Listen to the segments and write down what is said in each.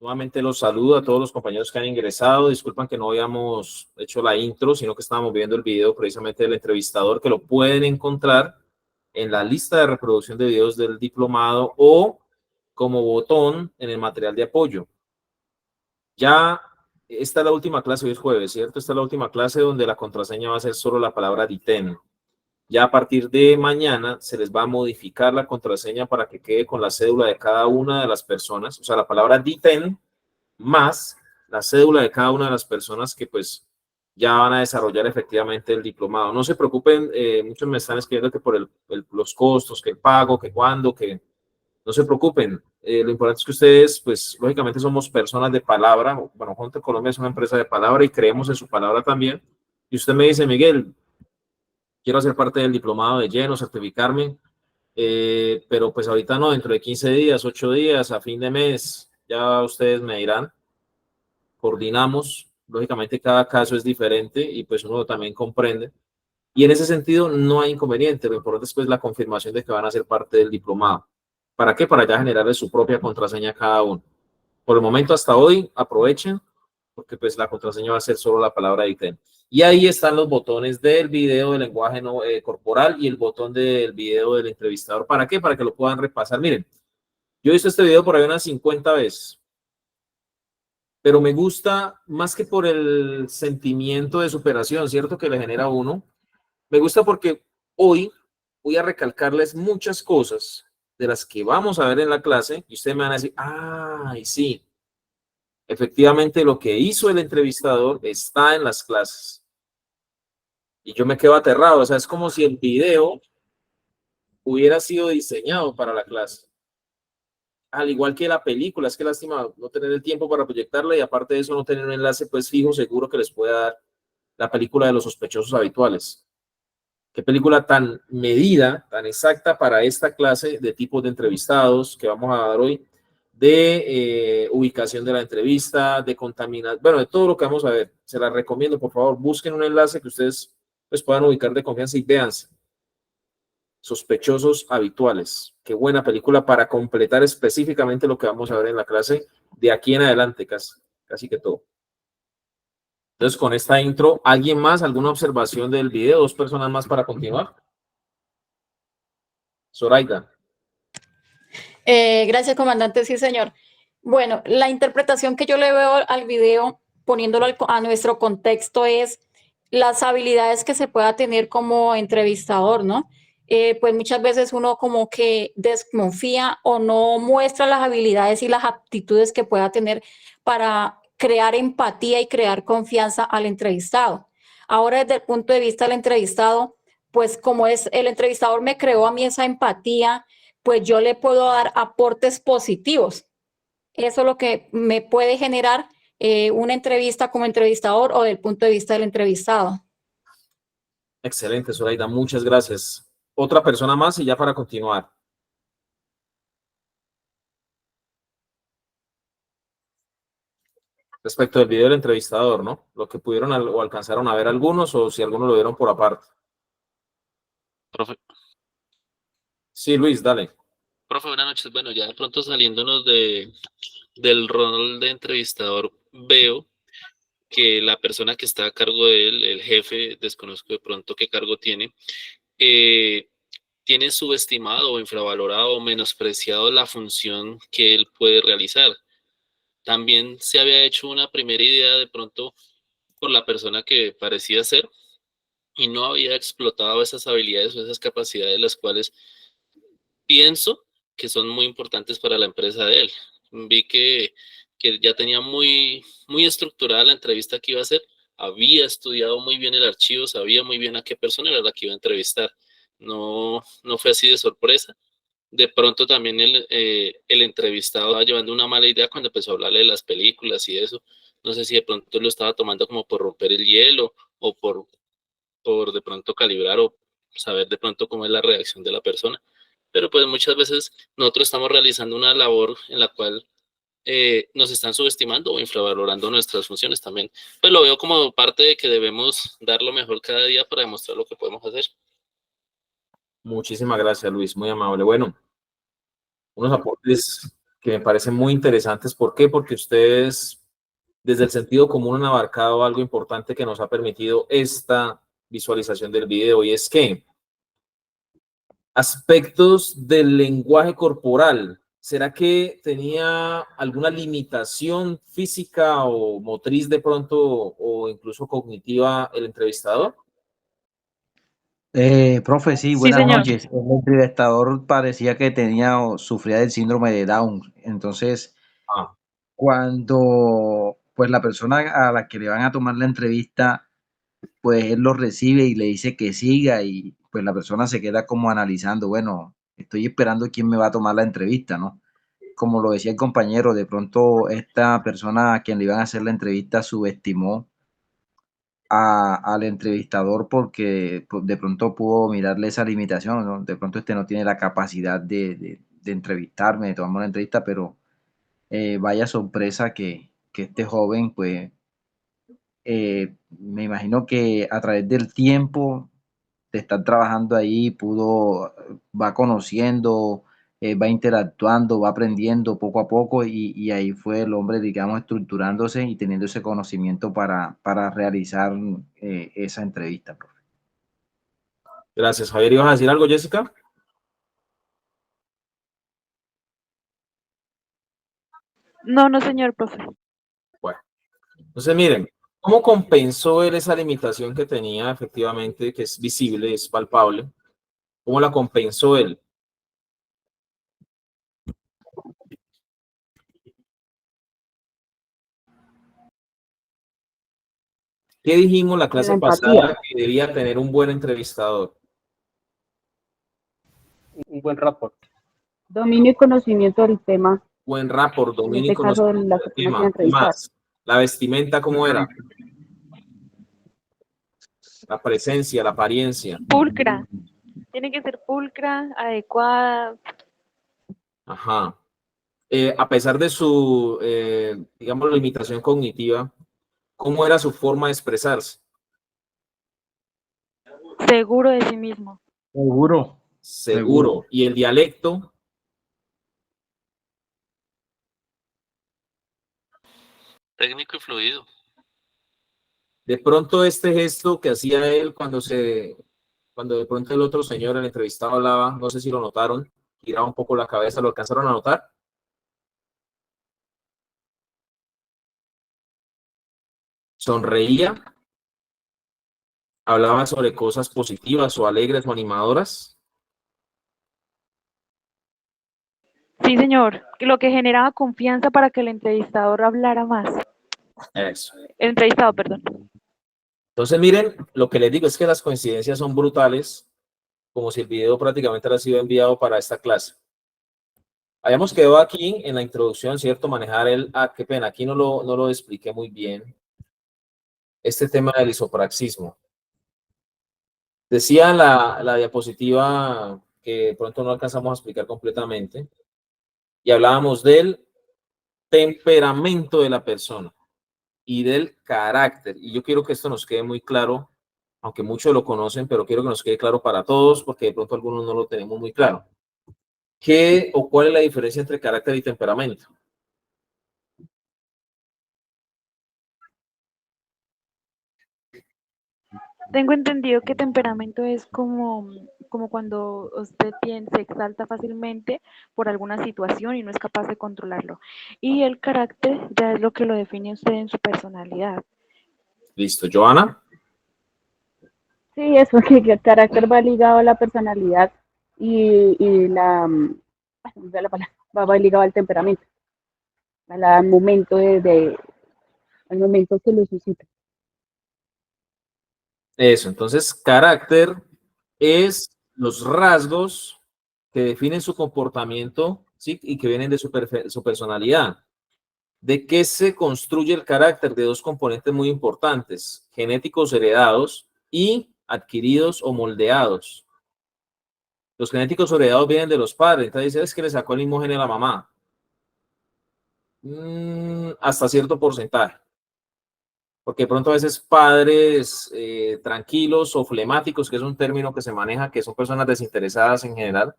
Nuevamente los saludo a todos los compañeros que han ingresado. Disculpan que no habíamos hecho la intro, sino que estábamos viendo el video precisamente del entrevistador, que lo pueden encontrar en la lista de reproducción de videos del diplomado o como botón en el material de apoyo. Ya esta es la última clase, hoy es jueves, ¿cierto? Esta es la última clase donde la contraseña va a ser solo la palabra DITEN. Ya a partir de mañana se les va a modificar la contraseña para que quede con la cédula de cada una de las personas, o sea, la palabra DITEN más la cédula de cada una de las personas que pues ya van a desarrollar efectivamente el diplomado. No se preocupen, muchos me están escribiendo que por los costos, que el pago, que cuándo, que no se preocupen. Lo importante es que ustedes, pues lógicamente somos personas de palabra. Bueno, Junta Colombia es una empresa de palabra y creemos en su palabra también. Y usted me dice, Miguel, quiero hacer parte del diplomado de lleno, certificarme, pero pues ahorita no, dentro de 15 días, 8 días, a fin de mes, ya ustedes me dirán, coordinamos, lógicamente cada caso es diferente y pues uno también comprende. Y en ese sentido no hay inconveniente, lo importante es pues la confirmación de que van a ser parte del diplomado. ¿Para qué? Para ya generarle su propia contraseña a cada uno. Por el momento hasta hoy, aprovechen, porque pues la contraseña va a ser solo la palabra ITEN. Y ahí están los botones del video de lenguaje no, corporal y el botón del video del entrevistador. ¿Para qué? Para que lo puedan repasar. Miren, yo he visto este video por ahí unas 50 veces, pero me gusta más que por el sentimiento de superación, ¿cierto? Que le genera a uno. Me gusta porque hoy voy a recalcarles muchas cosas de las que vamos a ver en la clase y ustedes me van a decir, ay, sí, efectivamente lo que hizo el entrevistador está en las clases. Y yo me quedo aterrado, o sea, es como si el video hubiera sido diseñado para la clase. Al igual que la película, es que lástima no tener el tiempo para proyectarla y aparte de eso no tener un enlace pues fijo, seguro que les pueda dar la película de los sospechosos habituales. Qué película tan medida, tan exacta para esta clase de tipos de entrevistados que vamos a dar hoy, de ubicación de la entrevista, de contaminación, bueno, de todo lo que vamos a ver. Se la recomiendo, por favor, busquen un enlace que ustedes pues, puedan ubicar de confianza y véanse. Sospechosos habituales. Qué buena película para completar específicamente lo que vamos a ver en la clase de aquí en adelante, casi que todo. Entonces, con esta intro, ¿alguien más? ¿Alguna observación del video? ¿Dos personas más para continuar? Zoraida. Gracias, comandante. Sí, señor. Bueno, la interpretación que yo le veo al video, poniéndolo a nuestro contexto, es las habilidades que se pueda tener como entrevistador, ¿no? Pues muchas veces uno como que desconfía o no muestra las habilidades y las aptitudes que pueda tener para crear empatía y crear confianza al entrevistado. Ahora, desde el punto de vista del entrevistado, pues como es el entrevistador me creó a mí esa empatía, pues yo le puedo dar aportes positivos. Eso es lo que me puede generar una entrevista como entrevistador o del punto de vista del entrevistado. Excelente, Zoraida, muchas gracias. Otra persona más y ya para continuar. Respecto del video del entrevistador, ¿no? Lo que pudieron o alcanzaron a ver algunos o si algunos lo vieron por aparte. Profe, Sí, Luis, dale. profe, buenas noches. Bueno, ya de pronto saliéndonos del rol de entrevistador, veo que la persona que está a cargo de él, el jefe, desconozco de pronto qué cargo tiene subestimado o infravalorado o menospreciado la función que él puede realizar. También se había hecho una primera idea de pronto por la persona que parecía ser y no había explotado esas habilidades o esas capacidades, las cuales pienso que son muy importantes para la empresa de él. Vi que ya tenía muy estructurada la entrevista que iba a hacer, había estudiado muy bien el archivo, sabía muy bien a qué persona era la que iba a entrevistar. No fue así de sorpresa. De pronto también el entrevistado estaba llevando una mala idea cuando empezó a hablarle de las películas y eso. No sé si de pronto lo estaba tomando como por romper el hielo o por de pronto calibrar o saber de pronto cómo es la reacción de la persona. Pero pues muchas veces nosotros estamos realizando una labor en la cual nos están subestimando o infravalorando nuestras funciones también. Pues lo veo como parte de que debemos dar lo mejor cada día para demostrar lo que podemos hacer. Muchísimas gracias, Luis, muy amable. Bueno, unos aportes que me parecen muy interesantes. ¿Por qué? Porque ustedes, desde el sentido común, han abarcado algo importante que nos ha permitido esta visualización del video, y es que aspectos del lenguaje corporal. ¿Será que tenía alguna limitación física o motriz de pronto o incluso cognitiva el entrevistador? Profe, sí, Sí, buenas señor. noches. El entrevistador parecía que tenía o sufría del síndrome de Down. Entonces, Ah, cuando pues la persona a la que le van a tomar la entrevista, pues él lo recibe y le dice que siga y pues la persona se queda como analizando, bueno, estoy esperando quién me va a tomar la entrevista, ¿no? Como lo decía el compañero, de pronto esta persona a quien le iban a hacer la entrevista subestimó al entrevistador porque pues, de pronto pudo mirarle esa limitación, ¿no? De pronto este no tiene la capacidad de entrevistarme, de tomarme una entrevista, pero vaya sorpresa que este joven, pues me imagino que a través del tiempo de estar trabajando ahí, va conociendo, va interactuando, va aprendiendo poco a poco y ahí fue el hombre, digamos, estructurándose y teniendo ese conocimiento para realizar esa entrevista, profe. gracias, Javier. ¿Ibas a decir algo, Jessica? No, no, señor, profe. Bueno, entonces miren, ¿cómo compensó él esa limitación que tenía efectivamente, que es visible, es palpable? ¿Cómo la compensó él? ¿Qué dijimos la Con la clase empatía. pasada que debía tener un buen entrevistador? Un buen rapport. Dominio y conocimiento del tema, Buen rapport, en dominio y este caso de conocimiento la del persona que iba a tema. ¿Qué entrevistar. más? La vestimenta, ¿cómo era? La presencia, la apariencia. Pulcra. Tiene que ser pulcra, adecuada. Ajá. A pesar de su, digamos, limitación cognitiva, ¿cómo era su forma de expresarse? Seguro de sí mismo. Seguro. Seguro. ¿Y el dialecto? Técnico y fluido. De pronto este gesto que hacía él cuando de pronto el otro señor, el entrevistado, hablaba, no sé si lo notaron, giraba un poco la cabeza, ¿lo alcanzaron a notar? Sonreía, hablaba sobre cosas positivas o alegres o animadoras. Sí, señor. Lo que generaba confianza para que el entrevistador hablara más. Eso. El entrevistado, perdón. Entonces, miren, lo que les digo es que las coincidencias son brutales, como si el video prácticamente hubiera sido enviado para esta clase. Habíamos quedado aquí en la introducción, ¿cierto? Manejar qué pena, aquí no lo expliqué muy bien, este tema del isopraxismo. Decía la diapositiva que de pronto no alcanzamos a explicar completamente, y hablábamos del temperamento de la persona y del carácter. Y yo quiero que esto nos quede muy claro, aunque muchos lo conocen, pero quiero que nos quede claro para todos, porque de pronto algunos no lo tenemos muy claro. ¿Qué o cuál es la diferencia entre carácter y temperamento? Tengo entendido que temperamento es como cuando usted se exalta fácilmente por alguna situación y no es capaz de controlarlo. Y el carácter ya es lo que lo define usted en su personalidad. Listo. Joana. Sí, eso, que el carácter va ligado a la personalidad y no sé la palabra, va ligado al temperamento, al momento al momento que lo suscita. Eso. Entonces, carácter es los rasgos que definen su comportamiento, ¿sí? Y que vienen de su personalidad. ¿De qué se construye el carácter? De dos componentes muy importantes, genéticos heredados y adquiridos o moldeados. Los genéticos heredados vienen de los padres, entonces es que le sacó el mismo gen a la mamá. Hasta cierto porcentaje. porque de pronto a veces padres tranquilos o flemáticos, que es un término que se maneja, que son personas desinteresadas en general,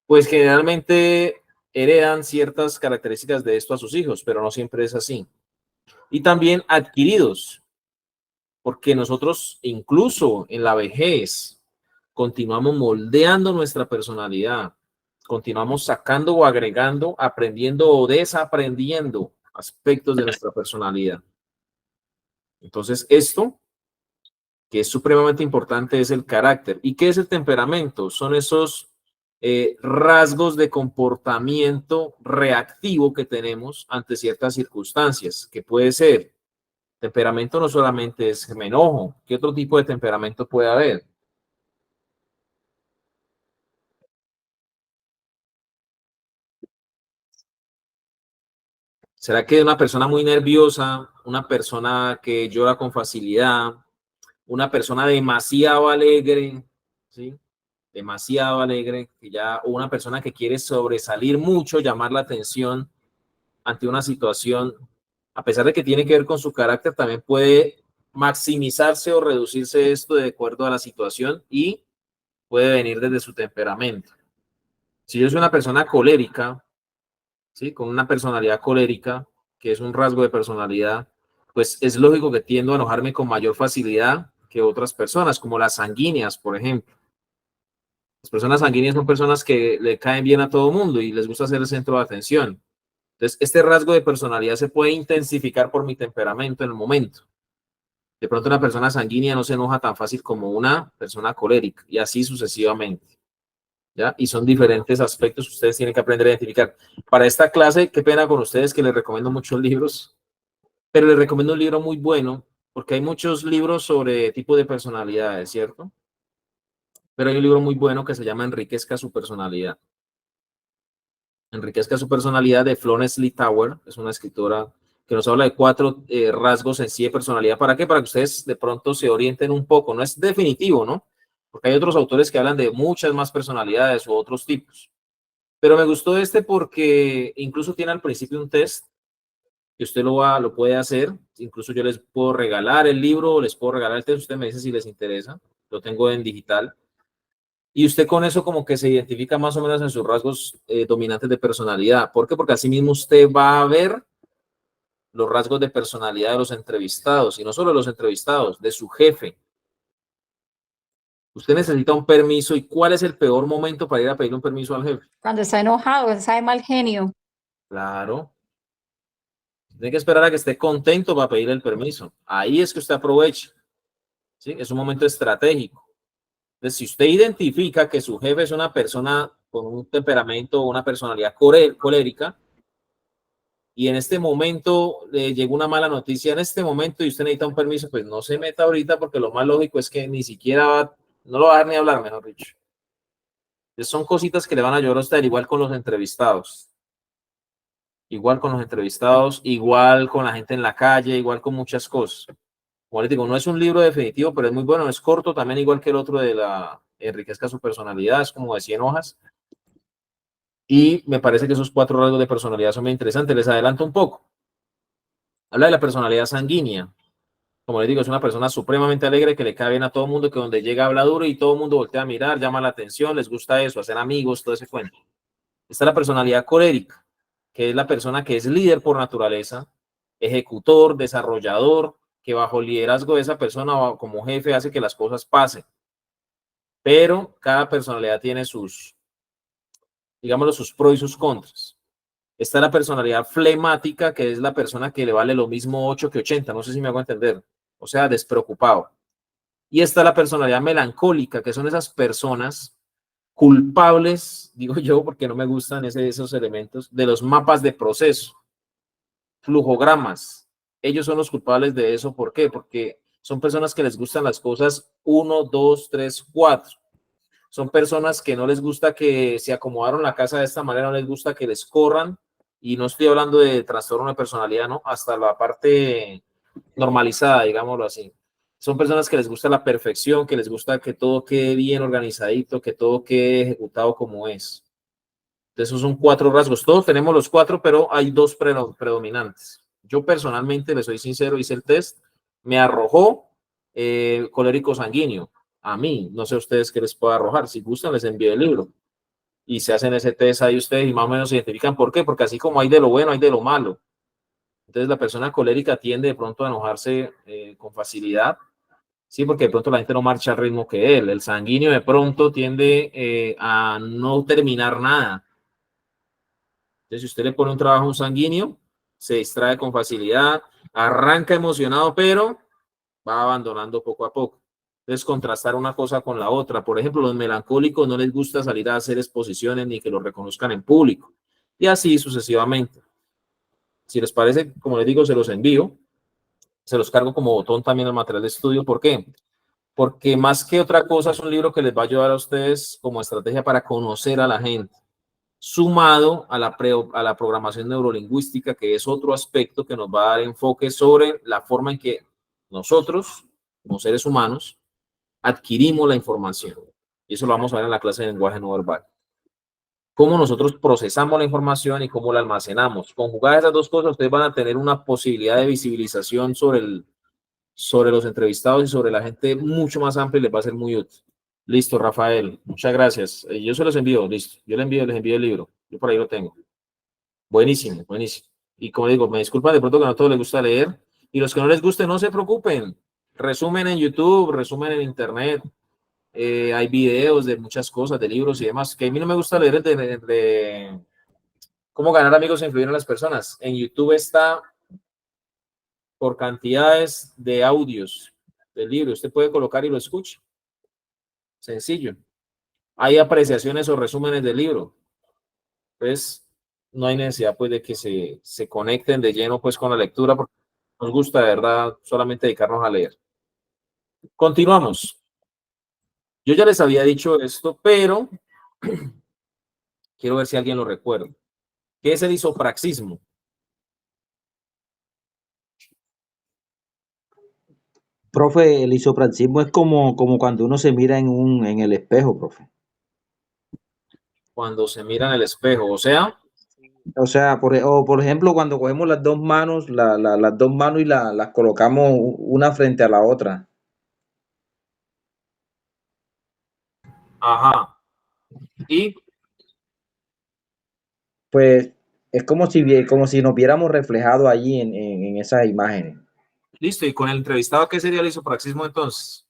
pues generalmente heredan ciertas características de esto a sus hijos, pero no siempre es así. Y también adquiridos, porque nosotros incluso en la vejez continuamos moldeando nuestra personalidad, continuamos sacando o agregando, aprendiendo o desaprendiendo aspectos de nuestra personalidad. Entonces, esto, que es supremamente importante, es el carácter. ¿Y qué es el temperamento? Son esos rasgos de comportamiento reactivo que tenemos ante ciertas circunstancias, que puede ser, temperamento no solamente es me enojo, ¿qué otro tipo de temperamento puede haber? ¿Será que una persona muy nerviosa, una persona que llora con facilidad, una persona demasiado alegre, ¿sí? Demasiado alegre, o una persona que quiere sobresalir mucho, llamar la atención ante una situación, a pesar de que tiene que ver con su carácter, también puede maximizarse o reducirse esto de acuerdo a la situación y puede venir desde su temperamento. Si yo soy una persona colérica, ¿sí? Con una personalidad colérica, que es un rasgo de personalidad, pues es lógico que tiendo a enojarme con mayor facilidad que otras personas, como las sanguíneas, por ejemplo. Las personas sanguíneas son personas que le caen bien a todo mundo y les gusta ser el centro de atención. Entonces, este rasgo de personalidad se puede intensificar por mi temperamento en el momento. De pronto, una persona sanguínea no se enoja tan fácil como una persona colérica y así sucesivamente. ¿Ya? Y son diferentes aspectos que ustedes tienen que aprender a identificar. Para esta clase, qué pena con ustedes que les recomiendo muchos libros, pero les recomiendo un libro muy bueno porque hay muchos libros sobre tipo de personalidades, ¿cierto? Pero hay un libro muy bueno que se llama Enriquezca su personalidad. Enriquezca su personalidad de Florence Littauer, es una escritora que nos habla de 4 rasgos en sí de personalidad. ¿Para qué? Para que ustedes de pronto se orienten un poco. No es definitivo, ¿no? Porque hay otros autores que hablan de muchas más personalidades u otros tipos. Pero me gustó este porque incluso tiene al principio un test que usted lo puede hacer. Incluso yo les puedo regalar el libro o les puedo regalar el test. Usted me dice si les interesa. Lo tengo en digital. Y usted con eso como que se identifica más o menos en sus rasgos dominantes de personalidad. ¿Por qué? Porque así mismo usted va a ver los rasgos de personalidad de los entrevistados, y no solo de los entrevistados, de su jefe. Usted necesita un permiso, ¿y cuál es el peor momento para ir a pedir un permiso al jefe? Cuando está enojado, está de mal genio. Claro. Tiene que esperar a que esté contento para pedir el permiso. Ahí es que usted aprovecha. ¿Sí? Es un momento estratégico. Entonces, si usted identifica que su jefe es una persona con un temperamento o una personalidad colérica, y en este momento le llegó una mala noticia en este momento y usted necesita un permiso, pues no se meta ahorita porque lo más lógico es que ni siquiera no lo va a dejar ni hablar, mejor dicho. Entonces, son cositas que le van a ayudar a usted, igual con los entrevistados. Igual con los entrevistados, igual con la gente en la calle, igual con muchas cosas. Como les digo, no es un libro definitivo, pero es muy bueno, es corto, también igual que el otro de la Enriquezca su personalidad, es como de 100 hojas. Y me parece que esos 4 rasgos de personalidad son muy interesantes. Les adelanto un poco. Habla de la personalidad sanguínea. Como les digo, es una persona supremamente alegre que le cae bien a todo el mundo, que donde llega habla duro y todo el mundo voltea a mirar, llama la atención, les gusta eso, hacer amigos, todo ese cuento. Está la personalidad colérica, que es la persona que es líder por naturaleza, ejecutor, desarrollador, que bajo el liderazgo de esa persona o como jefe hace que las cosas pasen. Pero cada personalidad tiene sus, digámoslo, sus pros y sus contras. Está la personalidad flemática, que es la persona que le vale lo mismo 8 que 80, no sé si me hago entender, o sea, despreocupado. Y está la personalidad melancólica, que son esas personas culpables, digo yo, porque no me gustan esos elementos, de los mapas de proceso, flujogramas. Ellos son los culpables de eso. ¿Por qué? Porque son personas que les gustan las cosas 1, 2, 3, 4. Son personas que no les gusta que se acomodaron la casa de esta manera, no les gusta que les corran. Y no estoy hablando de trastorno de personalidad, ¿no? Hasta la parte normalizada, digámoslo así. Son personas que les gusta la perfección, que les gusta que todo quede bien organizadito, que todo quede ejecutado como es. Entonces, esos son 4 rasgos. Todos tenemos los 4, pero hay 2 predominantes. Yo personalmente, les soy sincero, hice el test me arrojó colérico sanguíneo. A mí, no sé a ustedes qué les puedo arrojar. Si gustan, les envío el libro. Y se hacen ese test ahí ustedes y más o menos se identifican por qué. Porque así como hay de lo bueno, hay de lo malo. Entonces la persona colérica tiende de pronto a enojarse con facilidad. Sí, porque de pronto la gente no marcha al ritmo que él. El sanguíneo de pronto tiende a no terminar nada. Entonces, si usted le pone un trabajo a un sanguíneo, se distrae con facilidad, arranca emocionado, pero va abandonando poco a poco. Entonces, contrastar una cosa con la otra. Por ejemplo, los melancólicos no les gusta salir a hacer exposiciones ni que los reconozcan en público. Y así sucesivamente. Si les parece, como les digo, se los envío. Se los cargo como botón también al material de estudio. ¿Por qué? Porque más que otra cosa es un libro que les va a ayudar a ustedes como estrategia para conocer a la gente, sumado a la programación neurolingüística, que es otro aspecto que nos va a dar enfoque sobre la forma en que nosotros, como seres humanos, adquirimos la información. Y eso lo vamos a ver en la clase de lenguaje no verbal. Cómo nosotros procesamos la información y cómo la almacenamos. Conjugadas esas dos cosas, ustedes van a tener una posibilidad de visibilización sobre los entrevistados y sobre la gente mucho más amplia y les va a ser muy útil. Listo, Rafael. Muchas gracias. Yo se los envío, listo. Yo les envío el libro. Yo por ahí lo tengo. Buenísimo, buenísimo. Y como digo, me disculpan de pronto que no a todos les gusta leer. Y los que no les guste, no se preocupen. Resumen en YouTube, resumen en Internet. Hay videos de muchas cosas, de libros y demás. Que a mí no me gusta leer de cómo ganar amigos e influir en las personas. En YouTube está por cantidades de audios del libro. Usted puede colocar y lo escucha. Sencillo. Hay apreciaciones o resúmenes del libro. Pues no hay necesidad pues de que se conecten de lleno pues con la lectura porque nos gusta de verdad solamente dedicarnos a leer. Continuamos. Yo ya les había dicho esto, pero quiero ver si alguien lo recuerda. ¿Qué es el isopraxismo? Profe, el isopraxismo es como cuando uno se mira en el espejo, profe. Cuando se mira en el espejo, o sea, O sea, por ejemplo, cuando cogemos las dos manos, las dos manos y las colocamos una frente a la otra. ajá. Y Pues es como si nos viéramos reflejados allí en esas imágenes. listo. ¿Y con el entrevistado qué sería el isopraxismo entonces?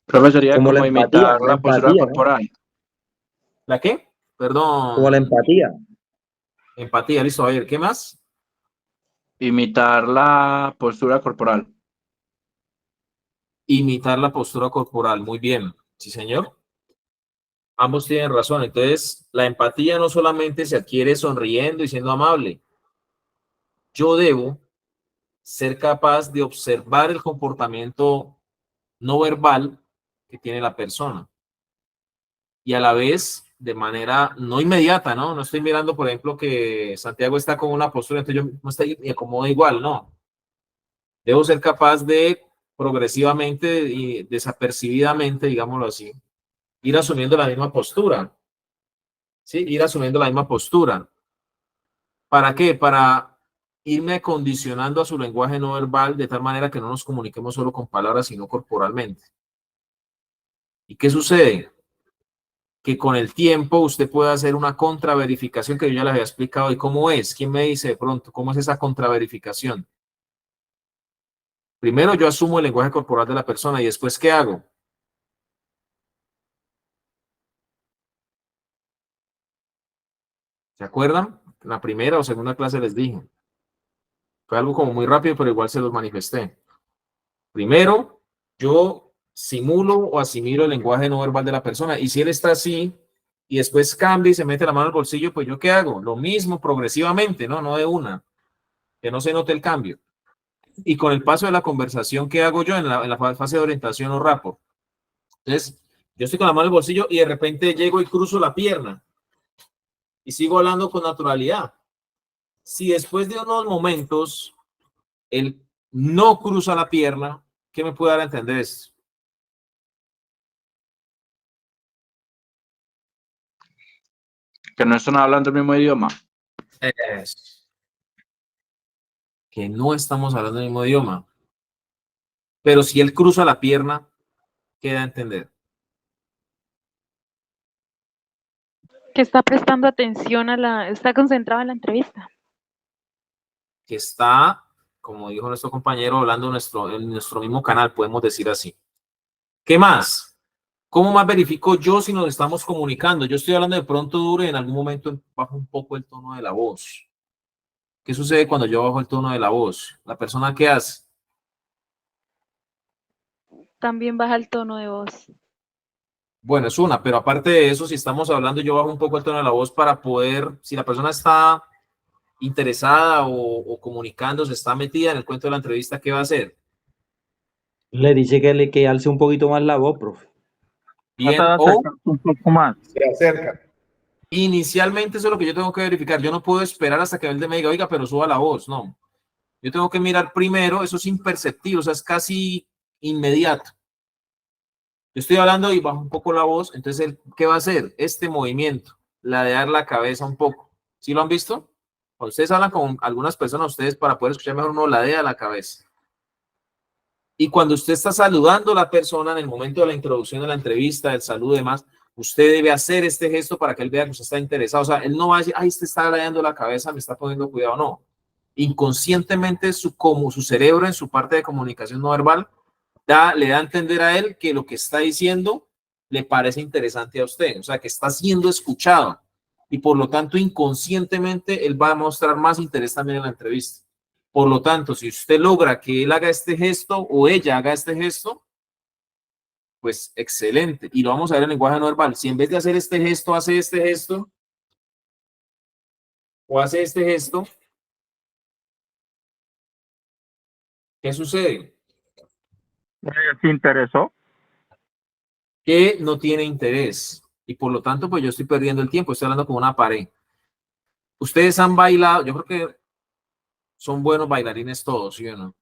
Profe, sería Como como imitar la la postura empatía, ¿no? corporal. ¿La qué? Como la Perdón. empatía. Empatía, listo. A ver, ¿qué más? Imitar la postura corporal. Imitar la postura corporal. Muy bien. Sí, señor. Ambos tienen razón. Entonces, la empatía no solamente se adquiere sonriendo y siendo amable. Yo debo ser capaz de observar el comportamiento no verbal que tiene la persona. Y a la vez, de manera no inmediata, ¿no? No estoy mirando, por ejemplo, que Santiago está con una postura, entonces yo no estoy me acomodo igual, no. Debo ser capaz de progresivamente y desapercibidamente, digámoslo así, ir asumiendo la misma postura. ¿Sí? Ir asumiendo la misma postura. ¿Para qué? Para irme condicionando a su lenguaje no verbal de tal manera que no nos comuniquemos solo con palabras, sino corporalmente. ¿Y qué sucede? Que con el tiempo usted puede hacer una contraverificación que yo ya les había explicado. ¿Y cómo es? ¿Quién me dice de pronto cómo es esa contraverificación? Primero yo asumo el lenguaje corporal de la persona y después ¿qué hago? ¿Se acuerdan? En la primera o segunda clase les dije. Fue algo como muy rápido, pero igual se los manifesté. Primero, yo simulo o asimilo el lenguaje no verbal de la persona. Y si él está así y después cambia y se mete la mano al bolsillo, pues ¿yo qué hago? Lo mismo progresivamente, ¿no? No de una. Que no se note el cambio. Y con el paso de la conversación, ¿qué hago yo en la fase de orientación o rapport? Entonces, yo estoy con la mano en el bolsillo y de repente llego y cruzo la pierna y sigo hablando con naturalidad. Si después de unos momentos él no cruza la pierna, ¿qué me puede dar a entender esto? Que no están hablando el mismo idioma. Es que no estamos hablando el mismo idioma. Pero si él cruza la pierna, ¿qué da a entender? Que está prestando atención está concentrado en la entrevista. Que está, como dijo nuestro compañero, hablando en nuestro mismo canal, podemos decir así. ¿Qué más? ¿Cómo más verifico yo si nos estamos comunicando? Yo estoy hablando de pronto duro y en algún momento bajo un poco el tono de la voz. ¿Qué sucede cuando yo bajo el tono de la voz? ¿La persona qué hace? También baja el tono de voz. Bueno, es una, pero aparte de eso, si estamos hablando, yo bajo un poco el tono de la voz para poder, si la persona está interesada o comunicándose, está metida en el cuento de la entrevista, ¿qué va a hacer? Le dice que alce un poquito más la voz, profe. Bien, Trata de o acercarte un poco más. Se acerca. inicialmente eso es lo que yo tengo que verificar. Yo no puedo esperar hasta que él me diga, oiga, pero suba la voz. No. Yo tengo que mirar primero, eso es imperceptible, o sea, es casi inmediato. Yo estoy hablando y bajo un poco la voz, entonces, ¿qué va a hacer? Este movimiento, ladear la cabeza un poco. ¿Sí lo han visto? Cuando ustedes hablan con algunas personas, ustedes para poder escuchar mejor, uno ladea la cabeza. Y cuando usted está saludando a la persona en el momento de la introducción de la entrevista, del saludo y demás, usted debe hacer este gesto para que él vea que usted está interesado. O sea, él no va a decir, ay, este está ladeando la cabeza, me está poniendo cuidado. No. Inconscientemente, como su cerebro en su parte de comunicación no verbal, le da a entender a él que lo que está diciendo le parece interesante a usted. O sea, que está siendo escuchado. Y por lo tanto, inconscientemente, él va a mostrar más interés también en la entrevista. Por lo tanto, si usted logra que él haga este gesto o ella haga este gesto, pues excelente. Y lo vamos a ver en lenguaje no verbal. Si en vez de hacer este gesto, hace este gesto, o hace este gesto, ¿qué sucede? ¿Se interesó? Que no tiene interés. Y por lo tanto, pues yo estoy perdiendo el tiempo. Estoy hablando con una pared. Ustedes han bailado, yo creo que son buenos bailarines todos, ¿sí o no?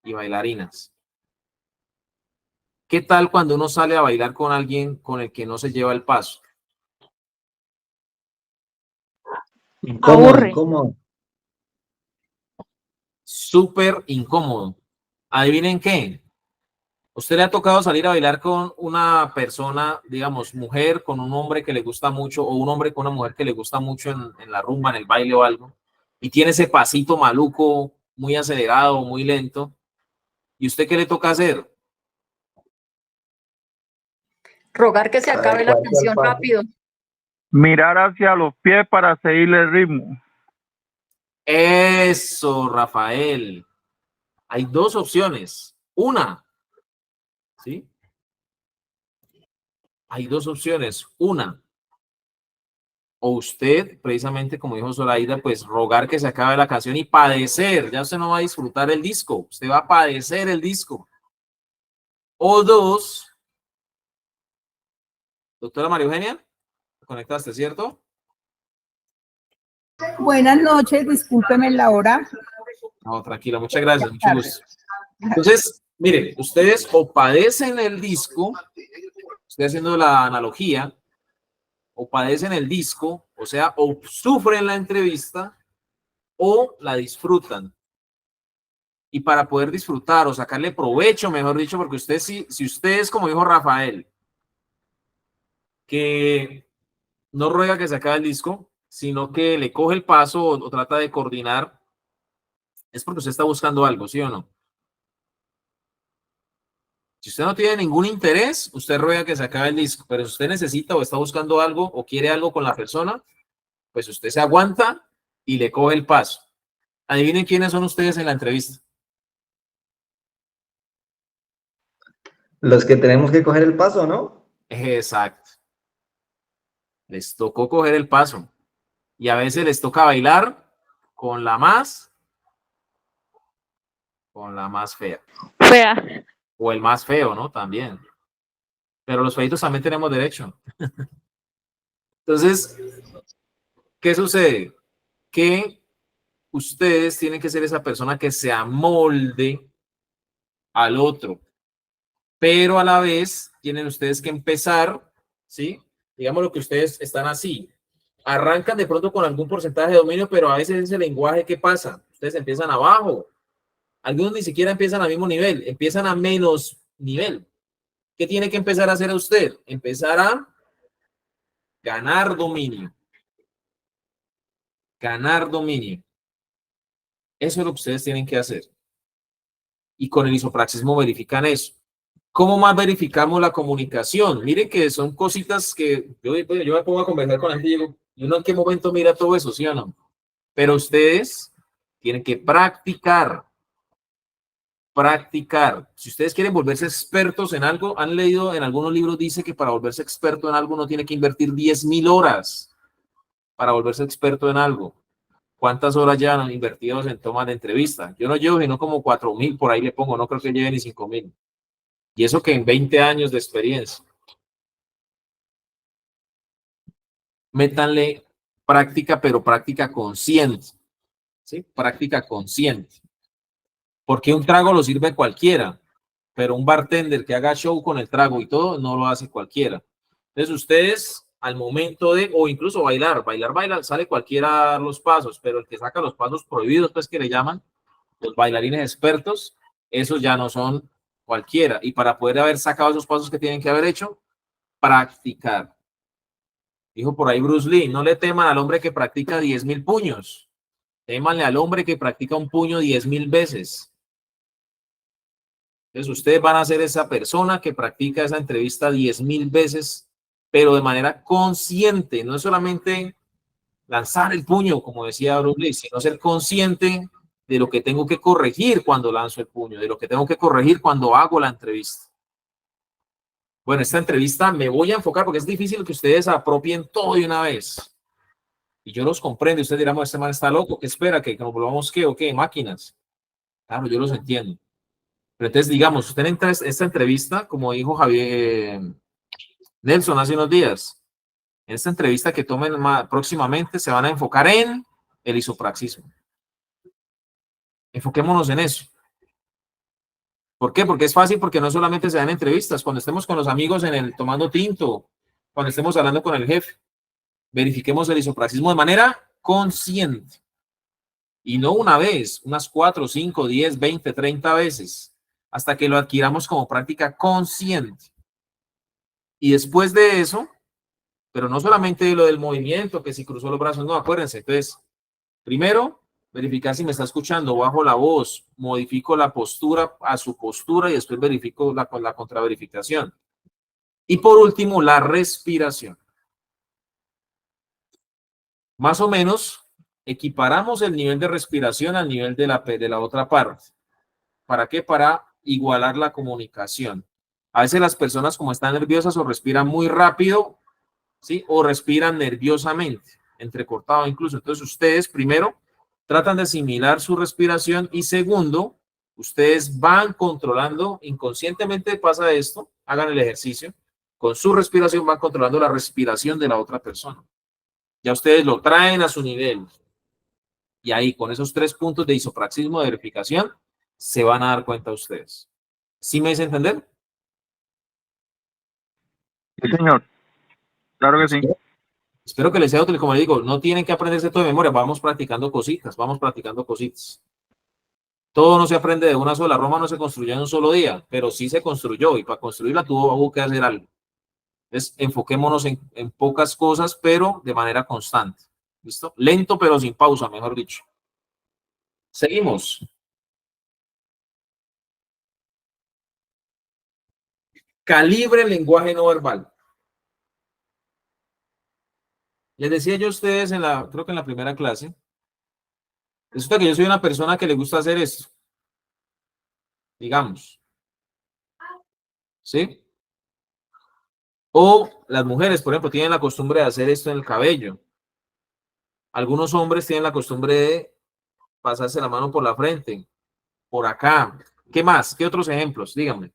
Y bailarinas. ¿Qué tal cuando uno sale a bailar con alguien con el que no se lleva el paso? Incómodo, Aburre. incómodo. Súper incómodo. ¿Adivinen qué? ¿Usted le ha tocado salir a bailar con una persona, digamos, mujer, con un hombre que le gusta mucho, o un hombre con una mujer que le gusta mucho en la rumba, en el baile o algo, y tiene ese pasito maluco, muy acelerado, muy lento? ¿Y usted qué le toca hacer? Rogar que se acabe la canción rápido. Mirar hacia los pies para seguirle el ritmo. Eso, Rafael. Hay dos opciones. Una, ¿sí? Hay dos opciones. Una, o usted, precisamente como dijo Zoraida, pues rogar que se acabe la canción y padecer. Ya usted no va a disfrutar el disco, usted va a padecer el disco. O dos, doctora María Eugenia, ¿te conectaste, cierto? Buenas noches, discúlpeme la hora. No, tranquila, muchas gracias, mucho gusto. Entonces, miren, ustedes o padecen el disco, estoy haciendo la analogía, o padecen el disco, o sea, o sufren la entrevista, o la disfrutan. Y para poder disfrutar o sacarle provecho, mejor dicho, porque usted, si usted es como dijo Rafael, que no ruega que se acabe el disco, sino que le coge el paso o trata de coordinar, es porque usted está buscando algo, ¿sí o no? Si usted no tiene ningún interés, usted ruega que se acabe el disco, pero si usted necesita o está buscando algo o quiere algo con la persona, pues usted se aguanta y le coge el paso. Adivinen quiénes son ustedes en la entrevista. Los que tenemos que coger el paso, ¿no? Exacto. Les tocó coger el paso. Y a veces les toca bailar con la más fea. Fea. O el más feo, ¿no? También. Pero los feitos también tenemos derecho. Entonces, ¿qué sucede? Que ustedes tienen que ser esa persona que se amolde al otro. Pero a la vez tienen ustedes que empezar, ¿sí? Digamos lo que ustedes están así. Arrancan de pronto con algún porcentaje de dominio, pero a veces ese lenguaje, ¿qué pasa? Ustedes empiezan abajo. Algunos ni siquiera empiezan al mismo nivel, empiezan a menos nivel. ¿Qué tiene que empezar a hacer usted? Empezar a ganar dominio. Ganar dominio. Eso es lo que ustedes tienen que hacer. Y con el isopraxismo verifican eso. ¿Cómo más verificamos la comunicación? Miren que son cositas que yo me pongo a conversar con la gente y digo, yo no en qué momento mira todo eso, ¿sí o no? Pero ustedes tienen que practicar. Practicar. Si ustedes quieren volverse expertos en algo, han leído en algunos libros, dice que para volverse experto en algo uno tiene que invertir 10.000 horas para volverse experto en algo. ¿Cuántas horas ya han invertido en tomas de entrevista? Yo no llevo sino como 4.000, por ahí le pongo, no creo que lleve ni 5.000. Y eso que en 20 años de experiencia. Métanle práctica, pero práctica consciente. ¿Sí? Práctica consciente. Porque un trago lo sirve cualquiera, pero un bartender que haga show con el trago y todo, no lo hace cualquiera. Entonces ustedes, al momento de, o incluso bailar, sale cualquiera a dar los pasos, pero el que saca los pasos prohibidos, pues que le llaman, los bailarines expertos, esos ya no son cualquiera. Y para poder haber sacado esos pasos que tienen que haber hecho, practicar. Dijo por ahí Bruce Lee, no le teman al hombre que practica 10.000 puños. Témanle al hombre que practica un puño 10.000 veces. Entonces ustedes van a ser esa persona que practica esa entrevista 10.000 veces, pero de manera consciente. No es solamente lanzar el puño, como decía Bruce Lee, sino ser consciente de lo que tengo que corregir cuando lanzo el puño, de lo que tengo que corregir cuando hago la entrevista. Bueno, esta entrevista me voy a enfocar porque es difícil que ustedes apropien todo de una vez. Y yo los comprendo. Ustedes dirán, este man está loco. ¿Qué espera? ¿Que nos volvamos qué o qué? Máquinas. Claro, yo los entiendo. Pero entonces, digamos, usted entra a esta entrevista, como dijo Javier Nelson hace unos días, en esta entrevista que tomen próximamente se van a enfocar en el isopraxismo. Enfoquémonos en eso. ¿Por qué? Porque es fácil, porque no solamente se dan entrevistas, cuando estemos con los amigos tomando tinto, cuando estemos hablando con el jefe, verifiquemos el isopraxismo de manera consciente. Y no una vez, unas 4, 5, 10, 20, 30 veces, hasta que lo adquiramos como práctica consciente. Y después de eso, pero no solamente lo del movimiento, que si cruzó los brazos, no, acuérdense. Entonces, primero, verificar si me está escuchando, bajo la voz, modifico la postura a su postura y después verifico la contraverificación. Y por último, la respiración. Más o menos, equiparamos el nivel de respiración al nivel de la otra parte. ¿Para qué? Para igualar la comunicación. A veces las personas, como están nerviosas, o respiran muy rápido, ¿sí? O respiran nerviosamente, entrecortado incluso. Entonces, ustedes primero tratan de asimilar su respiración y segundo, ustedes van controlando, inconscientemente pasa esto, hagan el ejercicio, con su respiración van controlando la respiración de la otra persona. Ya ustedes lo traen a su nivel. Y ahí, con esos 3 puntos de isopraxismo de verificación, se van a dar cuenta ustedes. ¿Sí me hice entender? Sí, señor. Claro que sí. Espero que les sea útil. Como les digo, no tienen que aprenderse todo de memoria. Vamos practicando cositas, vamos practicando cositas. Todo no se aprende de una sola. Roma no se construyó en un solo día, pero sí se construyó y para construirla tuvo que hacer algo. Entonces, enfoquémonos en pocas cosas, pero de manera constante. ¿Listo? Lento, pero sin pausa, mejor dicho. Seguimos. Calibre el lenguaje no verbal. Les decía yo a ustedes creo que en la primera clase, resulta que yo soy una persona que le gusta hacer esto. Digamos. ¿Sí? O las mujeres, por ejemplo, tienen la costumbre de hacer esto en el cabello. Algunos hombres tienen la costumbre de pasarse la mano por la frente, por acá. ¿Qué más? ¿Qué otros ejemplos? Díganme.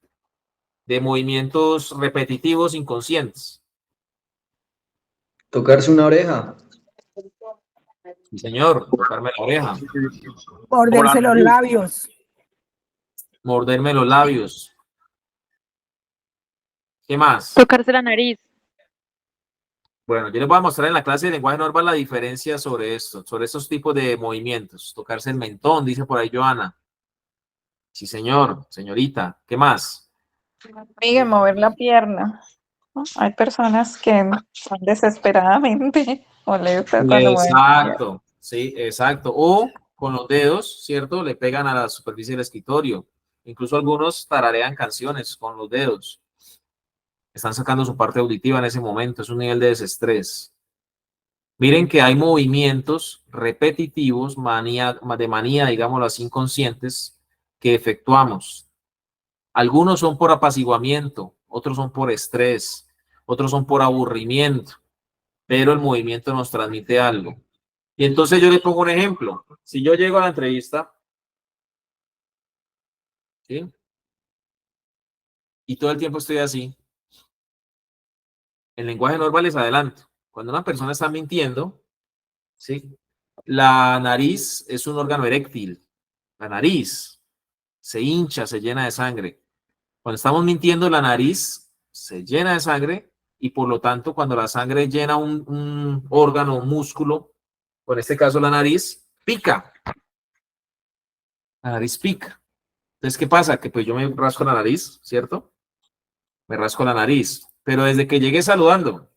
De movimientos repetitivos inconscientes. Tocarse una oreja. Sí, señor. Tocarme la oreja. Morderse los labios. Morderme los labios. ¿Qué más? Tocarse la nariz. Bueno, yo les voy a mostrar en la clase de lenguaje no verbal la diferencia sobre esto, sobre estos tipos de movimientos. Tocarse el mentón, dice por ahí Joana. Sí, señor, señorita. ¿Qué más? Miguel, mover la pierna, ¿no? Hay personas que son desesperadamente molestas cuando mueven la pierna. Exacto, sí, exacto. O con los dedos, ¿cierto? Le pegan a la superficie del escritorio. Incluso algunos tararean canciones con los dedos. Están sacando su parte auditiva en ese momento. Es un nivel de desestrés. Miren que hay movimientos repetitivos, de manía, digámoslo así, inconscientes, que efectuamos. Algunos son por apaciguamiento, otros son por estrés, otros son por aburrimiento, pero el movimiento nos transmite algo. Y entonces yo le pongo un ejemplo. Si yo llego a la entrevista, ¿sí? Y todo el tiempo estoy así, el lenguaje no verbal es adelante. Cuando una persona está mintiendo, ¿sí? La nariz es un órgano eréctil. La nariz se hincha, se llena de sangre. Cuando estamos mintiendo, la nariz se llena de sangre y por lo tanto, cuando la sangre llena un órgano, un músculo, o en este caso la nariz, pica. La nariz pica. Entonces, ¿qué pasa? Que pues yo me rasco la nariz, ¿cierto? Me rasco la nariz. Pero desde que llegué saludando.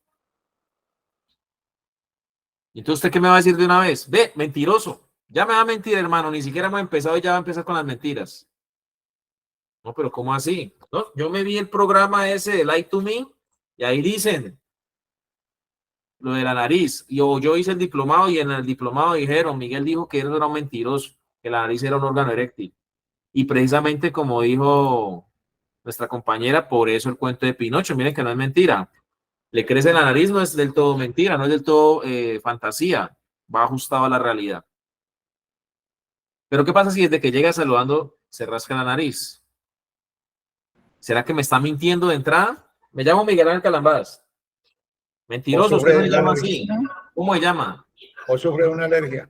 ¿Y entonces usted qué me va a decir de una vez? Ve, mentiroso. Ya me va a mentir, hermano. Ni siquiera hemos empezado y ya va a empezar con las mentiras. No, pero ¿cómo así? No, yo me vi el programa ese de Lie to Me y ahí dicen lo de la nariz. Yo hice el diplomado y en el diplomado dijeron, Miguel dijo que él era un mentiroso, que la nariz era un órgano eréctil. Y precisamente como dijo nuestra compañera, por eso el cuento de Pinocho, miren que no es mentira. Le crece la nariz, no es del todo mentira, no es del todo fantasía, va ajustado a la realidad. Pero ¿qué pasa si desde que llega saludando se rasca la nariz? ¿Será que me está mintiendo de entrada? Me llamo Miguel Ángel Calambadas. Mentiroso, usted no se llama así. ¿Cómo se llama? O sufre una alergia.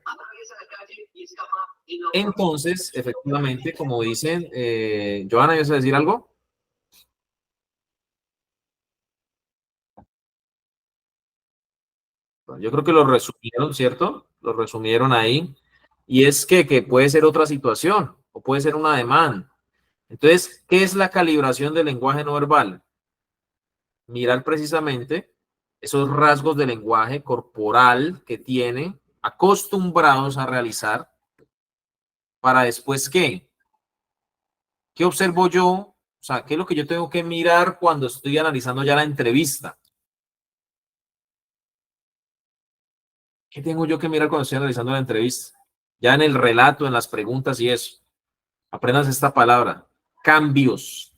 Entonces, efectivamente, como dicen, Johanna, ¿ibas a decir algo? Yo creo que lo resumieron, ¿cierto? Lo resumieron ahí. Y es que puede ser otra situación o puede ser un ademán. Entonces, ¿qué es la calibración del lenguaje no verbal? Mirar precisamente esos rasgos de lenguaje corporal que tiene acostumbrados a realizar para después ¿qué? ¿Qué observo yo? O sea, ¿qué es lo que yo tengo que mirar cuando estoy analizando ya la entrevista? ¿Qué tengo yo que mirar cuando estoy analizando la entrevista? Ya en el relato, en las preguntas y eso. Aprendas esta palabra. Cambios.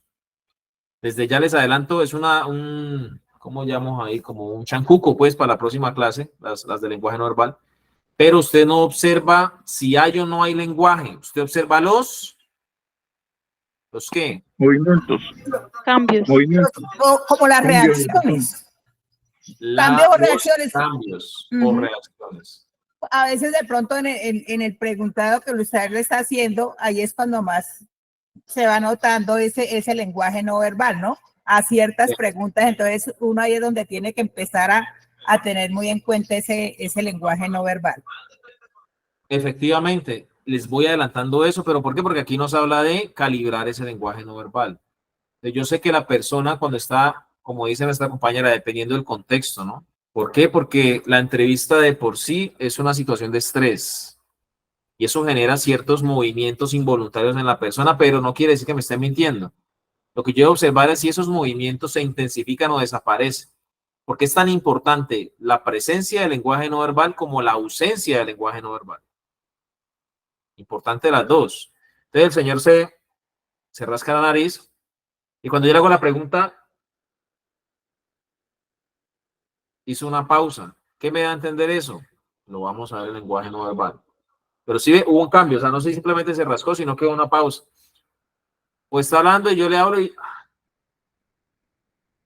Desde ya les adelanto, es ¿cómo llamamos ahí? Como un chancuco, pues, para la próxima clase, las de lenguaje no verbal. Pero usted no observa si hay o no hay lenguaje. Usted observa ¿los qué? Movimientos. Cambios. Movimientos. Como las reacciones. Cambios o reacciones. Cambios o reacciones. A veces de pronto en el preguntado que usted le está haciendo, ahí es cuando más se va notando ese lenguaje no verbal, ¿no? A ciertas preguntas, entonces uno ahí es donde tiene que empezar a tener muy en cuenta ese lenguaje no verbal. Efectivamente, les voy adelantando eso, pero ¿por qué? Porque aquí nos habla de calibrar ese lenguaje no verbal. Yo sé que la persona cuando está, como dice nuestra compañera, dependiendo del contexto, ¿no? ¿Por qué? Porque la entrevista de por sí es una situación de estrés y eso genera ciertos movimientos involuntarios en la persona, pero no quiere decir que me esté mintiendo. Lo que yo voy a observar es si esos movimientos se intensifican o desaparecen. ¿Por qué es tan importante la presencia del lenguaje no verbal como la ausencia del lenguaje no verbal? Importante las dos. Entonces el señor se rasca la nariz y cuando yo le hago la pregunta, hizo una pausa. ¿Qué me da a entender eso? Lo vamos a ver en el lenguaje no verbal. Pero sí hubo un cambio, o sea, no sé si simplemente se rascó, sino que hubo una pausa. Pues está hablando y yo le hablo y...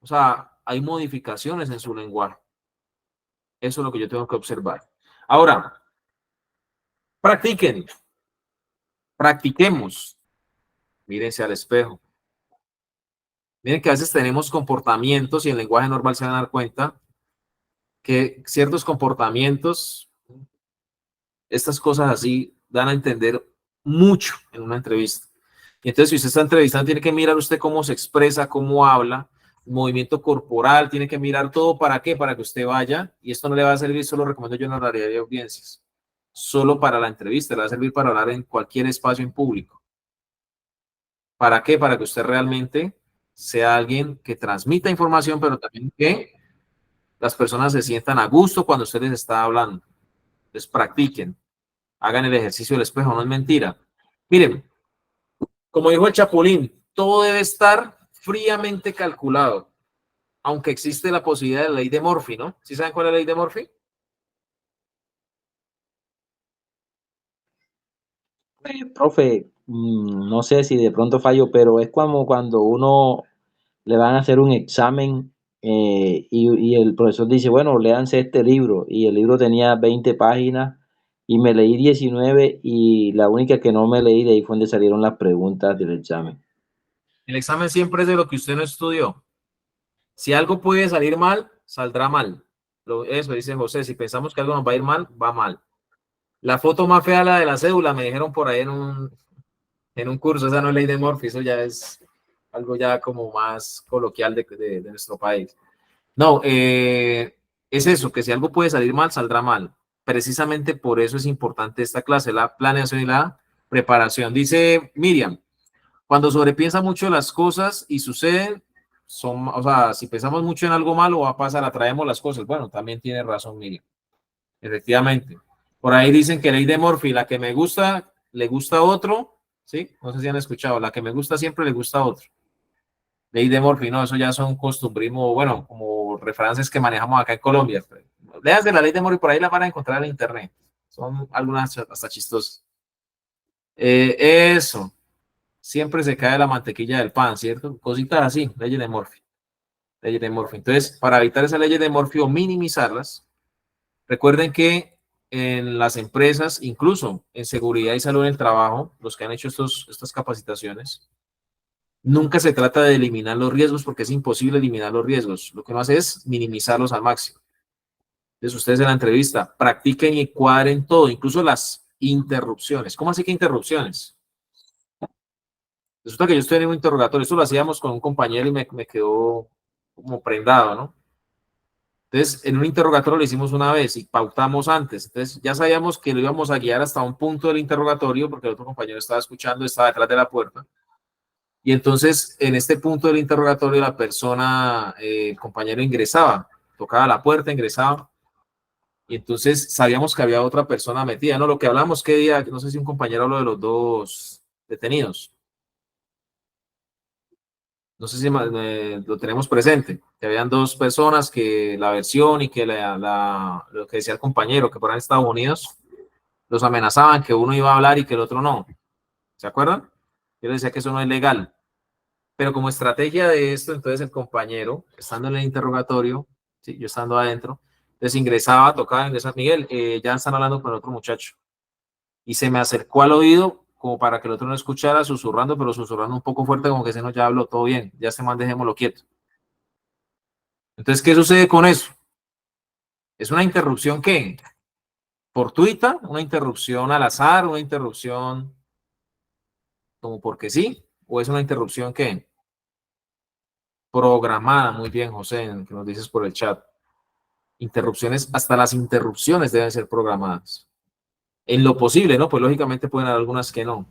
O sea, hay modificaciones en su lenguaje. Eso es lo que yo tengo que observar. Ahora, practiquen. Practiquemos. Mírense al espejo. Miren que a veces tenemos comportamientos y en lenguaje normal se van a dar cuenta que ciertos comportamientos, estas cosas así, dan a entender mucho en una entrevista. Y entonces, si usted está entrevistando, tiene que mirar usted cómo se expresa, cómo habla, movimiento corporal, tiene que mirar todo. ¿Para qué? Para que usted vaya, y esto no le va a servir, solo recomiendo yo en la realidad de audiencias, solo para la entrevista, le va a servir para hablar en cualquier espacio en público. ¿Para qué? Para que usted realmente sea alguien que transmita información, pero también que las personas se sientan a gusto cuando usted les está hablando. Entonces, practiquen, hagan el ejercicio del espejo, no es mentira. Miren, como dijo el Chapulín, todo debe estar fríamente calculado, aunque existe la posibilidad de la ley de Murphy, ¿no? ¿Sí saben cuál es la ley de Murphy? Profe, no sé si de pronto fallo, pero es como cuando uno le van a hacer un examen y el profesor dice, bueno, léanse este libro, y el libro tenía 20 páginas y me leí 19 y la única que no me leí de ahí fue donde salieron las preguntas del examen. El examen siempre es de lo que usted no estudió. Si algo puede salir mal, saldrá mal. Eso dice José, si pensamos que algo nos va a ir mal, va mal. La foto más fea, la de la cédula, me dijeron por ahí en un curso, esa no es ley de Murphy, eso ya es algo ya como más coloquial de nuestro país. No, es eso, que si algo puede salir mal, saldrá mal. Precisamente por eso es importante esta clase, la planeación y la preparación. Dice Miriam, cuando sobrepiensa mucho las cosas y suceden, o sea, si pensamos mucho en algo malo, va a pasar, atraemos las cosas. Bueno, también tiene razón Miriam. Efectivamente. Por ahí dicen que ley de Murphy, la que me gusta, le gusta a otro, ¿sí? No sé si han escuchado, la que me gusta siempre le gusta a otro. Ley de Murphy, no, eso ya son costumbrismo, bueno, como referencias que manejamos acá en Colombia. Leas de la ley de Murphy, por ahí la van a encontrar en internet. Son algunas hasta chistosas. Eso. Siempre se cae la mantequilla del pan, ¿cierto? Cositas así, leyes de Murphy. Leyes de Murphy. Entonces, para evitar esas leyes de Murphy o minimizarlas, recuerden que en las empresas, incluso en seguridad y salud en el trabajo, los que han hecho estas capacitaciones, nunca se trata de eliminar los riesgos porque es imposible eliminar los riesgos. Lo que uno hace es minimizarlos al máximo. Entonces, ustedes en la entrevista practiquen y cuadren todo, incluso las interrupciones. ¿Cómo así que interrupciones? Resulta que yo estoy en un interrogatorio, esto lo hacíamos con un compañero y me quedó como prendado, ¿no? Entonces, en un interrogatorio lo hicimos una vez y pautamos antes. Entonces, ya sabíamos que lo íbamos a guiar hasta un punto del interrogatorio porque el otro compañero estaba escuchando, estaba detrás de la puerta. Y entonces, en este punto del interrogatorio, la persona, el compañero ingresaba, tocaba la puerta, ingresaba. Y entonces sabíamos que había otra persona metida, ¿no? Lo que hablamos qué día, no sé si un compañero habló de los dos detenidos. No sé si lo tenemos presente, que habían dos personas que la versión y que lo que decía el compañero, que por ahí en Estados Unidos los amenazaban que uno iba a hablar y que el otro no. ¿Se acuerdan? Yo les decía que eso no es legal. Pero como estrategia de esto, entonces el compañero, estando en el interrogatorio, ¿sí? Yo estando adentro, les ingresaba, tocaba ingresar, Miguel, ya están hablando con el otro muchacho. Y se me acercó al oído como para que el otro no escuchara, susurrando, pero susurrando un poco fuerte, como que se nos ya habló, todo bien, ya se man, dejémoslo quieto. Entonces, ¿qué sucede con eso? ¿Es una interrupción qué? ¿Fortuita? ¿Una interrupción al azar? ¿Una interrupción como porque sí? ¿O es una interrupción qué? Programada. Muy bien, José, que nos dices por el chat. Interrupciones, hasta las interrupciones deben ser programadas. En lo posible, ¿no? Pues lógicamente pueden haber algunas que no.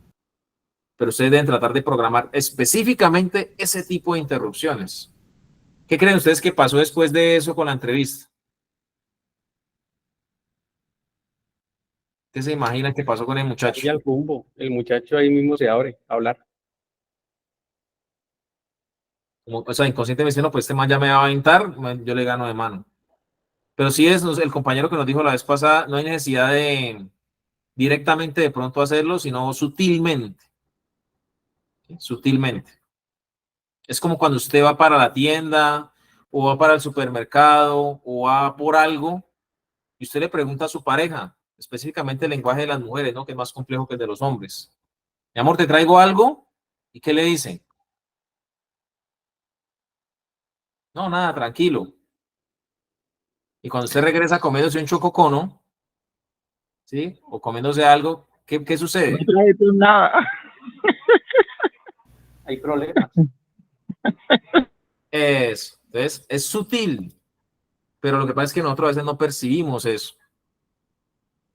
Pero ustedes deben tratar de programar específicamente ese tipo de interrupciones. ¿Qué creen ustedes que pasó después de eso con la entrevista? ¿Qué se imaginan que pasó con el muchacho? Y al rumbo, el muchacho ahí mismo se abre a hablar. Como, o sea, inconscientemente, no, pues este man ya me va a aventar, yo le gano de mano. Pero sí es el compañero que nos dijo la vez pasada, no hay necesidad de directamente de pronto hacerlo, sino sutilmente. ¿Sí? Sutilmente. Es como cuando usted va para la tienda o va para el supermercado o va por algo y usted le pregunta a su pareja, específicamente el lenguaje de las mujeres, ¿no? Que es más complejo que el de los hombres. Mi amor, ¿te traigo algo? ¿Y qué le dice? No, nada, tranquilo. Y cuando usted regresa comiéndose un chococono, ¿sí? O comiéndose algo, ¿qué No sucede? trae tú nada. Hay problemas. Entonces, es sutil, pero lo que pasa es que nosotros a veces no percibimos eso.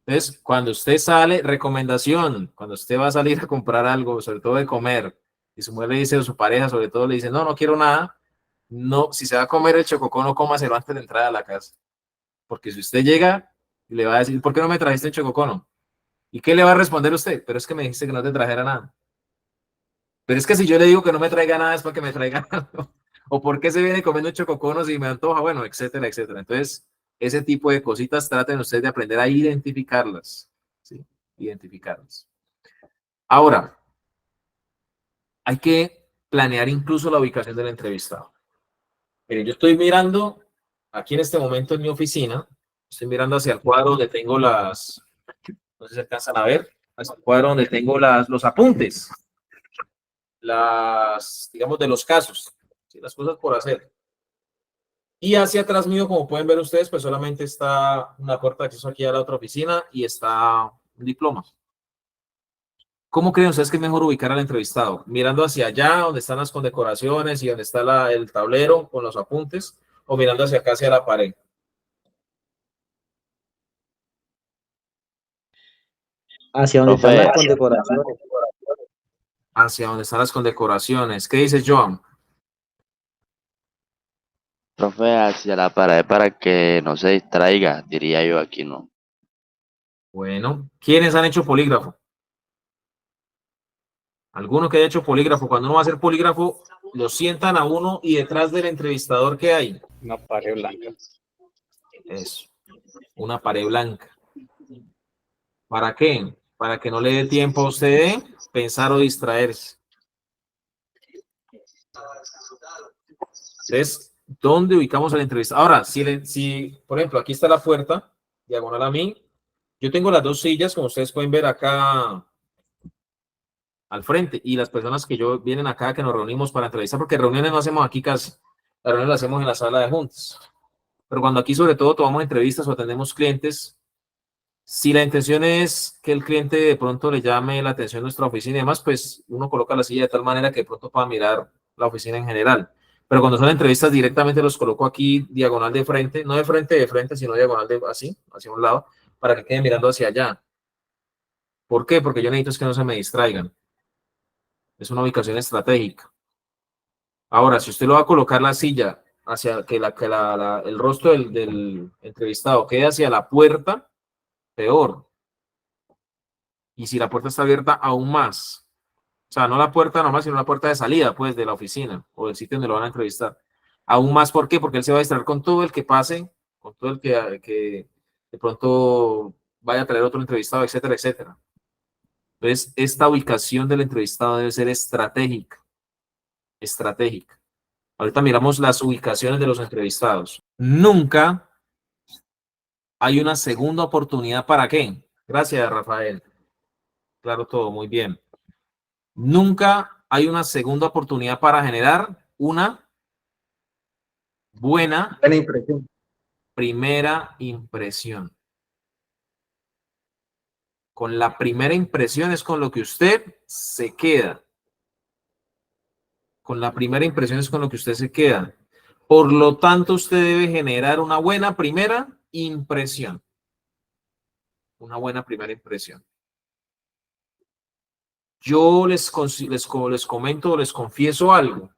Entonces, cuando usted sale, recomendación, cuando usted va a salir a comprar algo, sobre todo de comer, y su mujer le dice, o su pareja sobre todo le dice, no, no quiero nada, no, si se va a comer el chococono, cómaselo antes de entrar a la casa. Porque si usted llega y le va a decir, ¿por qué no me trajiste el chococono? ¿Y qué le va a responder usted? Pero es que me dijiste que no te trajera nada. Pero es que si yo le digo que no me traiga nada es para que me traiga algo. O por qué se viene comiendo chococonos y me antoja, bueno, etcétera, etcétera. Entonces, ese tipo de cositas traten ustedes de aprender a identificarlas. ¿Sí? Identificarlas. Ahora, hay que planear incluso la ubicación del entrevistado. Miren, yo estoy mirando aquí en este momento en mi oficina, estoy mirando hacia el cuadro donde tengo las, no sé si alcanzan a ver, hacia el cuadro donde tengo los apuntes, digamos, de los casos, ¿sí? Las cosas por hacer. Y hacia atrás mío, como pueden ver ustedes, pues solamente está una puerta de acceso aquí a la otra oficina y está un diploma. ¿Cómo creen ustedes que es mejor ubicar al entrevistado? ¿Mirando hacia allá, donde están las condecoraciones y donde está el tablero con los apuntes? ¿O mirando hacia acá, hacia la pared? Hacia donde están Profe, las condecoraciones. Hacia donde están las condecoraciones. ¿Qué dices, Joan? profe, hacia la pared para que no se distraiga, diría yo aquí, ¿no? Bueno, ¿quiénes han hecho polígrafo? Alguno que haya hecho polígrafo. Cuando uno va a hacer polígrafo, lo sientan a uno y detrás del entrevistador, ¿qué hay? Una pared blanca. Eso, una pared blanca. ¿Para qué? Para que no le dé tiempo a usted de pensar o distraerse. Entonces, ¿dónde ubicamos al entrevistador? Ahora, si, por ejemplo, aquí está la puerta, diagonal a mí, yo tengo las dos sillas, como ustedes pueden ver acá al frente, y las personas que vienen acá, que nos reunimos para entrevistar, porque reuniones no hacemos aquí casi, las reuniones las hacemos en la sala de juntas. Pero cuando aquí sobre todo tomamos entrevistas o atendemos clientes, si la intención es que el cliente de pronto le llame la atención a nuestra oficina y demás, pues uno coloca la silla de tal manera que de pronto pueda mirar la oficina en general. Pero cuando son entrevistas directamente los coloco aquí diagonal de frente, no de frente, sino diagonal así, hacia un lado, para que queden mirando hacia allá. ¿Por qué? Porque yo necesito es que no se me distraigan. Es una ubicación estratégica. Ahora, si usted lo va a colocar la silla hacia que el rostro del entrevistado quede hacia la puerta, peor. Y si la puerta está abierta, aún más. O sea, no la puerta nomás, sino la puerta de salida, pues, de la oficina o del sitio donde lo van a entrevistar. Aún más, ¿por qué? Porque él se va a distraer con todo el que pase, con todo el que de pronto vaya a traer otro entrevistado, etcétera, etcétera. Entonces, esta ubicación del entrevistado debe ser estratégica. Estratégica. Ahorita miramos las ubicaciones de los entrevistados. Nunca hay una segunda oportunidad. ¿Para qué? Gracias, Rafael. Claro, todo muy bien. Nunca hay una segunda oportunidad para generar una buena impresión. primera impresión. Con la primera impresión es con lo que usted se queda. Con la primera impresión es con lo que usted se queda. Por lo tanto, usted debe generar una buena primera impresión. Una buena primera impresión. Yo les comento, les confieso algo.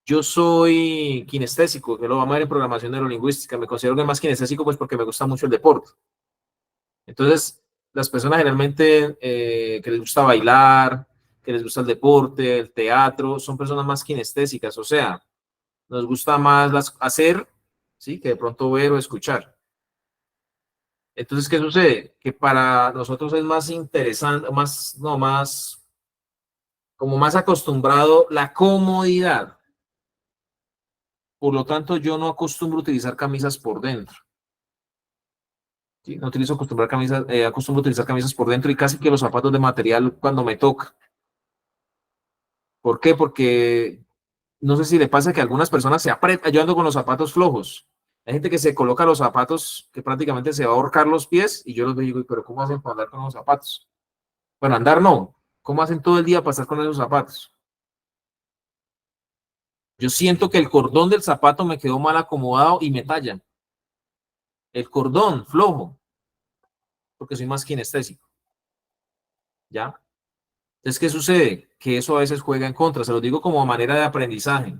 Yo soy kinestésico, que lo vamos a ver en programación neurolingüística. Me considero que más kinestésico pues porque me gusta mucho el deporte. Entonces, las personas generalmente que les gusta bailar, que les gusta el deporte, el teatro, son personas más kinestésicas. O sea, nos gusta más hacer, ¿sí? Que de pronto ver o escuchar. Entonces, ¿qué sucede? Que para nosotros es más interesante, como más acostumbrado la comodidad. Por lo tanto, yo no acostumbro a utilizar camisas por dentro. ¿Sí? No acostumbro a utilizar camisas por dentro y casi que los zapatos de material cuando me toca. ¿Por qué? Porque no sé si le pasa que algunas personas se apretan, yo ando con los zapatos flojos. Hay gente que se coloca los zapatos que prácticamente se va a ahorcar los pies y yo los digo, pero ¿cómo hacen para andar con los zapatos? Bueno, andar no. ¿Cómo hacen todo el día para estar con esos zapatos? Yo siento que el cordón del zapato me quedó mal acomodado y me talla. El cordón flojo, porque soy más kinestésico. ¿Ya? Entonces, ¿qué sucede? Que eso a veces juega en contra. Se lo digo como manera de aprendizaje.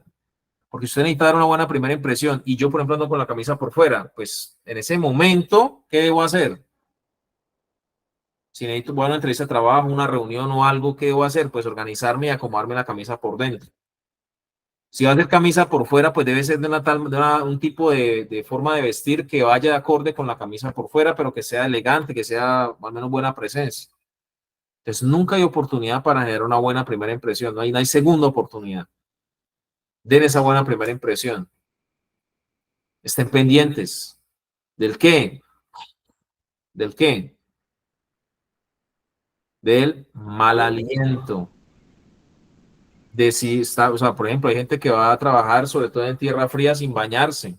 Porque usted necesita dar una buena primera impresión. Y yo, por ejemplo, ando con la camisa por fuera. Pues en ese momento, ¿qué debo hacer? Si necesito una entrevista de trabajo, una reunión o algo, ¿qué debo hacer? Pues organizarme y acomodarme la camisa por dentro. Si va a ser camisa por fuera, pues debe ser de un tipo de forma de vestir que vaya de acorde con la camisa por fuera, pero que sea elegante, que sea al menos buena presencia. Entonces, nunca hay oportunidad para generar una buena primera impresión. No hay segunda oportunidad. Den esa buena primera impresión. Estén pendientes. ¿Del qué? ¿Del qué? Del mal aliento. De si está, o sea, por ejemplo, hay gente que va a trabajar, sobre todo en tierra fría, sin bañarse.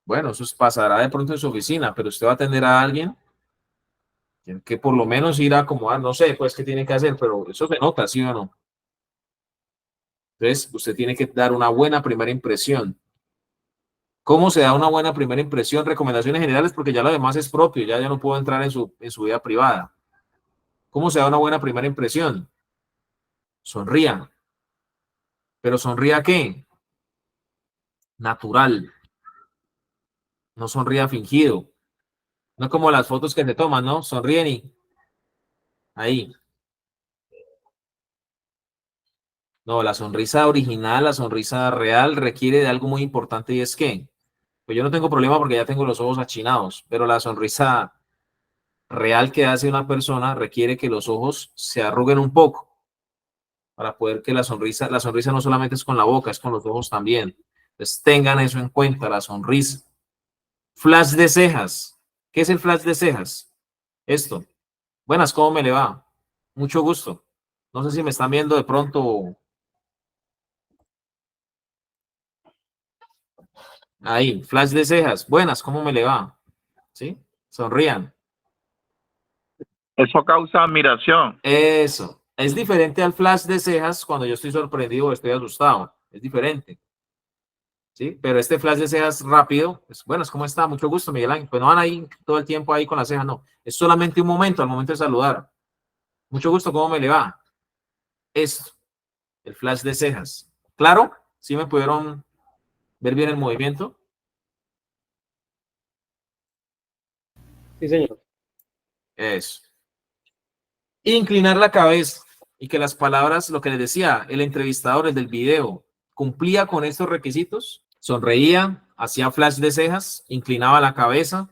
Bueno, eso pasará de pronto en su oficina, pero usted va a atender a alguien que por lo menos ir a acomodar, no sé, pues qué tiene que hacer, pero eso se nota, ¿sí o no? Entonces, usted tiene que dar una buena primera impresión. ¿Cómo se da una buena primera impresión? Recomendaciones generales, porque ya lo demás es propio, ya no puedo entrar en su vida privada. ¿Cómo se da una buena primera impresión? Sonría. ¿Pero sonría qué? Natural. No sonría fingido. No como las fotos que te toman, ¿no? Sonríen y ahí. No, la sonrisa original, la sonrisa real requiere de algo muy importante y es que, pues yo no tengo problema porque ya tengo los ojos achinados, pero la sonrisa real que hace una persona requiere que los ojos se arruguen un poco para poder que la sonrisa no solamente es con la boca, es con los ojos también. Entonces tengan eso en cuenta, la sonrisa. Flash de cejas. ¿Qué es el flash de cejas? Esto. Buenas, ¿cómo me le va? Mucho gusto. No sé si me están viendo de pronto. Ahí, flash de cejas. Buenas, ¿cómo me le va? ¿Sí? Sonrían. Eso causa admiración. Eso. Es diferente al flash de cejas cuando yo estoy sorprendido o estoy asustado. Es diferente. ¿Sí? Pero este flash de cejas rápido, pues, buenas, ¿cómo está? Mucho gusto, Miguel Ángel. Pues no van ahí todo el tiempo ahí con las cejas, no. Es solamente un momento, al momento de saludar. Mucho gusto, ¿cómo me le va? Esto, el flash de cejas. ¿Claro? ¿Sí me pudieron ver bien el movimiento? Sí, señor. Eso. Inclinar la cabeza y que las palabras, lo que les decía, el entrevistador, el del video, cumplía con estos requisitos, sonreía, hacía flash de cejas, inclinaba la cabeza,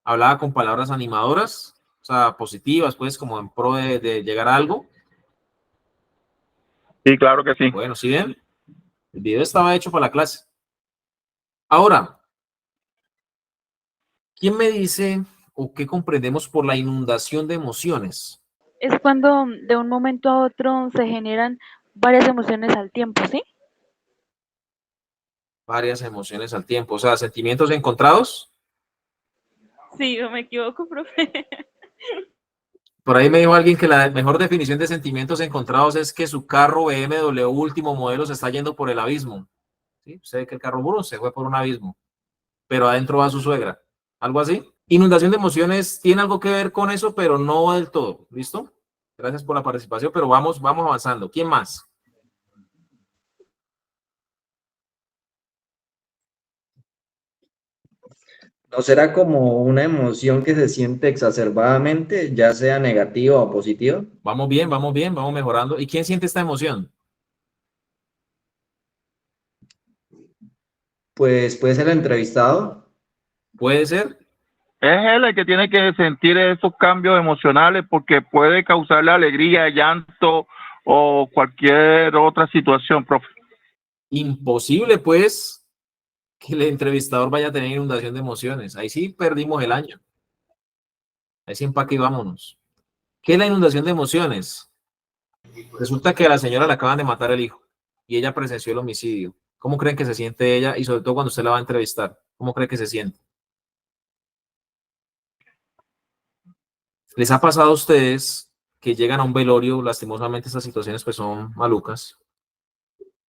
hablaba con palabras animadoras, o sea, positivas, pues, como en pro de llegar a algo. Sí, claro que sí. Bueno, ¿sí ven? El video estaba hecho para la clase. Ahora, ¿quién me dice o qué comprendemos por la inundación de emociones? Es cuando de un momento a otro se generan varias emociones al tiempo, ¿sí? Varias emociones al tiempo, o sea, sentimientos encontrados. Sí, no me equivoco, profe. Por ahí me dijo alguien que la mejor definición de sentimientos encontrados es que su carro BMW último modelo se está yendo por el abismo. ¿Sí? Usted ve que el carro se fue por un abismo, pero adentro va su suegra. ¿Algo así? Inundación de emociones tiene algo que ver con eso, pero no del todo. ¿Listo? Gracias por la participación, pero vamos avanzando. ¿Quién más? ¿No será como una emoción que se siente exacerbadamente, ya sea negativa o positiva? Vamos bien, vamos mejorando. ¿Y quién siente esta emoción? Pues puede ser el entrevistado. Puede ser. Es él el que tiene que sentir esos cambios emocionales porque puede causarle alegría, llanto o cualquier otra situación, profe. Imposible, pues, que el entrevistador vaya a tener inundación de emociones. Ahí sí perdimos el año. Ahí sí empaque y vámonos. ¿Qué es la inundación de emociones? Resulta que a la señora le acaban de matar el hijo y ella presenció el homicidio. ¿Cómo creen que se siente ella? Y sobre todo cuando usted la va a entrevistar, ¿cómo cree que se siente? ¿Les ha pasado a ustedes que llegan a un velorio? Lastimosamente estas situaciones pues son malucas.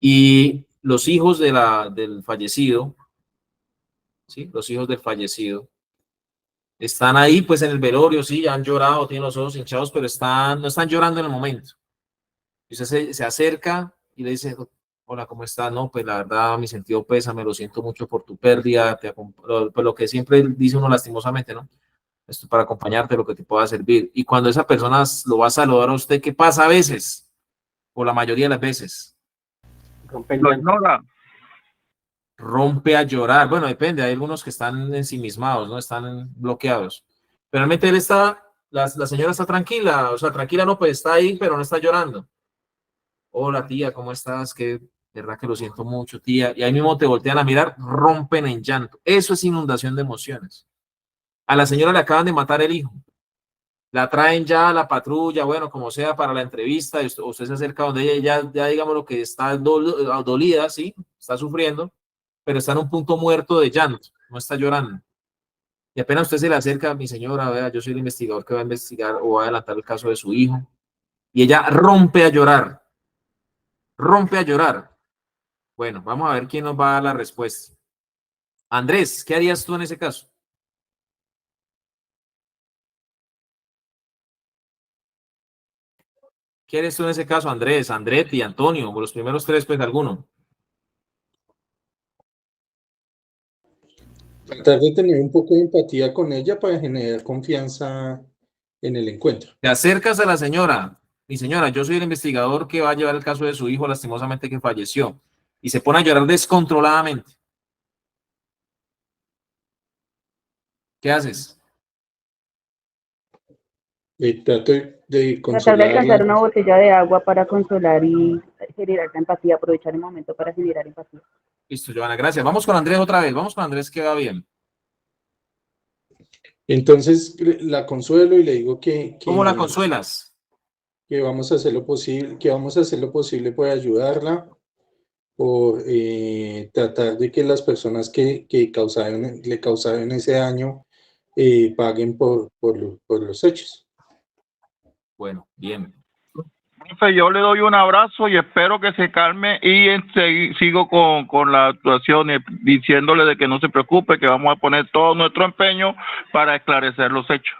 Y los hijos del fallecido, ¿sí? Los hijos del fallecido están ahí, pues en el velorio, sí, ya han llorado, tienen los ojos hinchados, pero no están llorando en el momento. Y usted se acerca y le dice, hola, ¿cómo estás? No, pues la verdad, mi sentido pésame, lo siento mucho por tu pérdida, pues lo que siempre dice uno lastimosamente, ¿no? Esto para acompañarte, lo que te pueda servir. Y cuando esa persona lo va a saludar a usted, ¿qué pasa a veces? O la mayoría de las veces. Lo ignora. Rompe a llorar. Bueno, depende, hay algunos que están ensimismados, ¿no? Están bloqueados. Pero realmente la señora está tranquila, o sea, tranquila no, pues está ahí, pero no está llorando. Hola tía, ¿cómo estás? Que verdad que lo siento mucho, tía. Y ahí mismo te voltean a mirar, rompen en llanto. Eso es inundación de emociones. A la señora le acaban de matar el hijo. La traen ya a la patrulla, bueno, como sea, para la entrevista. Y usted se acerca donde ella ya digamos lo que está dolida, sí, está sufriendo, pero está en un punto muerto de llanto, no está llorando. Y apenas usted se le acerca, mi señora, vea, yo soy el investigador que va a investigar o va a adelantar el caso de su hijo. Y ella rompe a llorar. Rompe a llorar. Bueno, vamos a ver quién nos va a dar la respuesta. Andrés, ¿qué harías tú en ese caso? ¿Qué eres tú en ese caso, Andrés, Andretti, Antonio? Los primeros tres, pues, alguno. Tratar de tener un poco de empatía con ella para generar confianza en el encuentro. Te acercas a la señora. Mi señora, yo soy el investigador que va a llevar el caso de su hijo lastimosamente que falleció. Y se pone a llorar descontroladamente. ¿Qué haces? Trato de Tratar de consolarla. alcanzar una botella de agua para consolar y generar la empatía, aprovechar el momento para generar empatía. Listo, Joana, gracias. Vamos con Andrés otra vez. Vamos con Andrés, que va bien. Entonces la consuelo y le digo que ¿Cómo la consuelas? Que vamos a hacer lo posible por ayudarla, por tratar de que las personas que le causaron ese daño paguen por los hechos. Bueno, bien. Profe, yo le doy un abrazo y espero que se calme y sigo con la actuación diciéndole de que no se preocupe, que vamos a poner todo nuestro empeño para esclarecer los hechos.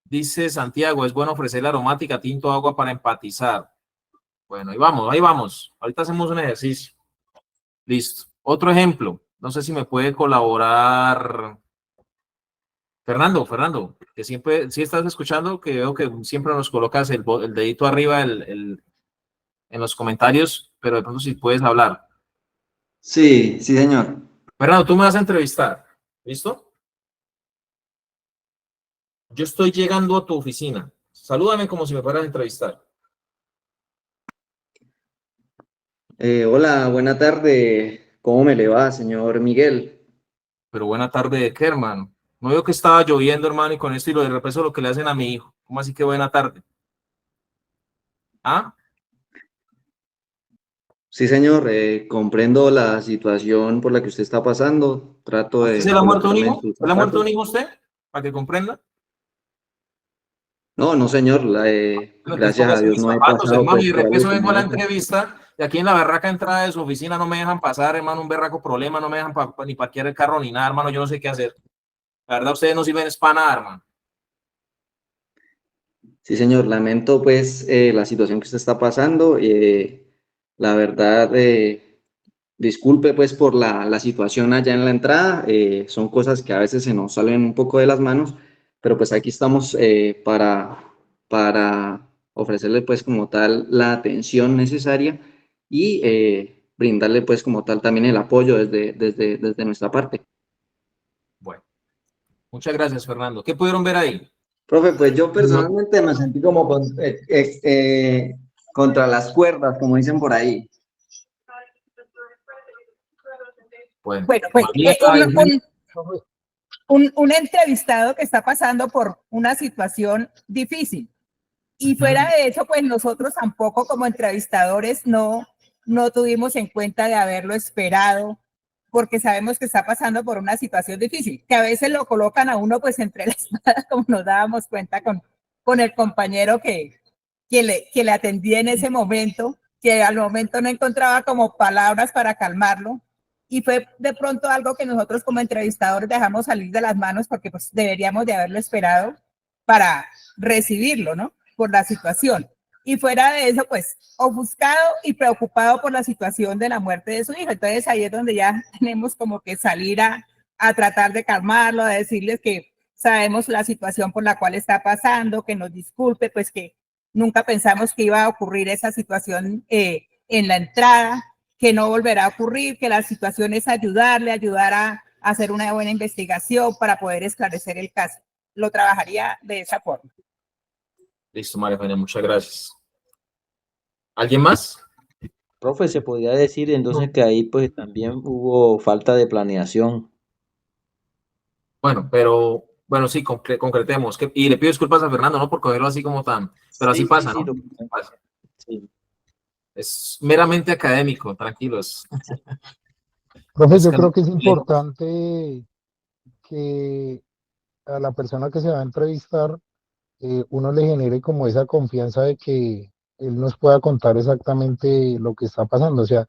Dice Santiago, es bueno ofrecer la aromática, tinto, agua para empatizar. Bueno, ahí vamos, ahí vamos. Ahorita hacemos un ejercicio. Listo. Otro ejemplo. No sé si me puede colaborar Fernando, que siempre, si estás escuchando, que veo que siempre nos colocas el dedito arriba en los comentarios, pero de pronto si puedes hablar. Sí, sí, señor. Fernando, tú me vas a entrevistar. ¿Listo? Yo estoy llegando a tu oficina. Salúdame como si me fueras a entrevistar. Hola, buena tarde. ¿Cómo me le va, señor Miguel? Pero buena tarde, ¿de qué, hermano? No veo que estaba lloviendo, hermano, y con esto y lo de represo lo que le hacen a mi hijo. ¿Cómo así que buena tarde? ¿Ah? Sí, señor, comprendo la situación por la que usted está pasando. Trato de ¿Se le ha muerto un colocarme en hijo? sus ¿Se le ha muerto zapatos. un hijo a usted? Para que comprenda. No, no, señor. Bueno, entonces Gracias a póngase Dios mis no he zapatos, pasado hermano, y pues de por algo repeso vengo a como la eso. entrevista, y aquí en la berraca entrada de su oficina no me dejan pasar, hermano, un berraco problema, no me dejan ni parquear el carro ni nada, hermano, yo no sé qué hacer. La verdad, ustedes no sirven es para nada, hermano. Sí, señor. Lamento pues la situación que usted está pasando. La verdad, disculpe pues por la situación allá en la entrada. Son cosas que a veces se nos salen un poco de las manos, pero pues aquí estamos para ofrecerle pues como tal la atención necesaria y brindarle pues como tal también el apoyo desde nuestra parte. Bueno, muchas gracias, Fernando. ¿Qué pudieron ver ahí? Profe, pues yo personalmente me sentí como contra las cuerdas, como dicen por ahí. Bueno, Pues un entrevistado que está pasando por una situación difícil. Y fuera de eso, pues nosotros tampoco como entrevistadores no tuvimos en cuenta de haberlo esperado, porque sabemos que está pasando por una situación difícil, que a veces lo colocan a uno pues entre la espada, como nos dábamos cuenta con el compañero que le atendía en ese momento. que al momento no encontraba como palabras para calmarlo. Y fue de pronto algo que nosotros como entrevistadores dejamos salir de las manos porque pues deberíamos de haberlo esperado para recibirlo, ¿no? Por la situación. Y fuera de eso, pues, ofuscado y preocupado por la situación de la muerte de su hijo. Entonces ahí es donde ya tenemos como que salir a tratar de calmarlo, a decirles que sabemos la situación por la cual está pasando, que nos disculpe, pues que nunca pensamos que iba a ocurrir esa situación en la entrada, que no volverá a ocurrir, que la situación es ayudarle, ayudar a hacer una buena investigación para poder esclarecer el caso. Lo trabajaría de esa forma. Listo, María Eugenia, muchas gracias. ¿Alguien más? Profe, se podría decir entonces que ahí pues también hubo falta de planeación. Bueno, pero, bueno, sí, concretemos. Y le pido disculpas a Fernando, no por cogerlo así como tan, pero así Sí, pasa, sí, ¿no? sí, Pasa. sí. Es meramente académico, tranquilos. Profe, Es yo que creo que es complejo. importante que a la persona que se va a entrevistar, uno le genere como esa confianza de que él nos pueda contar exactamente lo que está pasando. O sea,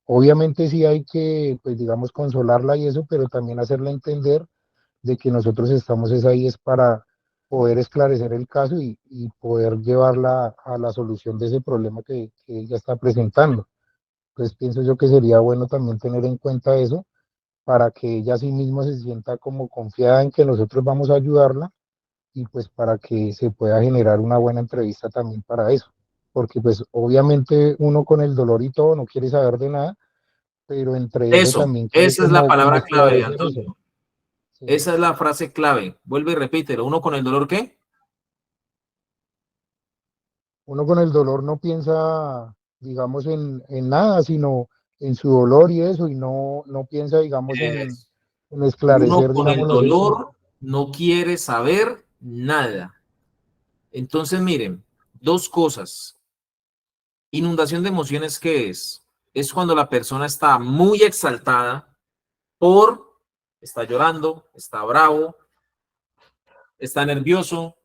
obviamente sí hay que, pues digamos, consolarla y eso, pero también hacerle entender de que nosotros estamos es ahí es para poder esclarecer el caso y poder llevarla a la solución de ese problema que ella está presentando. Entonces pienso yo que sería bueno también tener en cuenta eso para que ella sí misma se sienta como confiada en que nosotros vamos a ayudarla y pues para que se pueda generar una buena entrevista también para eso. Porque pues obviamente uno con el dolor y todo no quiere saber de nada, pero entre eso Eso, también quiere esa es la como palabra clave, esclarecer eso. Antonio. Sí. Esa es la frase clave. Vuelve y repítelo. ¿Uno con el dolor qué? Uno con el dolor no piensa, digamos, en nada, sino en su dolor y eso, y no piensa, digamos, en Uno esclarecer, con el digamos, los hechos. dolor no quiere saber nada. Entonces, miren, dos cosas. Inundación de emociones, ¿qué es? Es cuando la persona está muy exaltada está llorando, está bravo, está nervioso,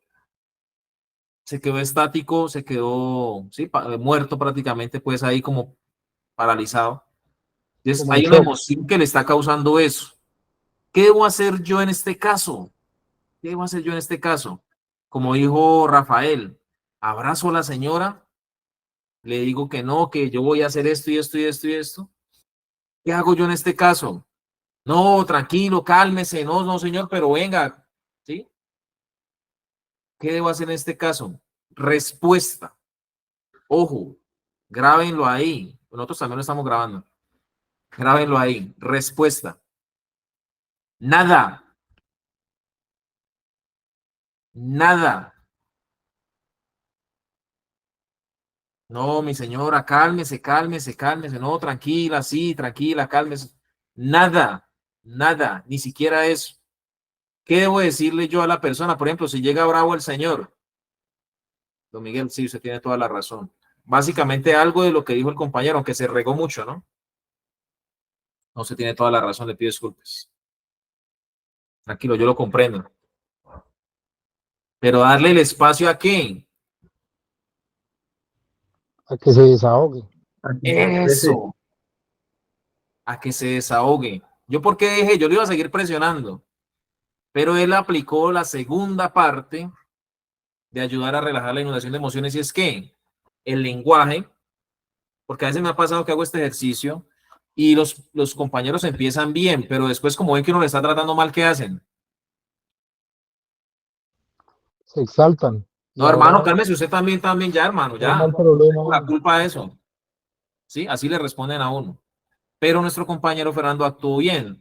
se quedó estático, se quedó, sí, muerto prácticamente, pues ahí como paralizado. Entonces, Como en hay una shock. emoción que le está causando eso. ¿Qué debo hacer yo en este caso? ¿Qué debo hacer yo en este caso? Como dijo Rafael, abrazo a la señora, le digo que no, que yo voy a hacer esto y esto y esto y esto. ¿Qué hago yo en este caso? No, tranquilo, cálmese, no, no, señor, pero venga, ¿sí? ¿Qué debo hacer en este caso? Respuesta. Ojo, grábenlo ahí. Nosotros también lo estamos grabando. Grábenlo ahí. Respuesta. Nada. Nada. No, mi señora, cálmese, cálmese, cálmese. No, tranquila, sí, tranquila, cálmese. Nada, nada, ni siquiera eso. ¿Qué debo decirle yo a la persona? Por ejemplo, si llega bravo el señor. Don Miguel, sí, usted tiene toda la razón. Básicamente algo de lo que dijo el compañero, aunque se regó mucho, ¿no? No, se tiene toda la razón, le pido disculpas. Tranquilo, yo lo comprendo. Pero darle el espacio a qué? A que se desahogue. Eso. A que se desahogue. ¿Yo por qué dejé? Yo le iba a seguir presionando. Pero él aplicó la segunda parte de ayudar a relajar la inundación de emociones y es que el lenguaje, porque a veces me ha pasado que hago este ejercicio y los compañeros empiezan bien, pero después como ven que uno le está tratando mal, ¿qué hacen? Se exaltan. Y No, hermano, ahora cálmese usted también, ya, hermano, forma ya. el problema. La culpa de eso. ¿Sí? Así le responden a uno. Pero nuestro compañero Fernando actuó bien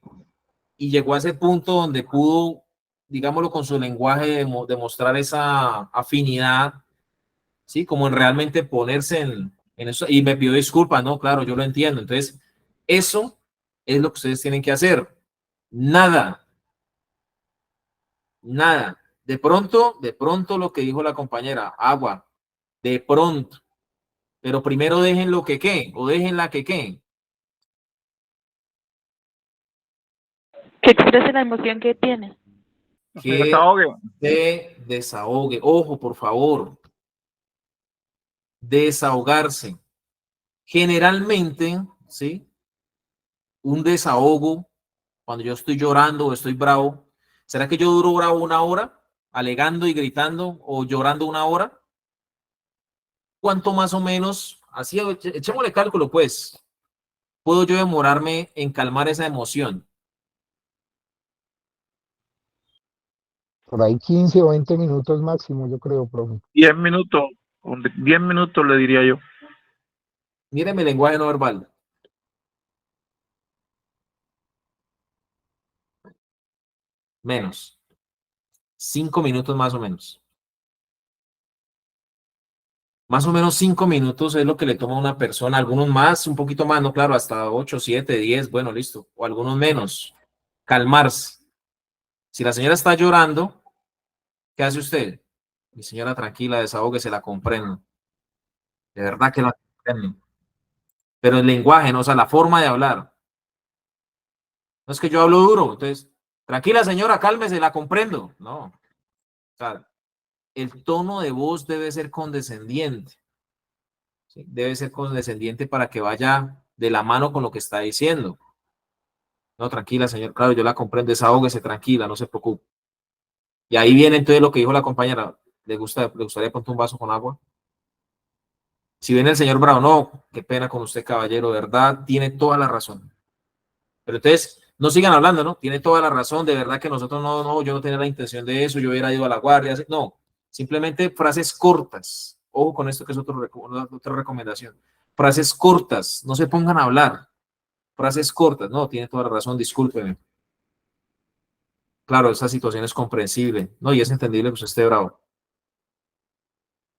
y llegó a ese punto donde pudo, digámoslo, con su lenguaje demostrar esa afinidad, ¿sí? Como en realmente ponerse en eso. Y me pidió disculpas, ¿no? Claro, yo lo entiendo. Entonces, eso es lo que ustedes tienen que hacer. Nada, nada. De pronto lo que dijo la compañera, agua, de pronto. Pero primero dejen lo que qué, o dejen la que qué. Que exprese la emoción que tiene. Que se desahogue. Ojo, por favor. Desahogarse. Generalmente, ¿sí? Un desahogo, cuando yo estoy llorando o estoy bravo, ¿será que yo duro bravo 1 hora, alegando y gritando, o llorando 1 hora? ¿Cuánto más o menos, así, echémosle cálculo, pues, puedo yo demorarme en calmar esa emoción? Por ahí 15 o 20 minutos máximo, yo creo, profe. 10 minutos, 10 minutos le diría yo. Miren mi lenguaje no verbal. Menos. 5 minutos más o menos. Más o menos 5 minutos es lo que le toma a una persona. Algunos más, un poquito más, no, claro, hasta 8, 7, 10, bueno, listo. O algunos menos. Calmarse. Si la señora está llorando, ¿qué hace usted? Mi señora, tranquila, desahógese, la comprendo. De verdad que la comprendo. Pero el lenguaje, ¿no? O sea, la forma de hablar. No es que yo hablo duro, entonces, tranquila señora, cálmese, la comprendo. No. O sea, el tono de voz debe ser condescendiente. ¿Sí? Debe ser condescendiente para que vaya de la mano con lo que está diciendo. No, tranquila, señor, claro, yo la comprendo, desahógese, tranquila, no se preocupe. Y ahí viene entonces lo que dijo la compañera. ¿Le gustaría poner un vaso con agua? Si viene el señor Brown, no, qué pena con usted, caballero, ¿verdad? Tiene toda la razón. Pero entonces, no sigan hablando, ¿no? Tiene toda la razón, de verdad que nosotros no, yo no tenía la intención de eso, yo hubiera ido a la guardia. No, simplemente frases cortas. Ojo con esto que es otra recomendación. Frases cortas, no se pongan a hablar. Frases cortas, no, tiene toda la razón, discúlpeme. Claro, esta situación es comprensible, ¿no? Y es entendible que usted esté bravo.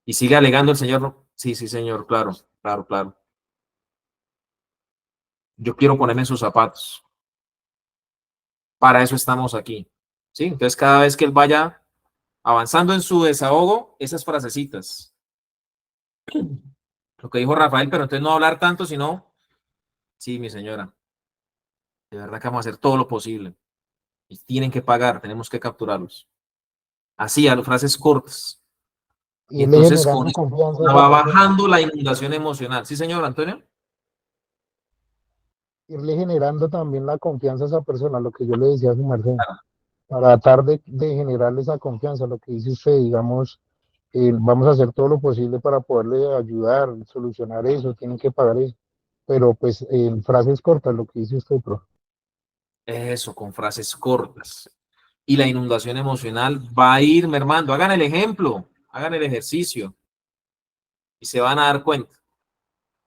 Y sigue alegando el señor, ¿no? Sí, sí, señor, claro, claro, claro. Yo quiero ponerme en sus zapatos. Para eso estamos aquí. ¿Sí? Entonces, cada vez que él vaya avanzando en su desahogo, esas frasecitas. Lo que dijo Rafael, pero entonces no hablar tanto, sino, sí, mi señora, de verdad que vamos a hacer todo lo posible. Y tienen que pagar, tenemos que capturarlos. Así, a las frases cortas. Y Irle entonces con generando eso confianza a esa va persona. bajando la inundación emocional. ¿Sí, señor Antonio? Irle generando también la confianza a esa persona, lo que yo le decía a su merced, para tratar de generarle esa confianza, lo que dice usted, digamos, vamos a hacer todo lo posible para poderle ayudar, solucionar eso, tienen que pagar eso, pero pues en frases cortas, lo que dice usted, profe. Eso, con frases cortas. Y la inundación emocional va a ir mermando. Hagan el ejemplo, hagan el ejercicio y se van a dar cuenta.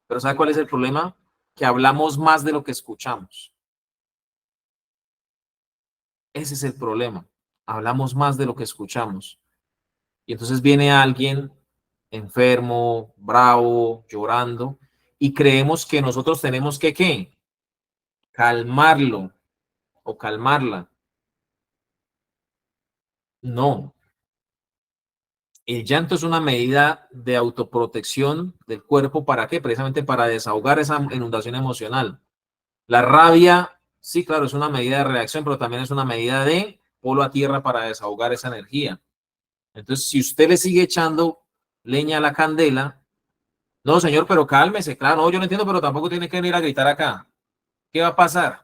Pero ¿sabe cuál es el problema? Que hablamos más de lo que escuchamos. Ese es el problema. Hablamos más de lo que escuchamos. Y entonces viene alguien enfermo, bravo, llorando, y creemos que nosotros tenemos que, ¿qué? Calmarlo o calmarla. No. El llanto es una medida de autoprotección del cuerpo. ¿Para qué? Precisamente para desahogar esa inundación emocional. La rabia, sí, claro, es una medida de reacción, pero también es una medida de polo a tierra para desahogar esa energía. Entonces, si usted le sigue echando leña a la candela, no, señor, pero cálmese, claro, no, yo no entiendo, pero tampoco tiene que venir a gritar acá. ¿Qué va a pasar?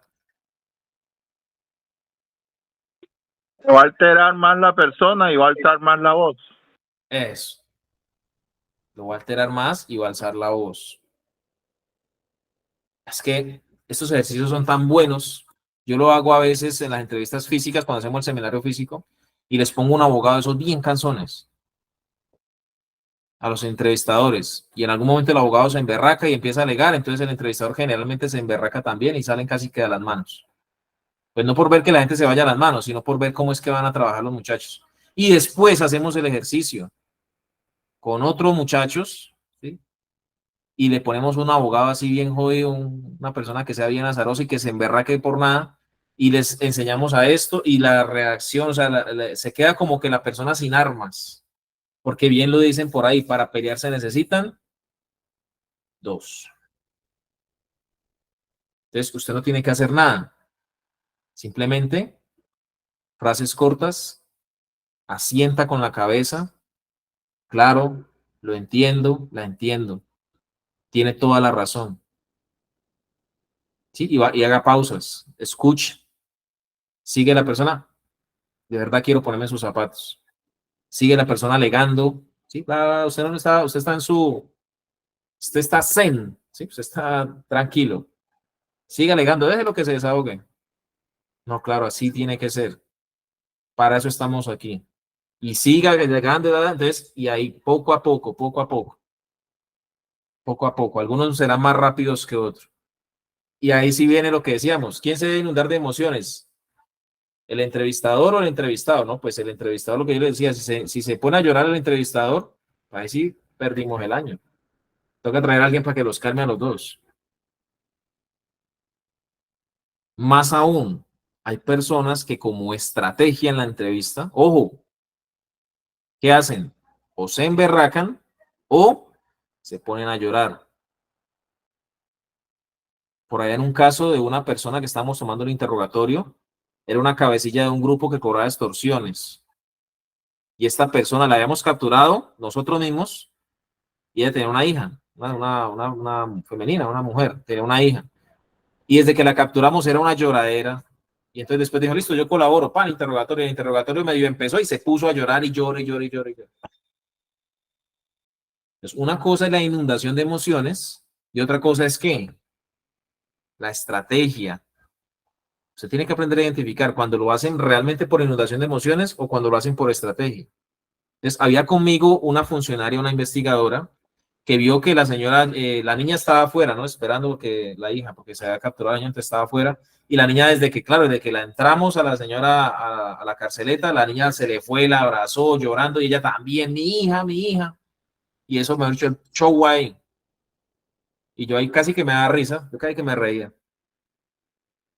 Va a alterar más la persona y va a alzar más la voz. Eso. Lo va a alterar más y va a alzar la voz. Es que estos ejercicios son tan buenos. Yo lo hago a veces en las entrevistas físicas cuando hacemos el seminario físico y les pongo un abogado de esos bien canzones a los entrevistadores. Y en algún momento el abogado se emberraca y empieza a alegar. Entonces el entrevistador generalmente se emberraca también y salen casi que a las manos. Pues no por ver que la gente se vaya a las manos, sino por ver cómo es que van a trabajar los muchachos. Y después hacemos el ejercicio con otros muchachos, ¿sí? Y le ponemos un abogado así bien jodido, una persona que sea bien azarosa y que se emberraque por nada, y les enseñamos a esto, y la reacción, o sea, se queda como que la persona sin armas, porque bien lo dicen por ahí, para pelear se necesitan 2. Entonces, usted no tiene que hacer nada, simplemente frases cortas, asienta con la cabeza, claro, lo entiendo, la entiendo. Tiene toda la razón. ¿Sí? Y haga pausas, escuche, sigue la persona, de verdad quiero ponerme en sus zapatos. Sigue la persona alegando, ¿sí? Usted no está, usted está usted está zen, ¿sí? Usted está tranquilo. Sigue alegando, déjelo que se desahogue. No, claro, así tiene que ser. Para eso estamos aquí. Y siga alegando, entonces, y ahí poco a poco, poco a poco, poco a poco. Algunos serán más rápidos que otros. Y ahí sí viene lo que decíamos. ¿Quién se debe inundar de emociones? ¿El entrevistador o el entrevistado? No, pues el entrevistador, lo que yo le decía, si se pone a llorar el entrevistador, ahí sí perdimos el año. Toca traer a alguien para que los calme a los dos. Más aún, hay personas que como estrategia en la entrevista, ojo, ¿qué hacen? O se emberracan o se ponen a llorar. Por allá en un caso de una persona que estábamos tomando el interrogatorio, era una cabecilla de un grupo que cobraba extorsiones. Y esta persona la habíamos capturado nosotros mismos y ella tenía una hija, una femenina, una mujer, tenía una hija. Y desde que la capturamos era una lloradera. Y entonces después dijo, listo, yo colaboro, pan, interrogatorio. El interrogatorio medio empezó y se puso a llorar y llora y llora y llora y llora. Entonces, una cosa es la inundación de emociones y otra cosa es que la estrategia. Se tiene que aprender a identificar cuando lo hacen realmente por inundación de emociones o cuando lo hacen por estrategia. Entonces, había conmigo una funcionaria, una investigadora, que vio que la señora, la niña estaba afuera, ¿no? Esperando que la hija, porque se había capturado la niña, entonces estaba afuera. Y la niña, desde que la entramos a la señora a la carceleta, la niña se le fue, la abrazó llorando y ella también, mi hija, mi hija. Y eso me ha dicho el show ahí. Y yo ahí casi que me daba risa, yo casi que me reía.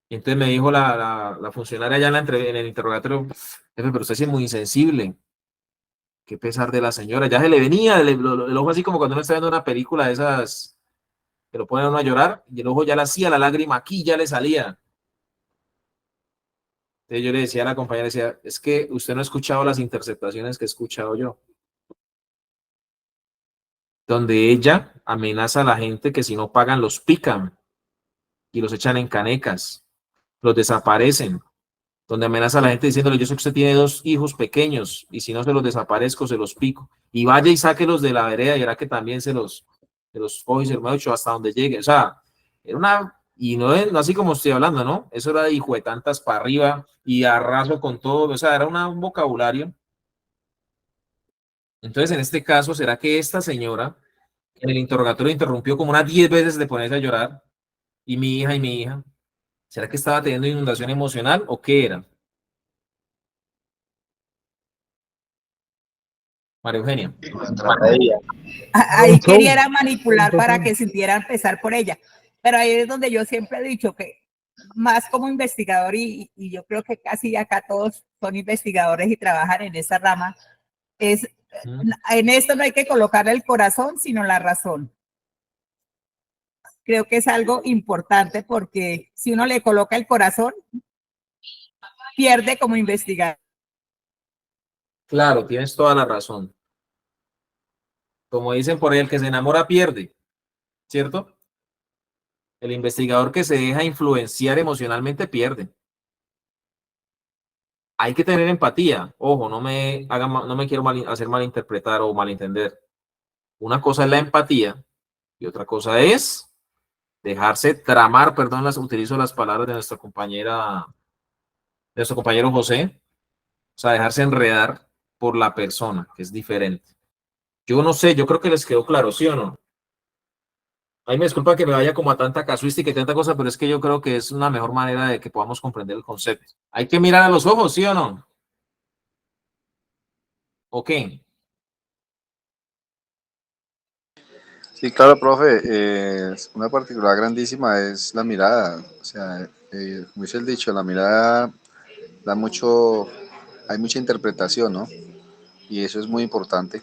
Y entonces me dijo la funcionaria allá en el interrogatorio, jefe, pero usted sí es muy insensible. Qué pesar de la señora. Ya se le venía el ojo así como cuando uno está viendo una película de esas que lo ponen a uno a llorar y el ojo ya le hacía la lágrima aquí, ya le salía. Entonces yo le decía a la compañera, decía, es que usted no ha escuchado las interceptaciones que he escuchado yo. Donde ella amenaza a la gente que si no pagan los pican y los echan en canecas, los desaparecen. Donde amenaza a la gente diciéndole, yo sé que usted tiene 2 hijos pequeños y si no se los desaparezco, se los pico. Y vaya y sáquelos de la vereda y verá que también se los coge y se los ha hecho hasta donde llegue. O sea, era una, y no es no así como estoy hablando, ¿no? Eso era de hijo de tantas para arriba y arraso con todo. O sea, era un vocabulario. Entonces, en este caso, ¿será que esta señora en el interrogatorio interrumpió como unas 10 veces de ponerse a llorar? Y mi hija y mi hija. ¿Será que estaba teniendo inundación emocional o qué era? María Eugenia. Ahí quería manipular para que sintieran pesar por ella. Pero ahí es donde yo siempre he dicho que más como investigador, y yo creo que casi acá todos son investigadores y trabajan en esa rama, es en esto no hay que colocarle el corazón, sino la razón. Creo que es algo importante porque si uno le coloca el corazón, pierde como investigador. Claro, tienes toda la razón. Como dicen por ahí, el que se enamora pierde, ¿cierto? El investigador que se deja influenciar emocionalmente pierde. Hay que tener empatía. Ojo, no me quiero hacer malinterpretar o malentender. Una cosa es la empatía y otra cosa es dejarse tramar, perdón, utilizo las palabras de nuestro compañero José, o sea, dejarse enredar por la persona, que es diferente. Yo no sé, yo creo que les quedó claro, ¿sí o no? Ay, me disculpa que me vaya como a tanta casuística y tanta cosa, pero es que yo creo que es una mejor manera de que podamos comprender el concepto. Hay que mirar a los ojos, ¿sí o no? ¿Ok? Sí, claro, profe. Una particularidad grandísima es la mirada. O sea, como dice el dicho, la mirada da mucho, hay mucha interpretación, ¿no? Y eso es muy importante.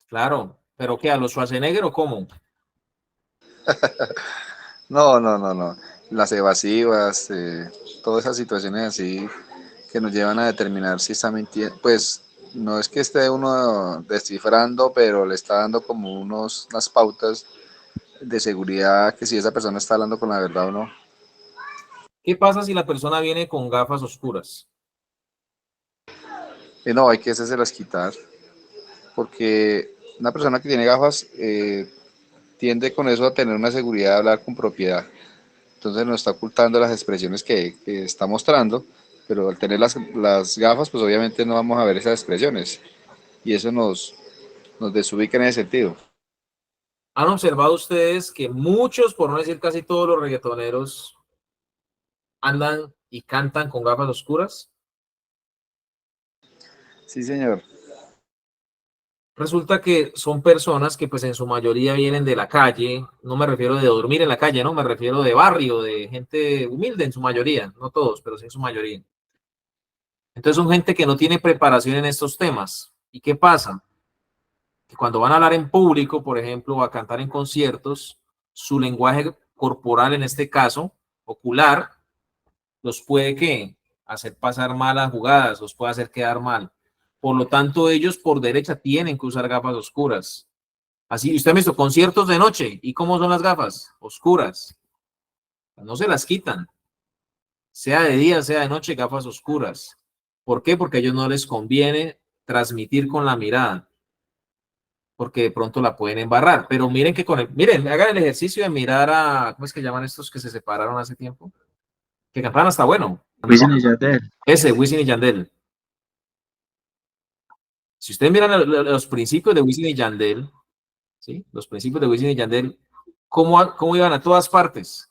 Claro, pero ¿qué? ¿A los Schwarzenegger o cómo? No, no, no, no. Las evasivas, todas esas situaciones así que nos llevan a determinar si está mintiendo, pues no es que esté uno descifrando, pero le está dando como unas pautas de seguridad que si esa persona está hablando con la verdad o no. ¿Qué pasa si la persona viene con gafas oscuras? Y no, hay que las quitar, porque una persona que tiene gafas tiende con eso a tener una seguridad de hablar con propiedad. Entonces nos está ocultando las expresiones que está mostrando, pero al tener las gafas, pues obviamente no vamos a ver esas expresiones. Y eso nos desubica en ese sentido. ¿Han observado ustedes que muchos, por no decir casi todos los reggaetoneros, andan y cantan con gafas oscuras? Sí, señor. Resulta que son personas que pues en su mayoría vienen de la calle, no me refiero de dormir en la calle, no, me refiero de barrio, de gente humilde en su mayoría, no todos, pero sí en su mayoría. Entonces son gente que no tiene preparación en estos temas. ¿Y qué pasa? Que cuando van a hablar en público, por ejemplo, o a cantar en conciertos, su lenguaje corporal, en este caso, ocular, los puede ¿qué? Hacer pasar malas jugadas, los puede hacer quedar mal. Por lo tanto, ellos por derecha tienen que usar gafas oscuras. Así, usted me hizo conciertos de noche. ¿Y cómo son las gafas? Oscuras. No se las quitan. Sea de día, sea de noche, gafas oscuras. ¿Por qué? Porque a ellos no les conviene transmitir con la mirada. Porque de pronto la pueden embarrar. Pero miren que miren, hagan el ejercicio de mirar a, ¿cómo es que llaman estos que se separaron hace tiempo? Que cantaban hasta bueno. Wisin y Yandel. Ese, Wisin y Yandel. Si ustedes miran los principios de Wisin y Yandel, ¿sí? Los principios de Wisin y Yandel, ¿cómo iban a todas partes?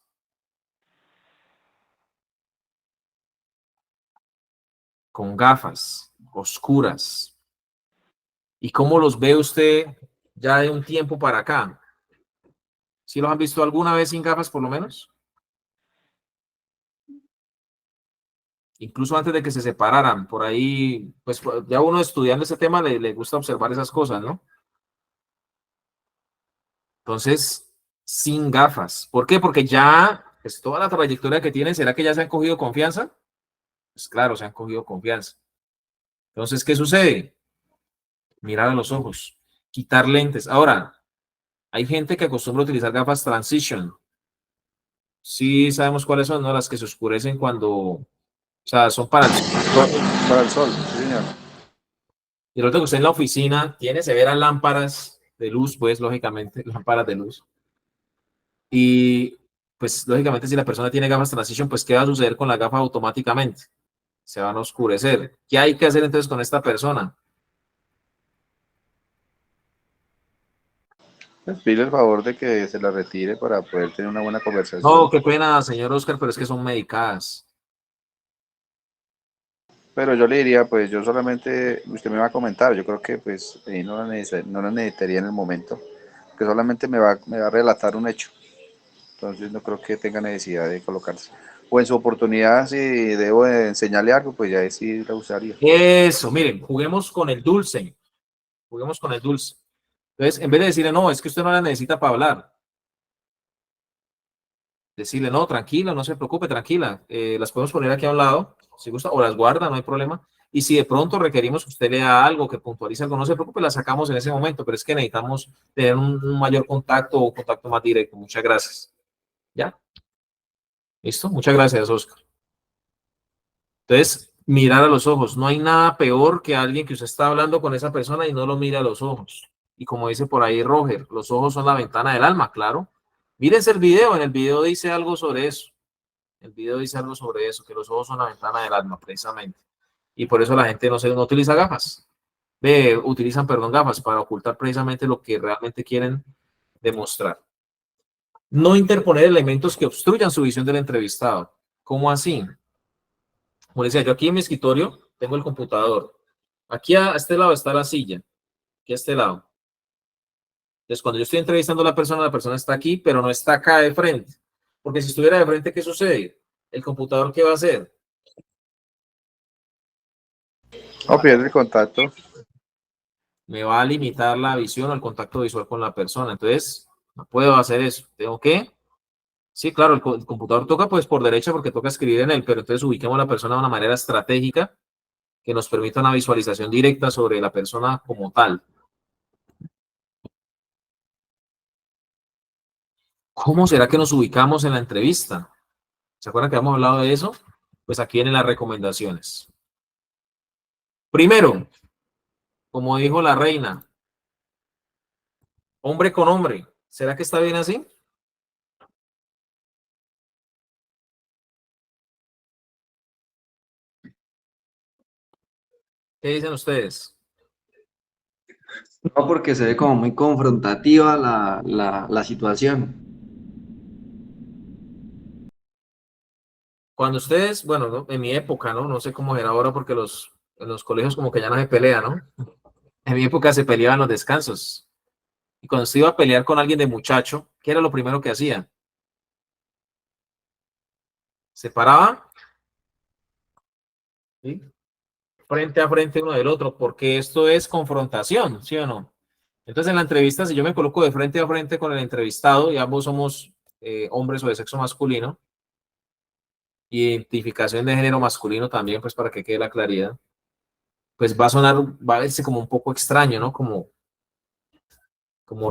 Con gafas oscuras. ¿Y cómo los ve usted ya de un tiempo para acá? ¿Sí los han visto alguna vez sin gafas, por lo menos? Incluso antes de que se separaran, por ahí, pues ya uno estudiando ese tema le gusta observar esas cosas, ¿no? Entonces, sin gafas. ¿Por qué? Porque ya, pues toda la trayectoria que tienen, ¿será que ya se han cogido confianza? Pues claro, se han cogido confianza. Entonces, ¿qué sucede? Mirar a los ojos, quitar lentes. Ahora, hay gente que acostumbra a utilizar gafas transition. Sí sabemos cuáles son, ¿no? Las que se oscurecen cuando, o sea, son para el sol. Para el sol, sí, señor. Y lo otro que usted en la oficina tiene severas lámparas de luz, pues, lógicamente, lámparas de luz. Y, pues, lógicamente, si la persona tiene gafas transition, pues, ¿qué va a suceder con la gafa automáticamente? Se van a oscurecer. ¿Qué hay que hacer entonces con esta persona? Pues pide el favor de que se la retire para poder tener una buena conversación. No, qué pena, señor Oscar, pero es que son medicadas. Pero yo le diría, pues yo solamente, usted me va a comentar, yo creo que pues no la necesitaría en el momento, que solamente me va a relatar un hecho. Entonces no creo que tenga necesidad de colocarse. O en su oportunidad, si debo de enseñarle algo, pues ya sí la usaría. Eso, miren, juguemos con el dulce. Juguemos con el dulce. Entonces, en vez de decirle, no, es que usted no la necesita para hablar. Decirle, no, tranquila, no se preocupe, tranquila. Las podemos poner aquí a un lado, si gusta, o las guarda, no hay problema. Y si de pronto requerimos que usted lea algo, que puntualice algo, no se preocupe, la sacamos en ese momento, pero es que necesitamos tener un mayor contacto o contacto más directo. Muchas gracias. ¿Ya? ¿Listo? Muchas gracias, Oscar. Entonces, mirar a los ojos. No hay nada peor que alguien que usted está hablando con esa persona y no lo mira a los ojos. Y como dice por ahí Roger, los ojos son la ventana del alma, claro. Mírense el video, en el video dice algo sobre eso. El video dice algo sobre eso, que los ojos son la ventana del alma, precisamente. Y por eso la gente no utiliza gafas. Utilizan, perdón, gafas para ocultar precisamente lo que realmente quieren demostrar. No interponer elementos que obstruyan su visión del entrevistado. ¿Cómo así? Como decía, yo aquí en mi escritorio tengo el computador. Aquí a este lado está la silla. Aquí a este lado. Entonces, cuando yo estoy entrevistando a la persona está aquí, pero no está acá de frente. Porque si estuviera de frente, ¿qué sucede? ¿El computador qué va a hacer? No pierde el contacto. Me va a limitar la visión o el contacto visual con la persona. Entonces, no puedo hacer eso. Tengo que... Sí, claro, el computador toca pues por derecha porque toca escribir en él, pero entonces ubiquemos a la persona de una manera estratégica que nos permita una visualización directa sobre la persona como tal. ¿Cómo será que nos ubicamos en la entrevista? ¿Se acuerdan que hemos hablado de eso? Pues aquí vienen las recomendaciones. Primero, como dijo la reina, hombre con hombre. ¿Será que está bien así? ¿Qué dicen ustedes? No, porque se ve como muy confrontativa la situación. Cuando ustedes, bueno, ¿no? En mi época, ¿no? No sé cómo era ahora porque en los colegios como que ya no se pelea, ¿no? En mi época se peleaban los descansos. Y cuando se iba a pelear con alguien de muchacho, ¿qué era lo primero que hacía? Se paraba, ¿sí? Frente a frente uno del otro, porque esto es confrontación, ¿sí o no? Entonces en la entrevista, si yo me coloco de frente a frente con el entrevistado y ambos somos hombres o de sexo masculino, identificación de género masculino también, pues para que quede la claridad, pues va a sonar, va a verse como un poco extraño, ¿no? Como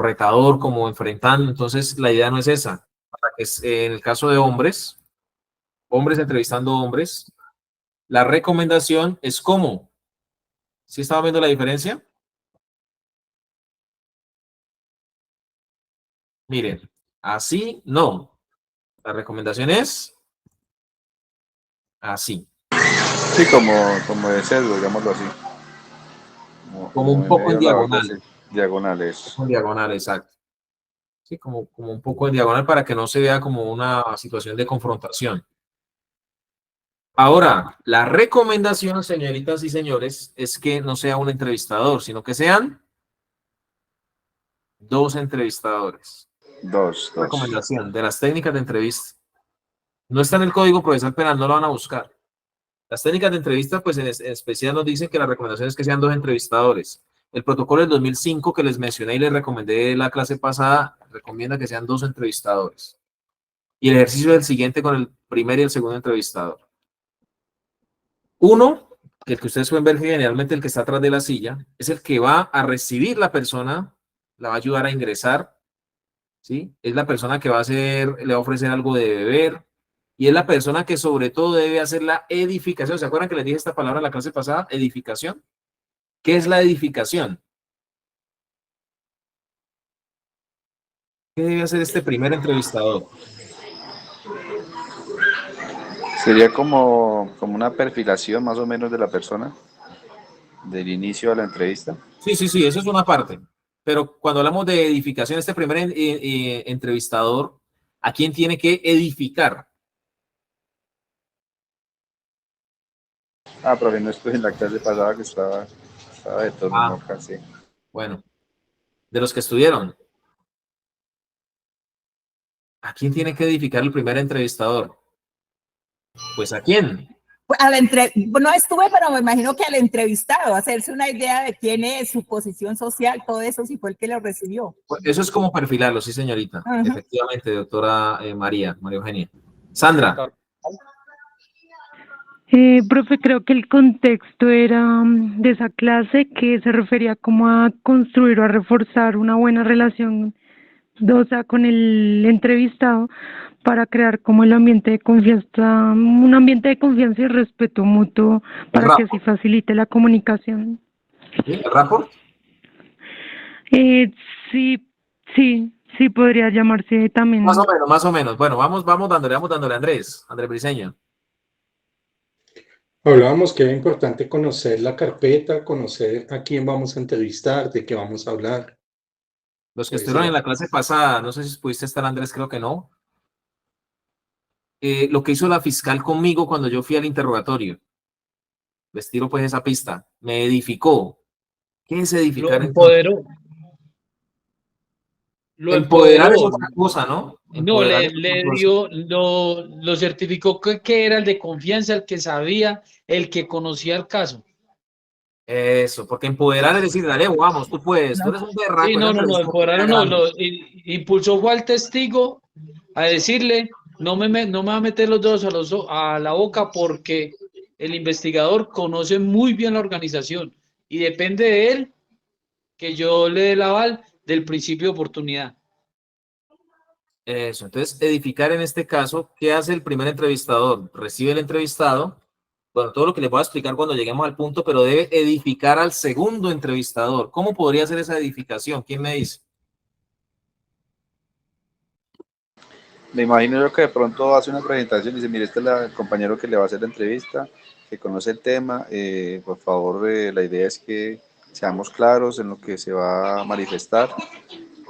retador, como enfrentando. Entonces la idea no es esa. Para que en el caso de hombres entrevistando hombres, la recomendación es cómo. ¿Sí estaba viendo la diferencia? Miren, así no. La recomendación es así. Sí, como de cerdo, digámoslo así. Como un en poco en medio de la boca, diagonal. sí. Diagonales. En diagonal, exacto. Sí, como un poco en diagonal para que no se vea como una situación de confrontación. Ahora, la recomendación, señoritas y señores, es que no sea un entrevistador, sino que sean 2 entrevistadores. Dos. Recomendación de las técnicas de entrevista. No está en el Código Procesal Penal, no lo van a buscar. Las técnicas de entrevista, pues en especial nos dicen que la recomendación es que sean 2 entrevistadores. El protocolo del 2005 que les mencioné y les recomendé la clase pasada, recomienda que sean 2 entrevistadores. Y el ejercicio es el siguiente con el primer y el segundo entrevistador. Uno, que el que ustedes pueden ver generalmente el que está atrás de la silla, es el que va a recibir la persona, la va a ayudar a ingresar, ¿sí? Es la persona que le va a ofrecer algo de beber, y es la persona que sobre todo debe hacer la edificación. ¿Se acuerdan que les dije esta palabra en la clase pasada? Edificación. ¿Qué es la edificación? ¿Qué debe hacer este primer entrevistador? Sería como una perfilación más o menos de la persona, del inicio de la entrevista. Sí, eso es una parte. Pero cuando hablamos de edificación, este primer entrevistador, ¿a quién tiene que edificar? Profe, no estoy en la clase pasada que estaba de turno, casi. Bueno, de los que estuvieron, ¿a quién tiene que edificar el primer entrevistador? Pues ¿a quién? No estuve, pero me imagino que al entrevistado, hacerse una idea de quién es, su posición social, todo eso, si fue el que lo recibió. Pues eso es como perfilarlo, sí, señorita. Efectivamente, doctora María Eugenia. Sandra. Profe, creo que el contexto era de esa clase que se refería como a construir o a reforzar una buena relación, o sea, con el entrevistado para crear como el ambiente de confianza, un ambiente de confianza y respeto mutuo para que así facilite la comunicación. ¿El rapport? Sí, podría llamarse también. Más o menos. Bueno, vamos dándole, Andrés Briceño. Hablábamos que era importante conocer la carpeta, conocer a quién vamos a entrevistar, de qué vamos a hablar. Los que estuvieron en la clase pasada, no sé si pudiste estar, Andrés, creo que no. Lo que hizo la fiscal conmigo cuando yo fui al interrogatorio. Les tiro pues esa pista. Me edificó. ¿Qué es edificar? Lo empoderó. Empoderar es otra cosa, ¿no? No, le dio, lo certificó que era el de confianza, el que sabía, el que conocía el caso. Eso, porque empoderar es decir, dale, vamos, tú puedes, tú eres un berraco. Sí, no, empoderar no, impulsó fue al testigo a decirle, no me va a meter los dedos a la boca porque El investigador conoce muy bien la organización y depende de él que yo le dé el aval del principio de oportunidad. Eso, entonces edificar en este caso, ¿qué hace el primer entrevistador? Recibe el entrevistado, bueno, todo lo que le voy a explicar cuando lleguemos al punto, pero debe edificar al segundo entrevistador. ¿Cómo podría ser esa edificación? ¿Quién me dice? Me imagino yo que de pronto hace una presentación y dice, mire, este es el compañero que le va a hacer la entrevista, que conoce el tema, por favor, la idea es que seamos claros en lo que se va a manifestar,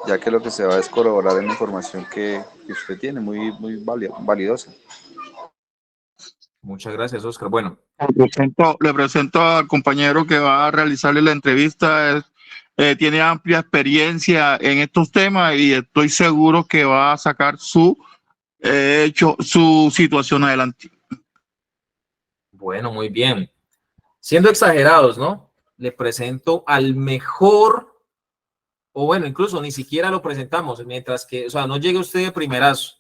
ya que lo que se va a es corroborar en la información que usted tiene, muy validosa. Muchas gracias, Oscar. Bueno. Le presento al compañero que va a realizarle la entrevista. Tiene amplia experiencia en estos temas y estoy seguro que va a sacar su situación adelante. Bueno, muy bien. Siendo exagerados, ¿no? Le presento al mejor, o bueno, incluso ni siquiera lo presentamos, mientras que, o sea, no llegue usted de primerazo.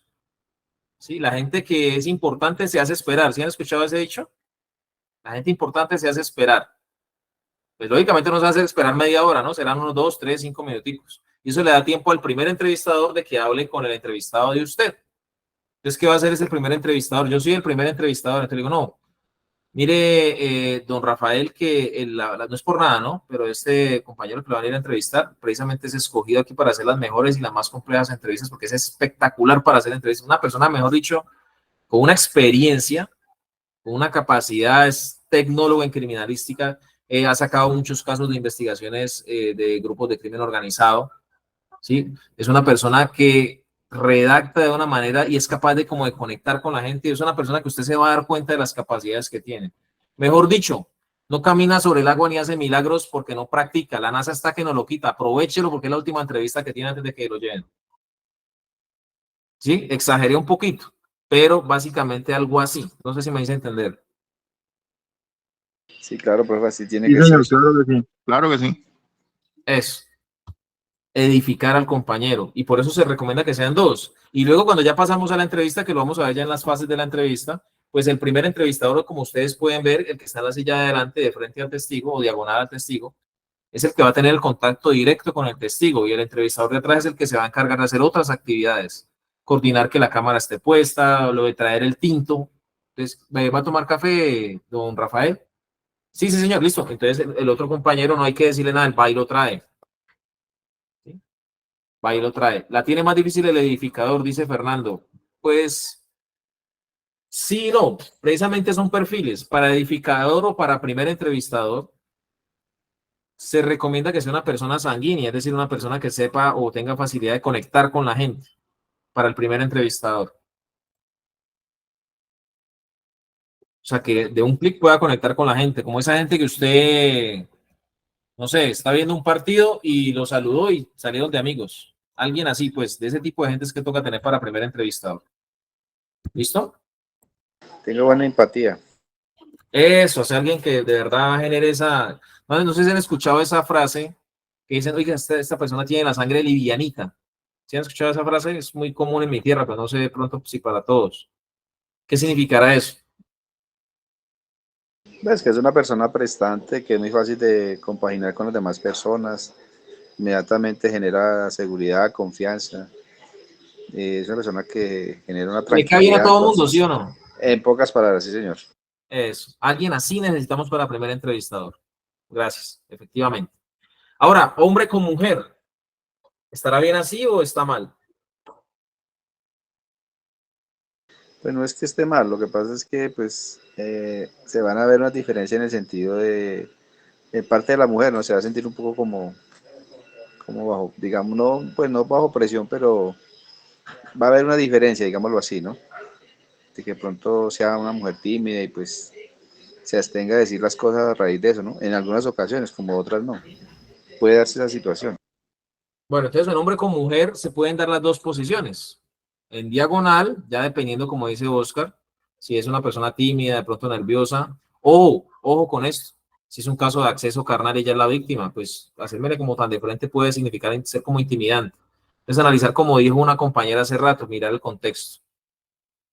Sí, la gente que es importante se hace esperar. ¿Sí han escuchado ese dicho? La gente importante se hace esperar. Pues lógicamente no se hace esperar media hora, ¿no? Serán unos 2, 3, 5 minuticos. Y eso le da tiempo al primer entrevistador de que hable con el entrevistado de usted. Entonces, ¿qué va a hacer ese primer entrevistador? Yo soy el primer entrevistador. Entonces le digo, no, mire, don Rafael, que no es por nada, ¿no? Pero este compañero que lo van a ir a entrevistar, precisamente es escogido aquí para hacer las mejores y las más complejas entrevistas, porque es espectacular para hacer entrevistas. Una persona, mejor dicho, con una experiencia, con una capacidad, es tecnólogo en criminalística, ha sacado muchos casos de investigaciones de grupos de crimen organizado, ¿sí? Es una persona que redacta de una manera y es capaz de como de conectar con la gente. Es una persona que usted se va a dar cuenta de las capacidades que tiene. Mejor dicho, no camina sobre el agua ni hace milagros porque no practica. La NASA está que nos lo quita. Aprovéchelo porque es la última entrevista que tiene antes de que lo lleven. Sí, exageré un poquito, pero básicamente algo así. No sé si me hice entender. Sí, claro, profe, así tiene Sí, que señor, ser. claro que sí. Claro que sí. Eso. Edificar al compañero. Y por eso se recomienda que sean dos. Y luego cuando ya pasamos a la entrevista, que lo vamos a ver ya en las fases de la entrevista, pues el primer entrevistador, como ustedes pueden ver, el que está en la silla de adelante, de frente al testigo o diagonal al testigo, es el que va a tener el contacto directo con el testigo y el entrevistador de atrás es el que se va a encargar de hacer otras actividades. Coordinar que la cámara esté puesta, lo de traer el tinto. Entonces, ¿va a tomar café, don Rafael? Sí, sí, señor, listo. Entonces, el otro compañero no hay que decirle nada, el va y lo trae. ¿Sí? Va y lo trae. La tiene más difícil el edificador, dice Fernando. Pues, sí, no, precisamente son perfiles. Para edificador o para primer entrevistador, se recomienda que sea una persona sanguínea, es decir, una persona que sepa o tenga facilidad de conectar con la gente para el primer entrevistador. O sea, que de un clic pueda conectar con la gente, como esa gente que usted, no sé, está viendo un partido y lo saludó y salieron de amigos. Alguien así, pues, de ese tipo de gente es que toca tener para primer entrevistador. ¿Listo? Tengo buena empatía. Eso, o sea, alguien que de verdad genere esa... No sé si han escuchado esa frase que dicen, oiga, esta persona tiene la sangre livianita. ¿Sí han escuchado esa frase? Es muy común en mi tierra, pero no sé de pronto si para todos. ¿Qué significará eso? Es que es una persona prestante, que es muy fácil de compaginar con las demás personas, inmediatamente genera seguridad, confianza. Es una persona que genera una ¿Le cae bien a tranquilidad. todo el mundo, sí o no? En pocas palabras, sí, señor. Eso. Alguien así necesitamos para primer entrevistador. Gracias, efectivamente. Ahora, hombre con mujer. ¿Estará bien así o está mal? Pues no es que esté mal, lo que pasa es que pues se van a ver una diferencia en el sentido de parte de la mujer, ¿no? Se va a sentir un poco como bajo, digamos, no, pues no bajo presión, pero va a haber una diferencia, digámoslo así, ¿no? De que pronto sea una mujer tímida y pues se abstenga a decir las cosas a raíz de eso, ¿no? En algunas ocasiones, como otras no. Puede darse esa situación. Bueno, entonces en hombre con mujer se pueden dar las dos posiciones. En diagonal, ya dependiendo, como dice Oscar, si es una persona tímida, de pronto nerviosa, o, ojo con esto, si es un caso de acceso carnal y ella es la víctima, pues hacérmele como tan de frente puede significar ser como intimidante. Es analizar, como dijo una compañera hace rato, mirar el contexto.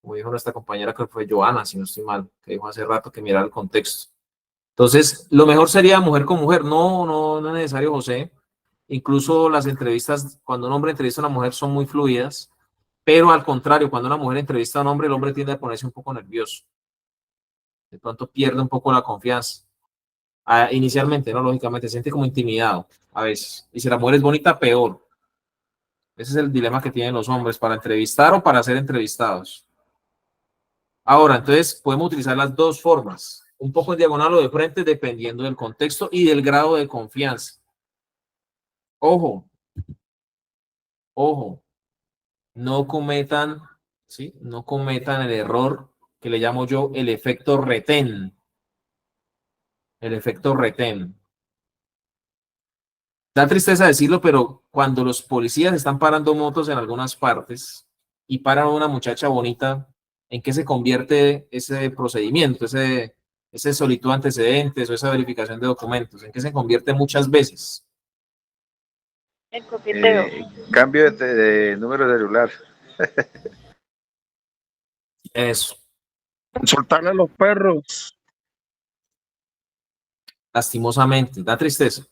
como dijo nuestra compañera, que fue Joana, si no estoy mal, que dijo hace rato que mirara el contexto. Entonces, lo mejor sería mujer con mujer. No es necesario, José. Incluso las entrevistas, cuando un hombre entrevista a una mujer, son muy fluidas, pero al contrario, cuando una mujer entrevista a un hombre, el hombre tiende a ponerse un poco nervioso. De pronto pierde un poco la confianza. Inicialmente, ¿no? Lógicamente, se siente como intimidado a veces. Y si la mujer es bonita, peor. Ese es el dilema que tienen los hombres, para entrevistar o para ser entrevistados. Ahora, entonces, podemos utilizar las dos formas, un poco en diagonal o de frente, dependiendo del contexto y del grado de confianza. Ojo, no cometan, ¿sí? No cometan el error que le llamo yo el efecto retén. El efecto retén. Da tristeza decirlo, pero cuando los policías están parando motos en algunas partes y paran a una muchacha bonita, ¿en qué se convierte ese procedimiento, ese solicitud de antecedentes o esa verificación de documentos? ¿En qué se convierte muchas veces? El coqueteo. Cambio de número de celular. Eso. Soltarle a los perros. Lastimosamente, da tristeza,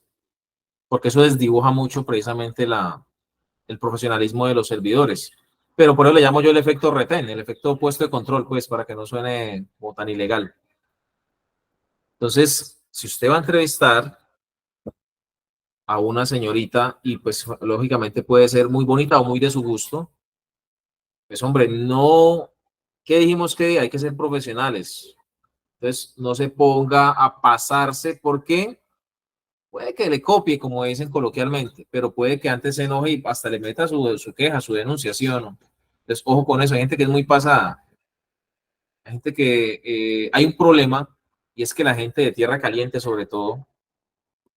porque eso desdibuja mucho precisamente el profesionalismo de los servidores. Pero por eso le llamo yo el efecto retén, el efecto puesto de control, pues, para que no suene como tan ilegal. Entonces, si usted va a entrevistar a una señorita y pues lógicamente puede ser muy bonita o muy de su gusto, pues hombre, no, ¿qué dijimos que hay que ser profesionales? Entonces, no se ponga a pasarse porque puede que le copie, como dicen coloquialmente, pero puede que antes se enoje y hasta le meta su queja, su denunciación, ¿no? Entonces, ojo con eso, hay gente que es muy pasada, hay gente que hay un problema y es que la gente de tierra caliente sobre todo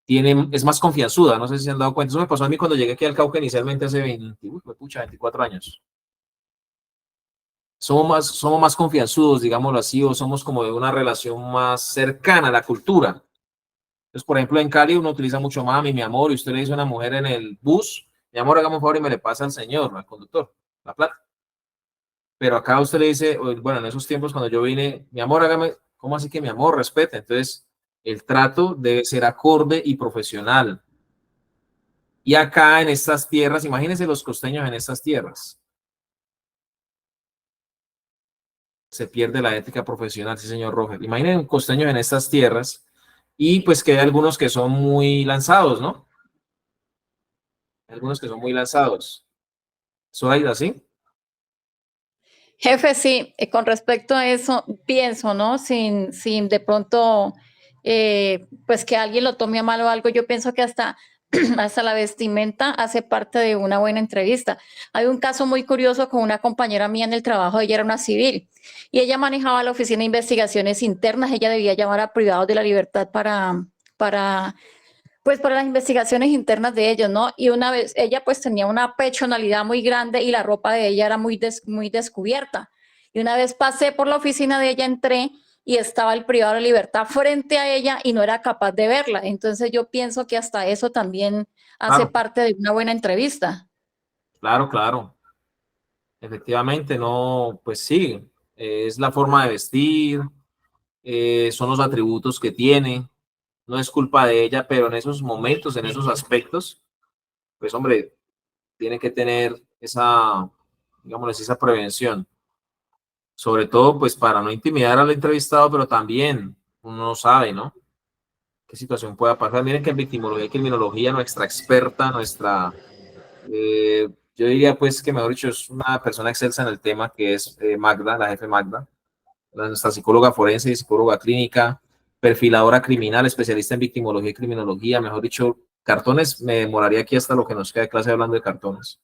es más confianzuda, no sé si se han dado cuenta. Eso me pasó a mí cuando llegué aquí al Cauca inicialmente hace 24 años. Somos más confianzudos, digámoslo así, o somos como de una relación más cercana a la cultura. Entonces, por ejemplo, en Cali uno utiliza mucho mami, mi amor, y usted le dice a una mujer en el bus, mi amor, hágame un favor y me le pasa al señor, al conductor, la plata. Pero acá usted le dice, bueno, en esos tiempos cuando yo vine, mi amor, hágame, ¿cómo así que mi amor? Respete. Entonces, el trato debe ser acorde y profesional. Y acá en estas tierras, imagínense los costeños en estas tierras. Se pierde la ética profesional, sí, señor Roger. Imaginen costeños en estas tierras y pues que hay algunos que son muy lanzados, ¿no? Algunos que son muy lanzados. Zoraida, ¿sí? Jefe, sí, con respecto a eso, pienso, ¿no? Sin de pronto, pues que alguien lo tome a mal o algo, yo pienso que hasta la vestimenta hace parte de una buena entrevista. Hay un caso muy curioso con una compañera mía en el trabajo, ella era una civil y ella manejaba la oficina de investigaciones internas, ella debía llamar a privados de la libertad para las investigaciones internas de ellos, ¿no? Y una vez ella pues tenía una pechonalidad muy grande y la ropa de ella era muy descubierta. Y una vez pasé por la oficina de ella, entré y estaba el privado de libertad frente a ella y no era capaz de verla. Entonces yo pienso que hasta eso también hace parte de una buena entrevista. Claro, claro. Efectivamente, no, pues sí, es la forma de vestir, son los atributos que tiene, no es culpa de ella, pero en esos momentos, en esos aspectos, pues hombre, tiene que tener esa, digamos, esa prevención. Sobre todo, pues para no intimidar al entrevistado, pero también uno no sabe, ¿no? Qué situación pueda pasar. Miren que en victimología y criminología, nuestra experta, yo diría pues que mejor dicho, es una persona excelsa en el tema, que es Magda, la jefe Magda, nuestra psicóloga forense y psicóloga clínica, perfiladora criminal, especialista en victimología y criminología, mejor dicho, cartones, me demoraría aquí hasta lo que nos queda de clase hablando de cartones.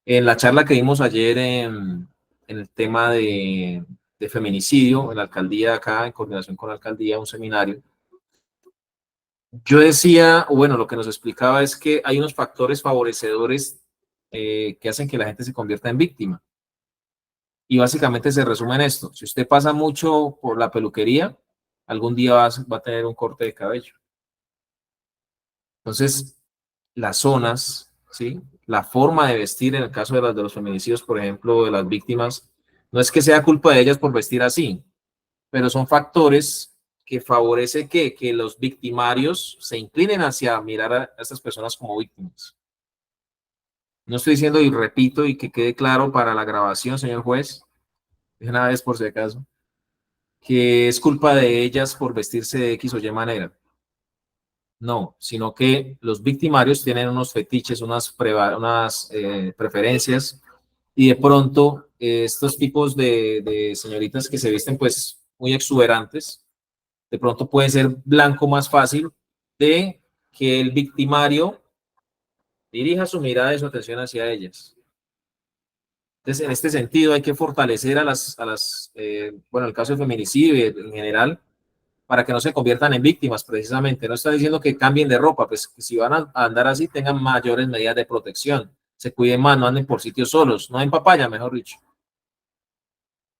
En la charla que dimos ayer en el tema de feminicidio, en la alcaldía acá, en coordinación con la alcaldía, un seminario, yo decía, bueno, lo que nos explicaba es que hay unos factores favorecedores que hacen que la gente se convierta en víctima. Y básicamente se resume en esto. Si usted pasa mucho por la peluquería, algún día va a tener un corte de cabello. Entonces, las zonas, ¿sí? La forma de vestir en el caso de los feminicidios, por ejemplo, de las víctimas, No es que sea culpa de ellas por vestir así, pero son factores que favorecen que los victimarios se inclinen hacia mirar a estas personas como víctimas. No estoy diciendo, y repito, y que quede claro para la grabación, señor juez, de una vez por si acaso, que es culpa de ellas por vestirse de X o Y manera. No, sino que los victimarios tienen unos fetiches, unas preferencias, y de pronto estos tipos de señoritas que se visten pues muy exuberantes, de pronto puede ser blanco más fácil de que el victimario dirija su mirada y su atención hacia ellas. Entonces, en este sentido hay que fortalecer a las bueno, el caso de feminicidio en general, para que no se conviertan en víctimas, precisamente. No está diciendo que cambien de ropa, pues que si van a andar así, tengan mayores medidas de protección, se cuiden más, no anden por sitios solos, no en papaya, mejor dicho.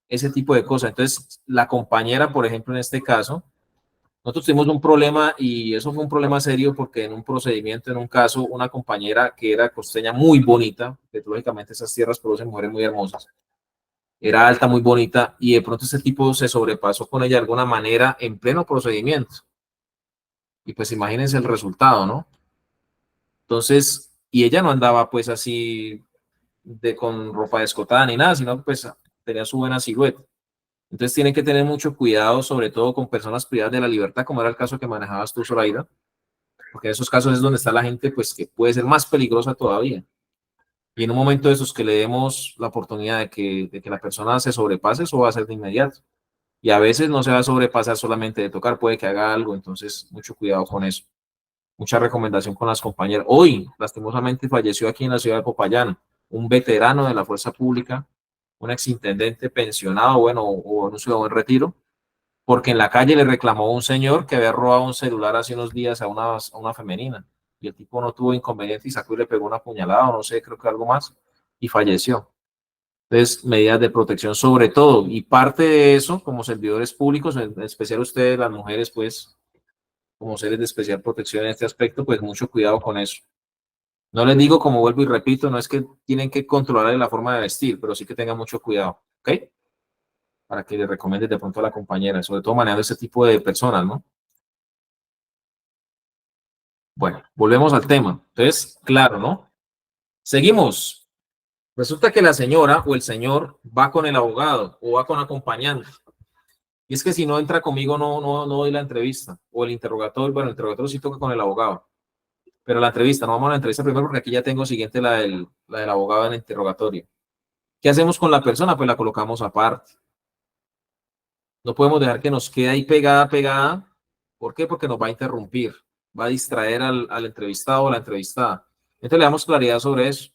Ese tipo de cosas. Entonces, la compañera, por ejemplo, en este caso, nosotros tuvimos un problema, y eso fue un problema serio, porque en un procedimiento, en un caso, una compañera que era costeña muy bonita, que lógicamente esas tierras producen mujeres muy hermosas, era alta, muy bonita, y de pronto este tipo se sobrepasó con ella de alguna manera en pleno procedimiento. Y pues imagínense el resultado, ¿no? Entonces, y ella no andaba pues así con ropa descotada ni nada, sino pues tenía su buena silueta. Entonces tienen que tener mucho cuidado, sobre todo con personas privadas de la libertad, como era el caso que manejabas tú, Zoraida, porque en esos casos es donde está la gente pues que puede ser más peligrosa todavía. Y en un momento de esos que le demos la oportunidad de que la persona se sobrepase, eso va a ser de inmediato. Y a veces no se va a sobrepasar solamente de tocar, puede que haga algo, entonces mucho cuidado con eso. Mucha recomendación con las compañeras. Hoy, lastimosamente, falleció aquí en la ciudad de Popayán un veterano de la fuerza pública, un exintendente pensionado, bueno, o en un ciudadano en retiro, porque en la calle le reclamó a un señor que había robado un celular hace unos días a una femenina. Y el tipo no tuvo inconveniente y sacó y le pegó una puñalada, o no sé, creo que algo más, y falleció. Entonces, medidas de protección sobre todo. Y parte de eso, como servidores públicos, en especial ustedes, las mujeres, pues, como seres de especial protección en este aspecto, pues mucho cuidado con eso. No les digo, como vuelvo y repito, no es que tienen que controlar la forma de vestir, pero sí que tengan mucho cuidado, ¿ok? Para que les recomiendes de pronto a la compañera, sobre todo manejando ese tipo de personas, ¿no? Bueno, volvemos al tema. Entonces, claro, ¿no? Seguimos. Resulta que la señora o el señor va con el abogado o va con acompañante. Y es que si no entra conmigo, no doy la entrevista. O el interrogatorio, bueno, el interrogatorio sí toca con el abogado. Pero la entrevista, no vamos a la entrevista primero porque aquí ya tengo siguiente la del abogado en el interrogatorio. ¿Qué hacemos con la persona? Pues la colocamos aparte. No podemos dejar que nos quede ahí pegada. ¿Por qué? Porque nos va a interrumpir. Va a distraer al entrevistado o a la entrevistada. Entonces le damos claridad sobre eso.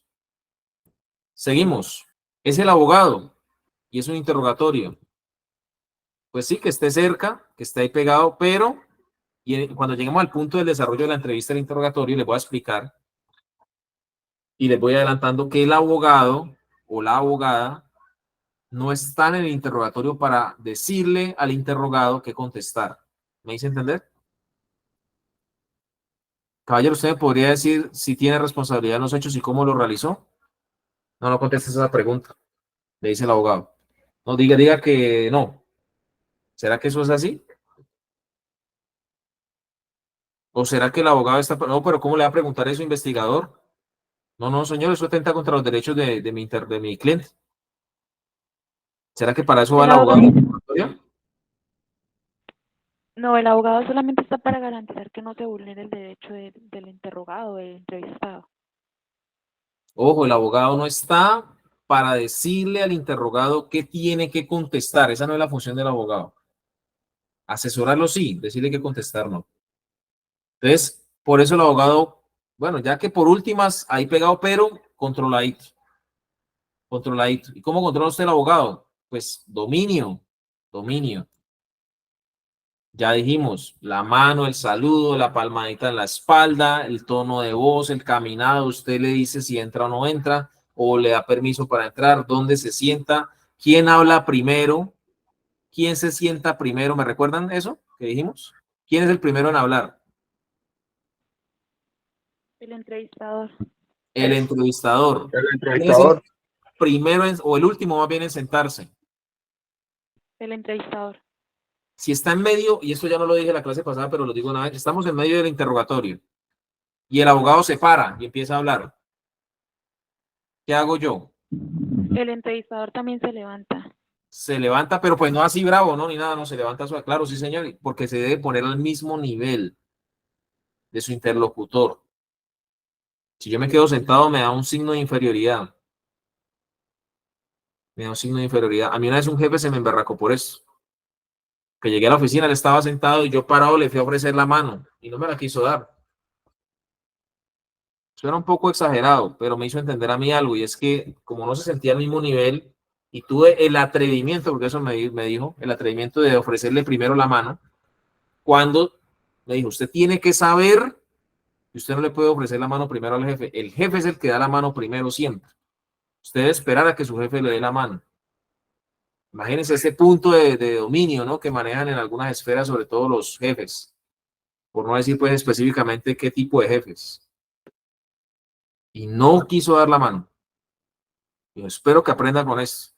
Seguimos. Es el abogado y es un interrogatorio. Pues sí, que esté cerca, que esté ahí pegado, pero cuando lleguemos al punto del desarrollo de la entrevista del interrogatorio, les voy a explicar y les voy adelantando que el abogado o la abogada no están en el interrogatorio para decirle al interrogado qué contestar. ¿Me hice entender? Caballero, ¿usted me podría decir si tiene responsabilidad en los hechos y cómo lo realizó? No contestes esa pregunta, le dice el abogado. No, diga que no. ¿Será que eso es así? ¿O será que el abogado está... No, pero ¿cómo le va a preguntar eso, investigador? No, señor, eso atenta contra los derechos de mi cliente. ¿Será que para eso va el abogado? No, el abogado solamente está para garantizar que no se vulnere el derecho del interrogado, del entrevistado. Ojo, el abogado no está para decirle al interrogado qué tiene que contestar. Esa no es la función del abogado. Asesorarlo sí, decirle qué contestar no. Entonces, por eso el abogado, bueno, ya que por últimas, ahí pegado, pero controladito. Controladito. ¿Y cómo controla usted el abogado? Pues dominio. Ya dijimos, la mano, el saludo, la palmadita en la espalda, el tono de voz, el caminado, usted le dice si entra o no entra, o le da permiso para entrar, dónde se sienta, quién habla primero, quién se sienta primero. ¿Me recuerdan eso que dijimos? ¿Quién es el primero en hablar? El entrevistador. El entrevistador. El ¿Quién es el entrevistador. primero o el último más bien en sentarse? El entrevistador. Si está en medio, y esto ya no lo dije en la clase pasada, pero lo digo una vez, estamos en medio del interrogatorio y el abogado se para y empieza a hablar. ¿Qué hago yo? El entrevistador también se levanta. Se levanta, pero pues no así bravo, ¿no? Ni nada, no, se levanta suave. Claro, sí, señor, porque se debe poner al mismo nivel de su interlocutor. Si yo me quedo sentado, me da un signo de inferioridad. Me da un signo de inferioridad. A mí una vez un jefe se me emberracó por eso. Que llegué a la oficina, él estaba sentado y yo parado le fui a ofrecer la mano y no me la quiso dar. Eso era un poco exagerado, pero me hizo entender a mí algo, y es que como no se sentía al mismo nivel y tuve el atrevimiento, porque eso me dijo, el atrevimiento de ofrecerle primero la mano, cuando me dijo, usted tiene que saber que usted no le puede ofrecer la mano primero al jefe. El jefe es el que da la mano primero siempre. Usted debe esperar a que su jefe le dé la mano. Imagínense ese punto de dominio, ¿no?, que manejan en algunas esferas, sobre todo los jefes, por no decir pues específicamente qué tipo de jefes. Y no quiso dar la mano. Yo espero que aprenda con esto.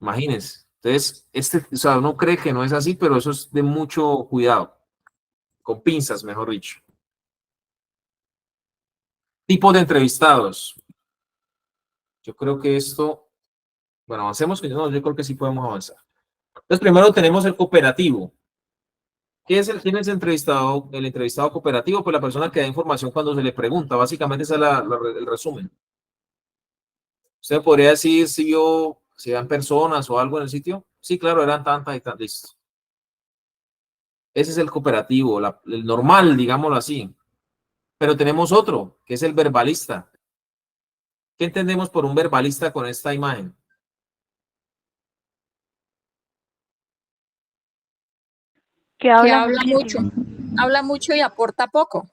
Imagínense. Entonces, o sea, uno cree que no es así, pero eso es de mucho cuidado. Con pinzas, mejor dicho. Tipo de entrevistados. Yo creo que esto, bueno, avancemos, que no, yo creo que sí podemos avanzar. Entonces, primero tenemos el cooperativo. ¿Quién es el entrevistado? El entrevistado cooperativo, pues la persona que da información cuando se le pregunta. Básicamente ese es el resumen. ¿Usted podría decir si vio, si eran personas o algo en el sitio? Sí, claro, eran tantas y tantas. Listo. Ese es el cooperativo, el normal, digámoslo así. Pero tenemos otro, que es el verbalista. ¿Qué entendemos por un verbalista con esta imagen? Que habla muchísimo. Habla mucho y aporta poco.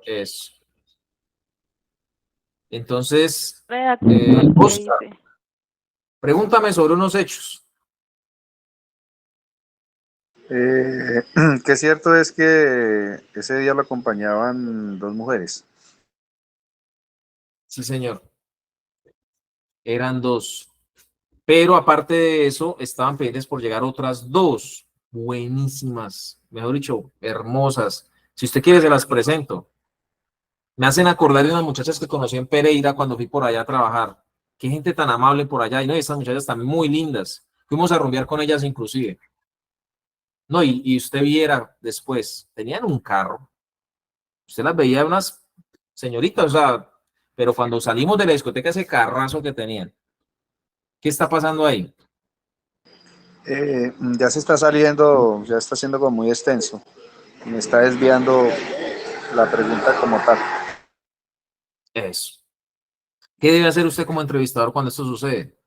Eso. Entonces, Costa, pregúntame sobre unos hechos. Que cierto es que ese día lo acompañaban 2 mujeres. Sí, señor. Eran 2. Pero aparte de eso, estaban pendientes por llegar otras 2. Buenísimas. Mejor dicho, hermosas. Si usted quiere, se las presento. Me hacen acordar de unas muchachas que conocí en Pereira cuando fui por allá a trabajar. Qué gente tan amable por allá. Y no, estas muchachas también muy lindas. Fuimos a rumbear con ellas inclusive. No, y usted viera después, tenían un carro. Usted las veía unas señoritas, o sea, pero cuando salimos de la discoteca, ese carrazo que tenían. ¿Qué está pasando ahí? Ya se está saliendo, ya está siendo como muy extenso. Me está desviando la pregunta como tal. Eso. ¿Qué debe hacer usted como entrevistador cuando esto sucede?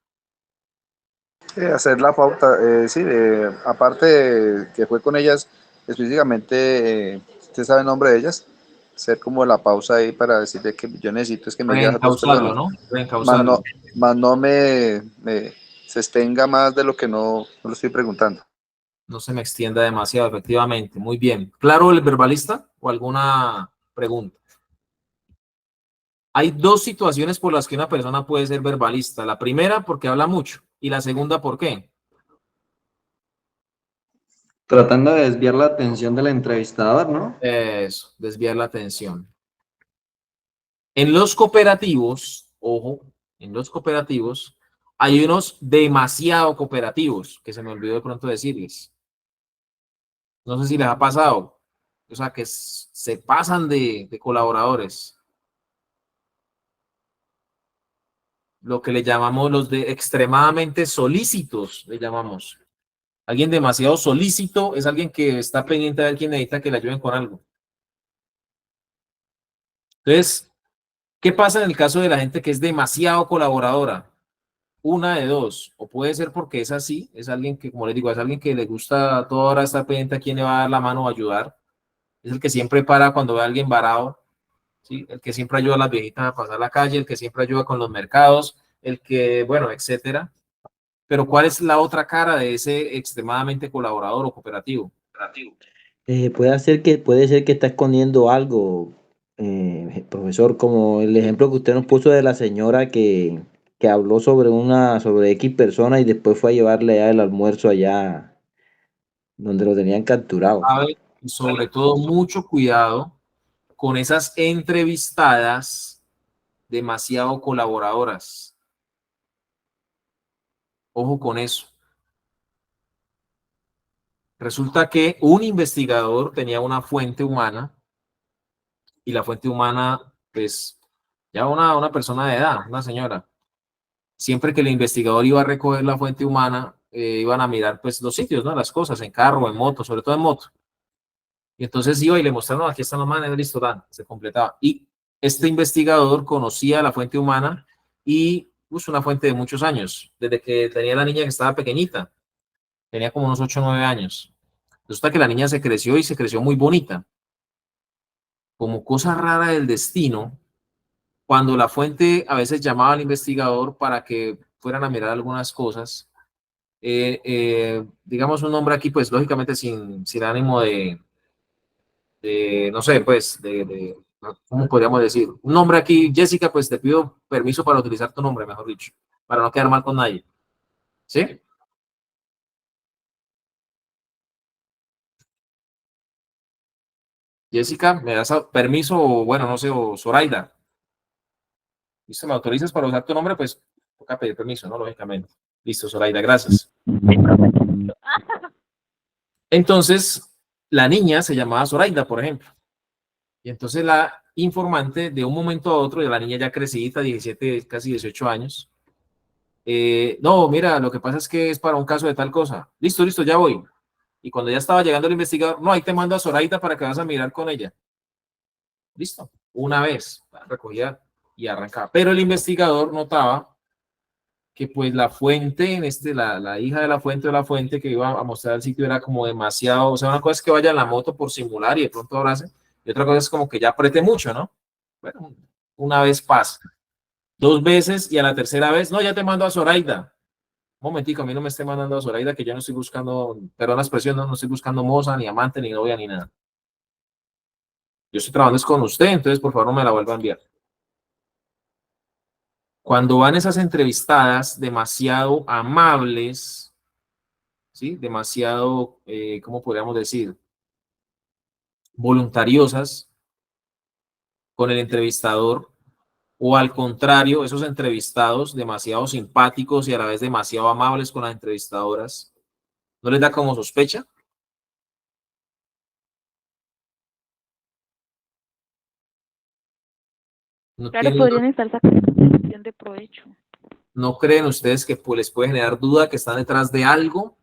Hacer la pauta, sí, aparte de que fue con ellas, específicamente, ¿usted sabe el nombre de ellas? Hacer como la pausa ahí para decirle que yo necesito es que me digas a 2 personas. ¿No? Reencauzarlo. Más no se extenga más de lo que no lo estoy preguntando. No se me extienda demasiado, efectivamente. Muy bien. ¿Claro el verbalista o alguna pregunta? Hay 2 situaciones por las que una persona puede ser verbalista. La primera, porque habla mucho. Y la segunda, ¿por qué? Tratando de desviar la atención del entrevistador, ¿no? Eso, desviar la atención. En los cooperativos, ojo, en los cooperativos, hay unos demasiado cooperativos, que se me olvidó de pronto decirles. No sé si les ha pasado. O sea, que se pasan de colaboradores. Lo que le llamamos los de extremadamente solícitos, le llamamos. Alguien demasiado solícito es alguien que está pendiente de alguien necesita que le ayuden con algo. Entonces, ¿qué pasa en el caso de la gente que es demasiado colaboradora? Una de 2, o puede ser porque es así, es alguien que, como les digo, es alguien que le gusta a toda hora estar pendiente a quién le va a dar la mano o ayudar. Es el que siempre para cuando ve a alguien varado, ¿sí? El que siempre ayuda a las viejitas a pasar la calle, el que siempre ayuda con los mercados, el que, bueno, etcétera. Pero ¿cuál es la otra cara de ese extremadamente colaborador o cooperativo? Puede ser que está escondiendo algo, profesor, como el ejemplo que usted nos puso de la señora que que habló sobre X persona y después fue a llevarle ya el almuerzo allá donde lo tenían capturado. ¿Sabe? Y sobre todo, mucho cuidado con esas entrevistadas demasiado colaboradoras. Ojo con eso. Resulta que un investigador tenía una fuente humana y la fuente humana, pues, ya una persona de edad, una señora. Siempre que el investigador iba a recoger la fuente humana, iban a mirar, pues, los sitios, ¿no? Las cosas, en carro, en moto, sobre todo en moto. Y entonces iba y le mostraron, aquí están los manes, listo, dan, se completaba. Y este investigador conocía la fuente humana y puso una fuente de muchos años, desde que tenía la niña que estaba pequeñita, tenía como unos 8 o 9 años. Resulta que la niña se creció y se creció muy bonita. Como cosa rara del destino, cuando la fuente a veces llamaba al investigador para que fueran a mirar algunas cosas, digamos un nombre aquí, pues lógicamente sin ánimo de no sé, pues, ¿cómo podríamos decir? Un nombre aquí, Jessica, pues te pido permiso para utilizar tu nombre, mejor dicho, para no quedar mal con nadie. ¿Sí? Jessica, ¿me das permiso o, bueno, no sé, o Zoraida? ¿Listo? ¿Me autorizas para usar tu nombre? Pues toca pedir permiso, ¿no? Lógicamente. Listo, Zoraida, gracias. Entonces, la niña se llamaba Zoraida, por ejemplo. Y entonces la informante, de un momento a otro, de la niña ya crecidita, 17, casi 18 años, no, mira, lo que pasa es que es para un caso de tal cosa. Listo, listo, ya voy. Y cuando ya estaba llegando el investigador, no, ahí te mando a Zoraida para que vas a mirar con ella. Listo, una vez, recogía y arrancaba. Pero el investigador notaba que pues la fuente, la hija de la fuente o la fuente que iba a mostrar el sitio era como demasiado, o sea, una cosa es que vaya en la moto por simular y de pronto abrace, y otra cosa es como que ya apriete mucho, ¿no? Bueno, una vez pasa, 2 veces y a la tercera vez, no, ya te mando a Zoraida. Un momentico, a mí no me esté mandando a Zoraida, que yo no estoy buscando, perdón la expresión, no estoy buscando moza, ni amante, ni novia, ni nada. Yo estoy trabajando es con usted, entonces por favor no me la vuelva a enviar. Cuando van esas entrevistadas demasiado amables, ¿sí? Demasiado, ¿cómo podríamos decir? Voluntariosas con el entrevistador, o al contrario, esos entrevistados demasiado simpáticos y a la vez demasiado amables con las entrevistadoras, ¿no les da como sospecha? ¿No Claro, tienen- podrían estar sacando información de provecho. ¿No creen ustedes que pues, les puede generar duda que están detrás de algo?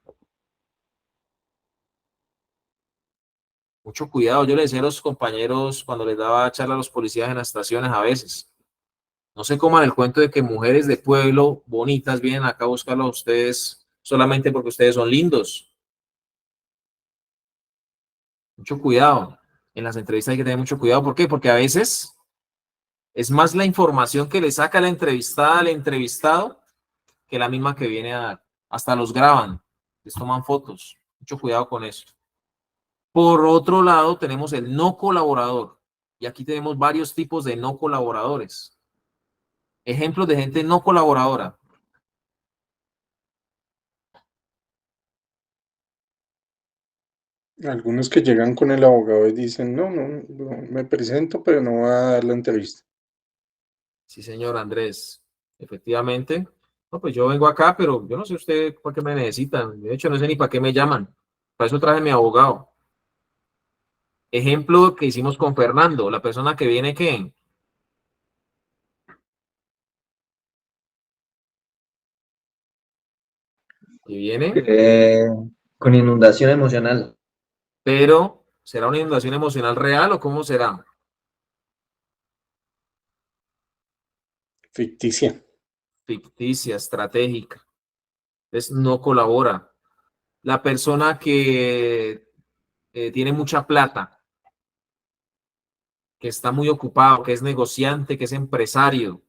Mucho cuidado, yo les decía a los compañeros cuando les daba charla a los policías en las estaciones a veces, no se coman el cuento de que mujeres de pueblo bonitas vienen acá a buscarlo a ustedes solamente porque ustedes son lindos. Mucho cuidado. En las entrevistas hay que tener mucho cuidado. ¿Por qué? Porque a veces es más la información que le saca la entrevistada al entrevistado que la misma que viene a dar. Hasta los graban, les toman fotos. Mucho cuidado con eso. Por otro lado, tenemos el no colaborador. Y aquí tenemos varios tipos de no colaboradores. Ejemplos de gente no colaboradora. Algunos que llegan con el abogado y dicen, no, me presento, pero no voy a dar la entrevista. Sí, señor Andrés. Efectivamente. No, pues yo vengo acá, pero yo no sé usted por qué me necesitan. De hecho, no sé ni para qué me llaman. Para eso traje a mi abogado. Ejemplo que hicimos con Fernando, la persona que viene, ¿qué? Que viene, Con inundación emocional. pero ¿será una inundación emocional real o cómo será? Ficticia. Ficticia, estratégica. Entonces no colabora. La persona que tiene mucha plata, que está muy ocupado, que es negociante, que es empresario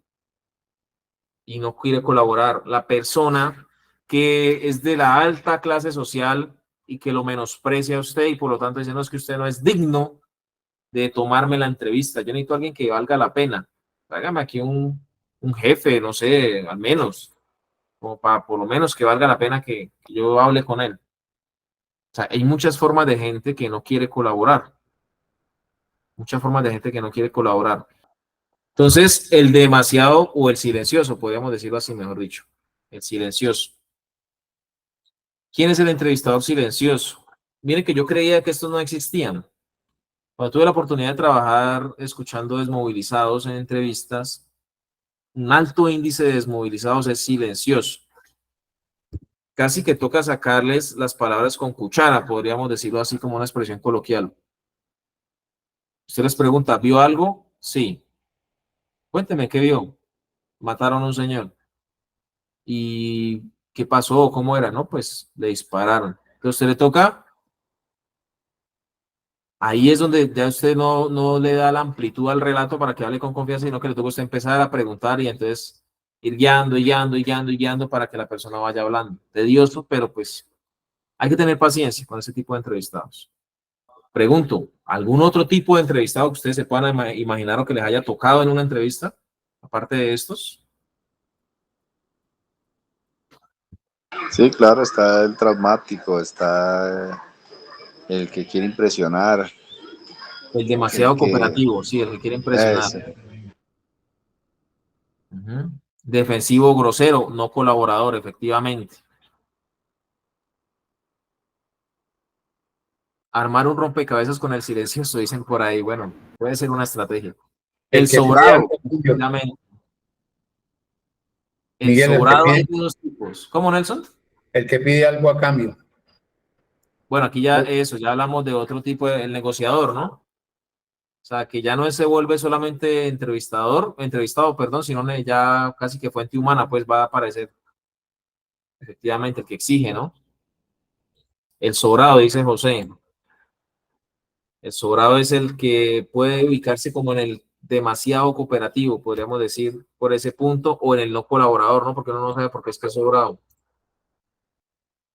y no quiere colaborar. La persona que es de la alta clase social y que lo menosprecia a usted y por lo tanto dice, no, es que usted no es digno de tomarme la entrevista. Yo necesito a alguien que valga la pena. Hágame aquí un un jefe, no sé, al menos, como para por lo menos que valga la pena que yo hable con él. O sea, hay muchas formas de gente que no quiere colaborar. Muchas formas de gente que no quiere colaborar. Entonces, el demasiado o el silencioso, podríamos decirlo así, mejor dicho. El silencioso. ¿Quién es el entrevistador silencioso? Miren que yo creía que estos no existían. Cuando tuve la oportunidad de trabajar escuchando desmovilizados en entrevistas, un alto índice de desmovilizados es silencioso. Casi que toca sacarles las palabras con cuchara, podríamos decirlo así como una expresión coloquial. Usted les pregunta, ¿vio algo? Sí. Cuénteme, ¿qué vio? Mataron a un señor. ¿Y qué pasó? ¿Cómo era? No, pues le dispararon. Entonces usted le toca, ahí es donde ya usted no le da la amplitud al relato para que hable con confianza, sino que le toca a usted empezar a preguntar y entonces ir guiando para que la persona vaya hablando. Tedioso, pero pues hay que tener paciencia con ese tipo de entrevistados. Pregunto, ¿algún otro tipo de entrevistado que ustedes se puedan imaginar o que les haya tocado en una entrevista, aparte de estos? Sí, claro, está el traumático, está el que quiere impresionar. El demasiado el que, cooperativo, sí, el que quiere impresionar. ese. Defensivo grosero, no colaborador, efectivamente. Armar un rompecabezas con el silencioso, dicen por ahí. Bueno, puede ser una estrategia. El que pide sobrado, algo a cambio. efectivamente. El Miguel, sobrado hay de dos tipos. ¿Cómo, Nelson? el que pide algo a cambio. Bueno, aquí ya ya hablamos de otro tipo, el negociador, ¿no? O sea, que ya no se vuelve solamente entrevistado, perdón, sino ya casi que fuente humana, pues va a aparecer efectivamente el que exige, ¿no? El sobrado, dice José. El sobrado es el que puede ubicarse como en el demasiado cooperativo, podríamos decir, por ese punto, o en el no colaborador, ¿no? Porque uno no sabe por qué está sobrado.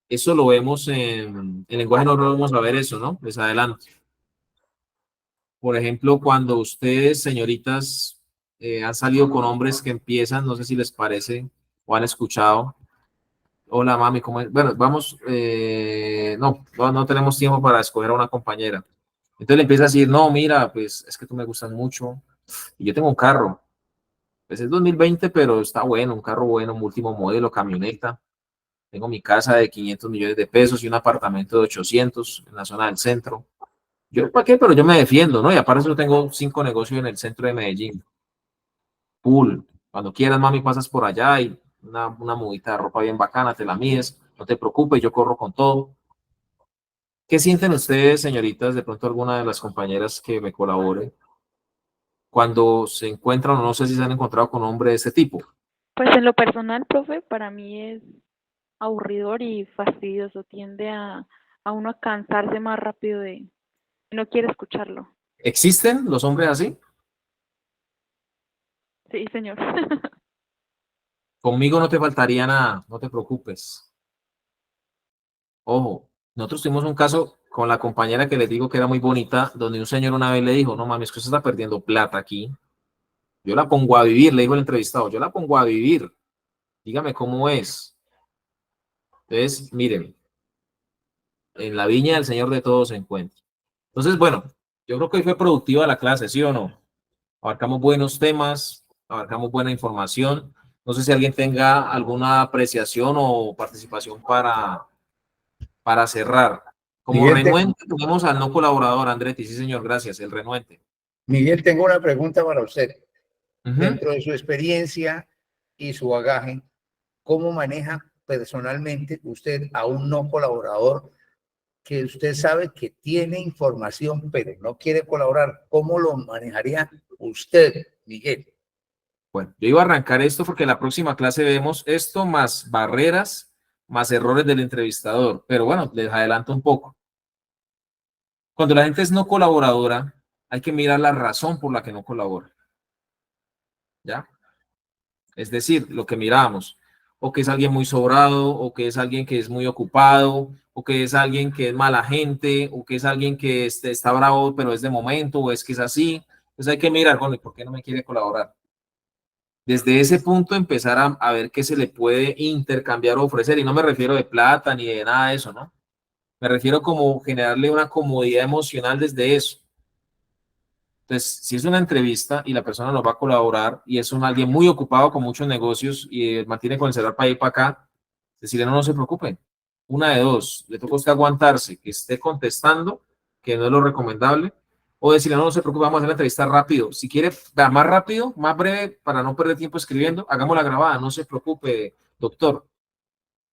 Eso lo vemos en lenguaje no vamos a ver eso, ¿no? Les adelanto. Por ejemplo, cuando ustedes, señoritas, han salido con hombres que empiezan, no sé si les parece o han escuchado. Hola, mami, ¿cómo es? Bueno, vamos, no tenemos tiempo para escoger a una compañera. Entonces le empieza a decir, no, mira, pues es que tú me gustas mucho y yo tengo un carro. Pues es 2020, pero está bueno, un carro bueno, un último modelo, camioneta. Tengo mi casa de 500 millones de pesos y un apartamento de 800 en la zona del centro. Yo, ¿para qué? Pero yo me defiendo, ¿no? Y aparte yo tengo 5 negocios en el centro de Medellín. Pool. Cuando quieras, mami, pasas por allá y una mudita de ropa bien bacana, te la mides, no te preocupes, yo corro con todo. ¿Qué sienten ustedes, señoritas, de pronto alguna de las compañeras que me colabore, cuando se encuentran, o no sé si se han encontrado con un hombre de este tipo? Pues en lo personal, profe, para mí es aburridor y fastidioso. Tiende a uno a cansarse más rápido de no quiere escucharlo. ¿Existen los hombres así? Sí, señor. Conmigo no te faltaría nada, no te preocupes. Ojo, nosotros tuvimos un caso con la compañera que les digo que era muy bonita, donde un señor una vez le dijo, no mames, que usted está perdiendo plata aquí. Yo la pongo a vivir, le dijo el entrevistado, yo la pongo a vivir. Dígame cómo es. Entonces, miren, en la viña del Señor de todos se encuentra. Entonces, bueno, yo creo que hoy fue productiva la clase, ¿sí o no? Abarcamos buenos temas, abarcamos buena información. No sé si alguien tenga alguna apreciación o participación para cerrar. Como Miguel, renuente tenemos al no colaborador, Andretti. Sí, señor, gracias, el renuente. Miguel, tengo una pregunta para usted. Dentro de su experiencia y su bagaje, ¿cómo maneja personalmente usted a un no colaborador que usted sabe que tiene información, pero no quiere colaborar? ¿Cómo lo manejaría usted, Miguel? Bueno, yo iba a arrancar esto porque en la próxima clase vemos esto más barreras, más errores del entrevistador. Pero bueno, les adelanto un poco. Cuando la gente es no colaboradora, hay que mirar la razón por la que no colabora. ¿Ya? Es decir, lo que miramos, o que es alguien muy sobrado, o que es alguien que es muy ocupado, o que es alguien que es mala gente, o que es alguien que está bravo, pero es de momento, o es que es así. Entonces hay que mirar, bueno, ¿y por qué no me quiere colaborar? Desde ese punto empezar a ver qué se le puede intercambiar o ofrecer, y no me refiero de plata ni de nada de eso, ¿no? Me refiero como generarle una comodidad emocional desde eso. Entonces, si es una entrevista y la persona nos va a colaborar y es alguien muy ocupado con muchos negocios y mantiene con el celular para ir para acá, decirle no se preocupe. Una de dos, le toca a usted aguantarse, que esté contestando, que no es lo recomendable, o decirle no se preocupe, vamos a hacer la entrevista rápido. Si quiere, más rápido, más breve, para no perder tiempo escribiendo, hagámosla grabada, no se preocupe, doctor.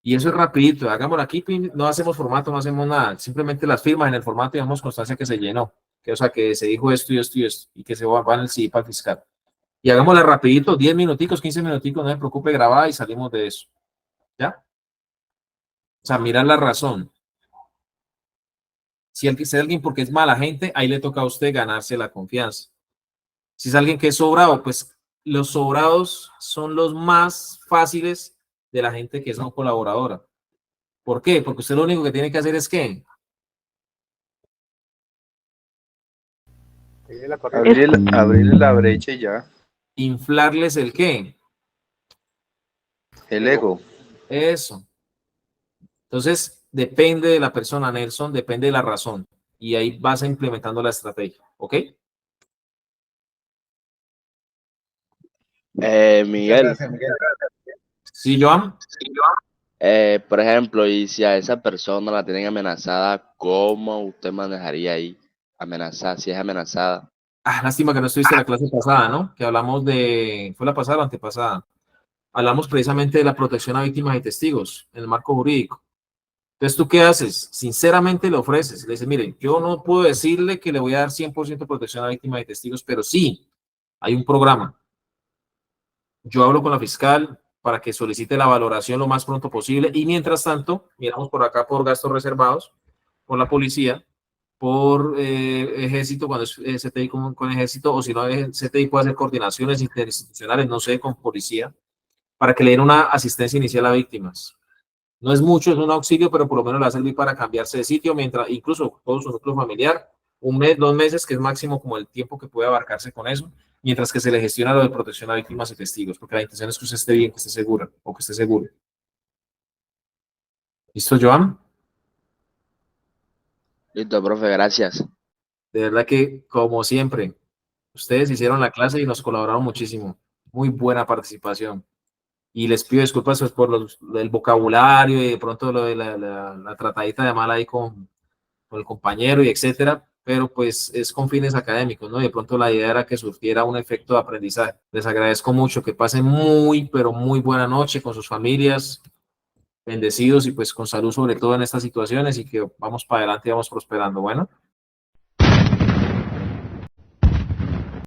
Y eso es rapidito, hagámosla aquí, no hacemos formato, no hacemos nada, simplemente las firmas en el formato y damos constancia que se llenó. O sea, que se dijo esto y esto y esto, y que se va en el CD para el fiscal. Y hagámosla rapidito, 10 minuticos, 15 minuticos, no se preocupe, grabada y salimos de eso. ¿Ya? O sea, mirar la razón. Si es alguien porque es mala gente, ahí le toca a usted ganarse la confianza. Si es alguien que es sobrado, pues los sobrados son los más fáciles de la gente que es no colaboradora. ¿Por qué? Porque usted lo único que tiene que hacer es ¿qué? Abrirle la brecha y ya. Inflarles el ¿qué? El ego. Eso. Entonces, depende de la persona, Nelson, depende de la razón. Y ahí vas implementando la estrategia, ¿ok? Miguel. Sí, Joan. Por ejemplo, y si a esa persona la tienen amenazada, ¿cómo usted manejaría ahí? Amenazada, si es amenazada. Lástima que no estuviste en la clase pasada, ¿no? Que hablamos de, ¿fue la pasada o antepasada? Hablamos precisamente de la protección a víctimas y testigos en el marco jurídico. Entonces, ¿tú qué haces? Sinceramente le ofreces. Le dices, miren, yo no puedo decirle que le voy a dar 100% protección a víctimas y testigos, pero sí, hay un programa. Yo hablo con la fiscal para que solicite la valoración lo más pronto posible y mientras tanto, miramos por acá por gastos reservados, por la policía, por ejército, cuando es CTI con ejército, o si no, CTI puede hacer coordinaciones interinstitucionales, no sé, con policía, para que le den una asistencia inicial a víctimas. No es mucho, es un auxilio, pero por lo menos le va a servir para cambiarse de sitio, mientras, incluso todo su núcleo familiar, 1 mes, 2 meses, que es máximo como el tiempo que puede abarcarse con eso, mientras que se le gestiona lo de protección a víctimas y testigos, porque la intención es que usted esté bien, que esté segura, o que esté seguro. ¿Listo, Joan? Listo, profe, gracias. De verdad que, como siempre, ustedes hicieron la clase y nos colaboraron muchísimo. Muy buena participación. Y les pido disculpas pues, por el vocabulario y de pronto lo de la tratadita de mal ahí con el compañero y etcétera, pero pues es con fines académicos, ¿no? Y de pronto la idea era que surtiera un efecto de aprendizaje. Les agradezco mucho, que pasen muy, pero muy buena noche con sus familias, bendecidos y pues con salud sobre todo en estas situaciones y que vamos para adelante y vamos prosperando. Bueno.